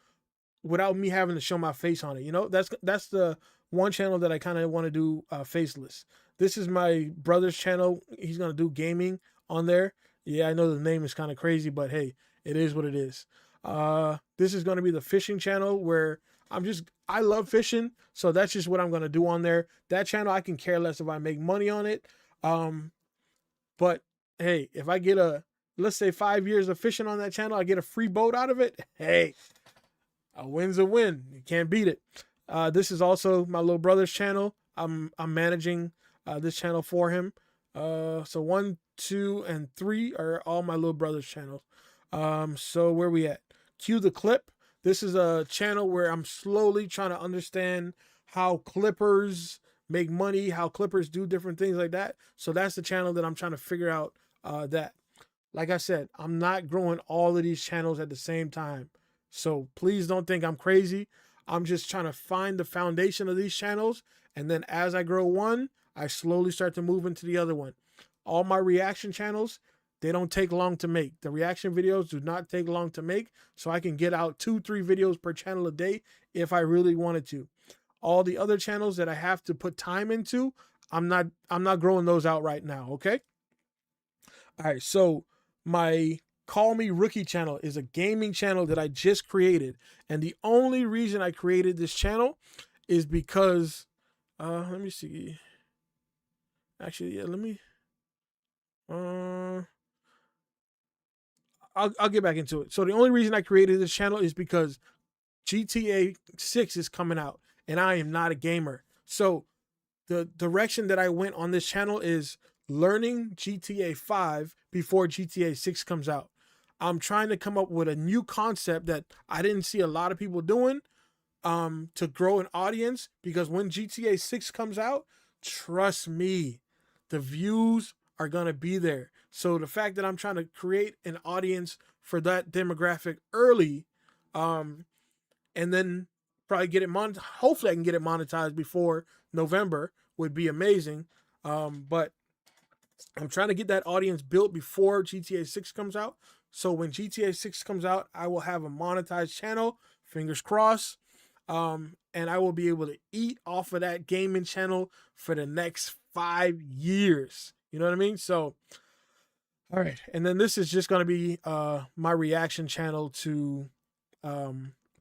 without me having to show my face on it. You know, that's the one channel that I kind of want to do faceless. This is my brother's channel. He's going to do gaming on there. Yeah, I know the name is kind of crazy, but hey, it is what it is. This is going to be the fishing channel where I love fishing, so that's just what I'm gonna do on there. That channel, I can care less if I make money on it. But hey, if I get let's say 5 years of fishing on that channel, I get a free boat out of it. Hey, a win's a win. You can't beat it. This is also my little brother's channel. I'm managing this channel for him. So 1, 2, and 3 are all my little brother's channels. So where we at? Cue the clip. This is a channel where I'm slowly trying to understand how clippers make money, how clippers do different things like that. So that's the channel that I'm trying to figure out that. Like I said, I'm not growing all of these channels at the same time. So please don't think I'm crazy. I'm just trying to find the foundation of these channels. And then as I grow one, I slowly start to move into the other one. All my reaction channels, they don't take long to make. The reaction videos do not take long to make. So I can get out 2, 3 videos per channel a day if I really wanted to. All the other channels that I have to put time into, I'm not growing those out right now, okay? All right, so my Call Me Rookie channel is a gaming channel that I just created. And the only reason I created this channel is because, let me see. Actually, yeah, let me, I'll get back into it. So the only reason I created this channel is because GTA 6 is coming out and I am not a gamer. So the direction that I went on this channel is learning GTA 5 before GTA 6 comes out. I'm trying to come up with a new concept that I didn't see a lot of people doing to grow an audience, because when GTA 6 comes out, trust me, the views are going to be there. So the fact that I'm trying to create an audience for that demographic early, and then probably get it monetized. Hopefully I can get it monetized before November would be amazing. But I'm trying to get that audience built before GTA 6 comes out. So when GTA 6 comes out, I will have a monetized channel, fingers crossed. And I will be able to eat off of that gaming channel for the next 5 years. You know what I mean? So, all right. And then this is just going to be my reaction channel to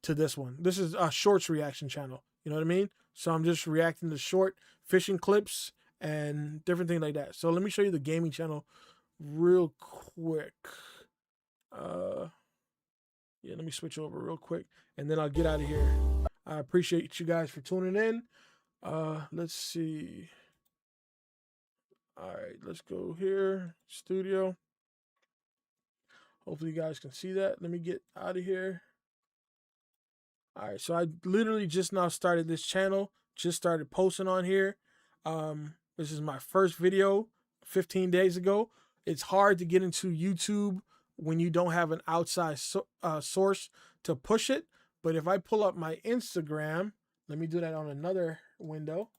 this one. This is a shorts reaction channel. You know what I mean? So I'm just reacting to short fishing clips and different things like that. So let me show you the gaming channel real quick. Yeah, let me switch over real quick and then I'll get out of here. I appreciate you guys for tuning in. Let's see. All right, let's go here. Studio. Hopefully you guys can see that. Let me get out of here. All right, so I literally just now started this channel. Just started posting on here. This is my first video 15 days ago. It's hard to get into YouTube when you don't have an outside source to push it. But if I pull up my Instagram, let me do that on another window.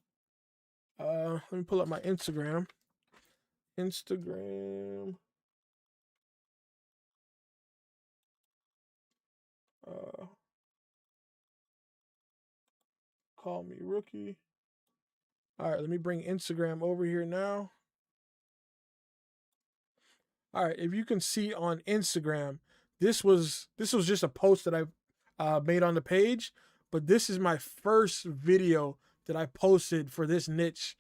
Let me pull up my Instagram. Call Me Rookie. All right, let me bring Instagram over here now. All right, if you can see on Instagram, this was just a post that I made on the page, but this is my first video that I posted for this niche.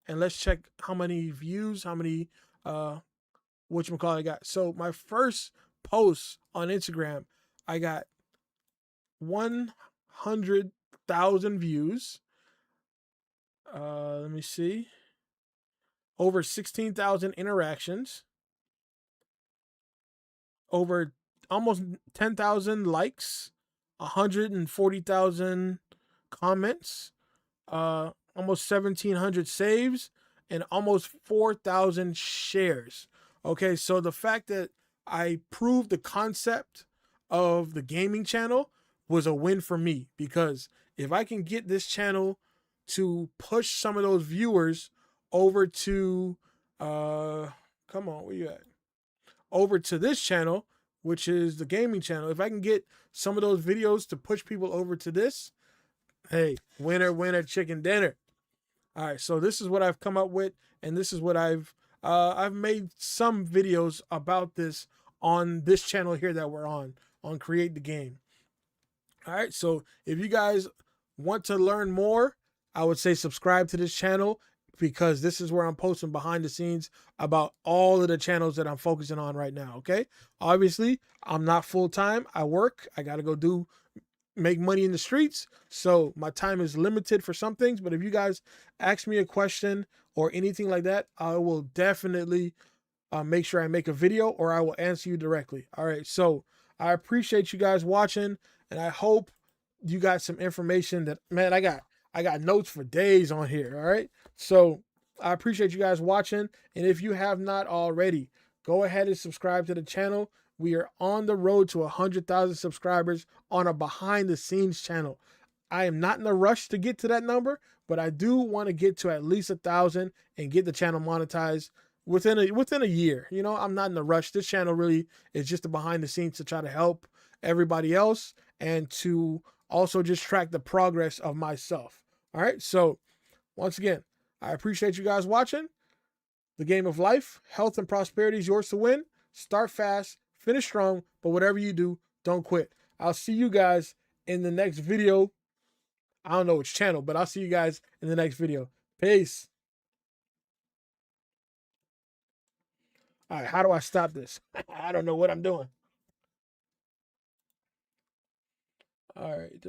And let's check how many views, how many whatchamacallit I got. So my first post on Instagram, I got 100,000 views. Let me see. Over 16,000 interactions. Over almost 10,000 likes. 140,000 comments. Almost 1,700 saves. And almost 4,000 shares. Okay, so the fact that I proved the concept of the gaming channel was a win for me, because if I can get this channel to push some of those viewers over to come on, where you at? Over to this channel, which is the gaming channel. If I can get some of those videos to push people over to this, hey, winner, winner, chicken dinner. All right, so this is what I've come up with, and this is what I've made some videos about this on this channel here that we're on Create the Game. All right, so if you guys want to learn more, I would say subscribe to this channel because this is where I'm posting behind the scenes about all of the channels that I'm focusing on right now, okay? Obviously, I'm not full-time. I work. I got to go make money in the streets. So my time is limited for some things, but if you guys ask me a question or anything like that, I will definitely make sure I make a video or I will answer you directly. All right, so I appreciate you guys watching, and I hope you got some information that, man, I got notes for days on here. All right, so I appreciate you guys watching, and if you have not already, go ahead and subscribe to the channel. We are on the road to 100,000 subscribers on a behind the scenes channel. I am not in a rush to get to that number, but I do want to get to at least 1,000 and get the channel monetized within a year. You know, I'm not in a rush. This channel really is just a behind the scenes to try to help everybody else and to also just track the progress of myself. All right. So once again, I appreciate you guys watching. The game of life, health, and prosperity is yours to win. Start fast, finish strong, but whatever you do, don't quit. I'll see you guys in the next video. I don't know which channel, but I'll see you guys in the next video. Peace. All right, how do I stop this? I don't know what I'm doing. All right.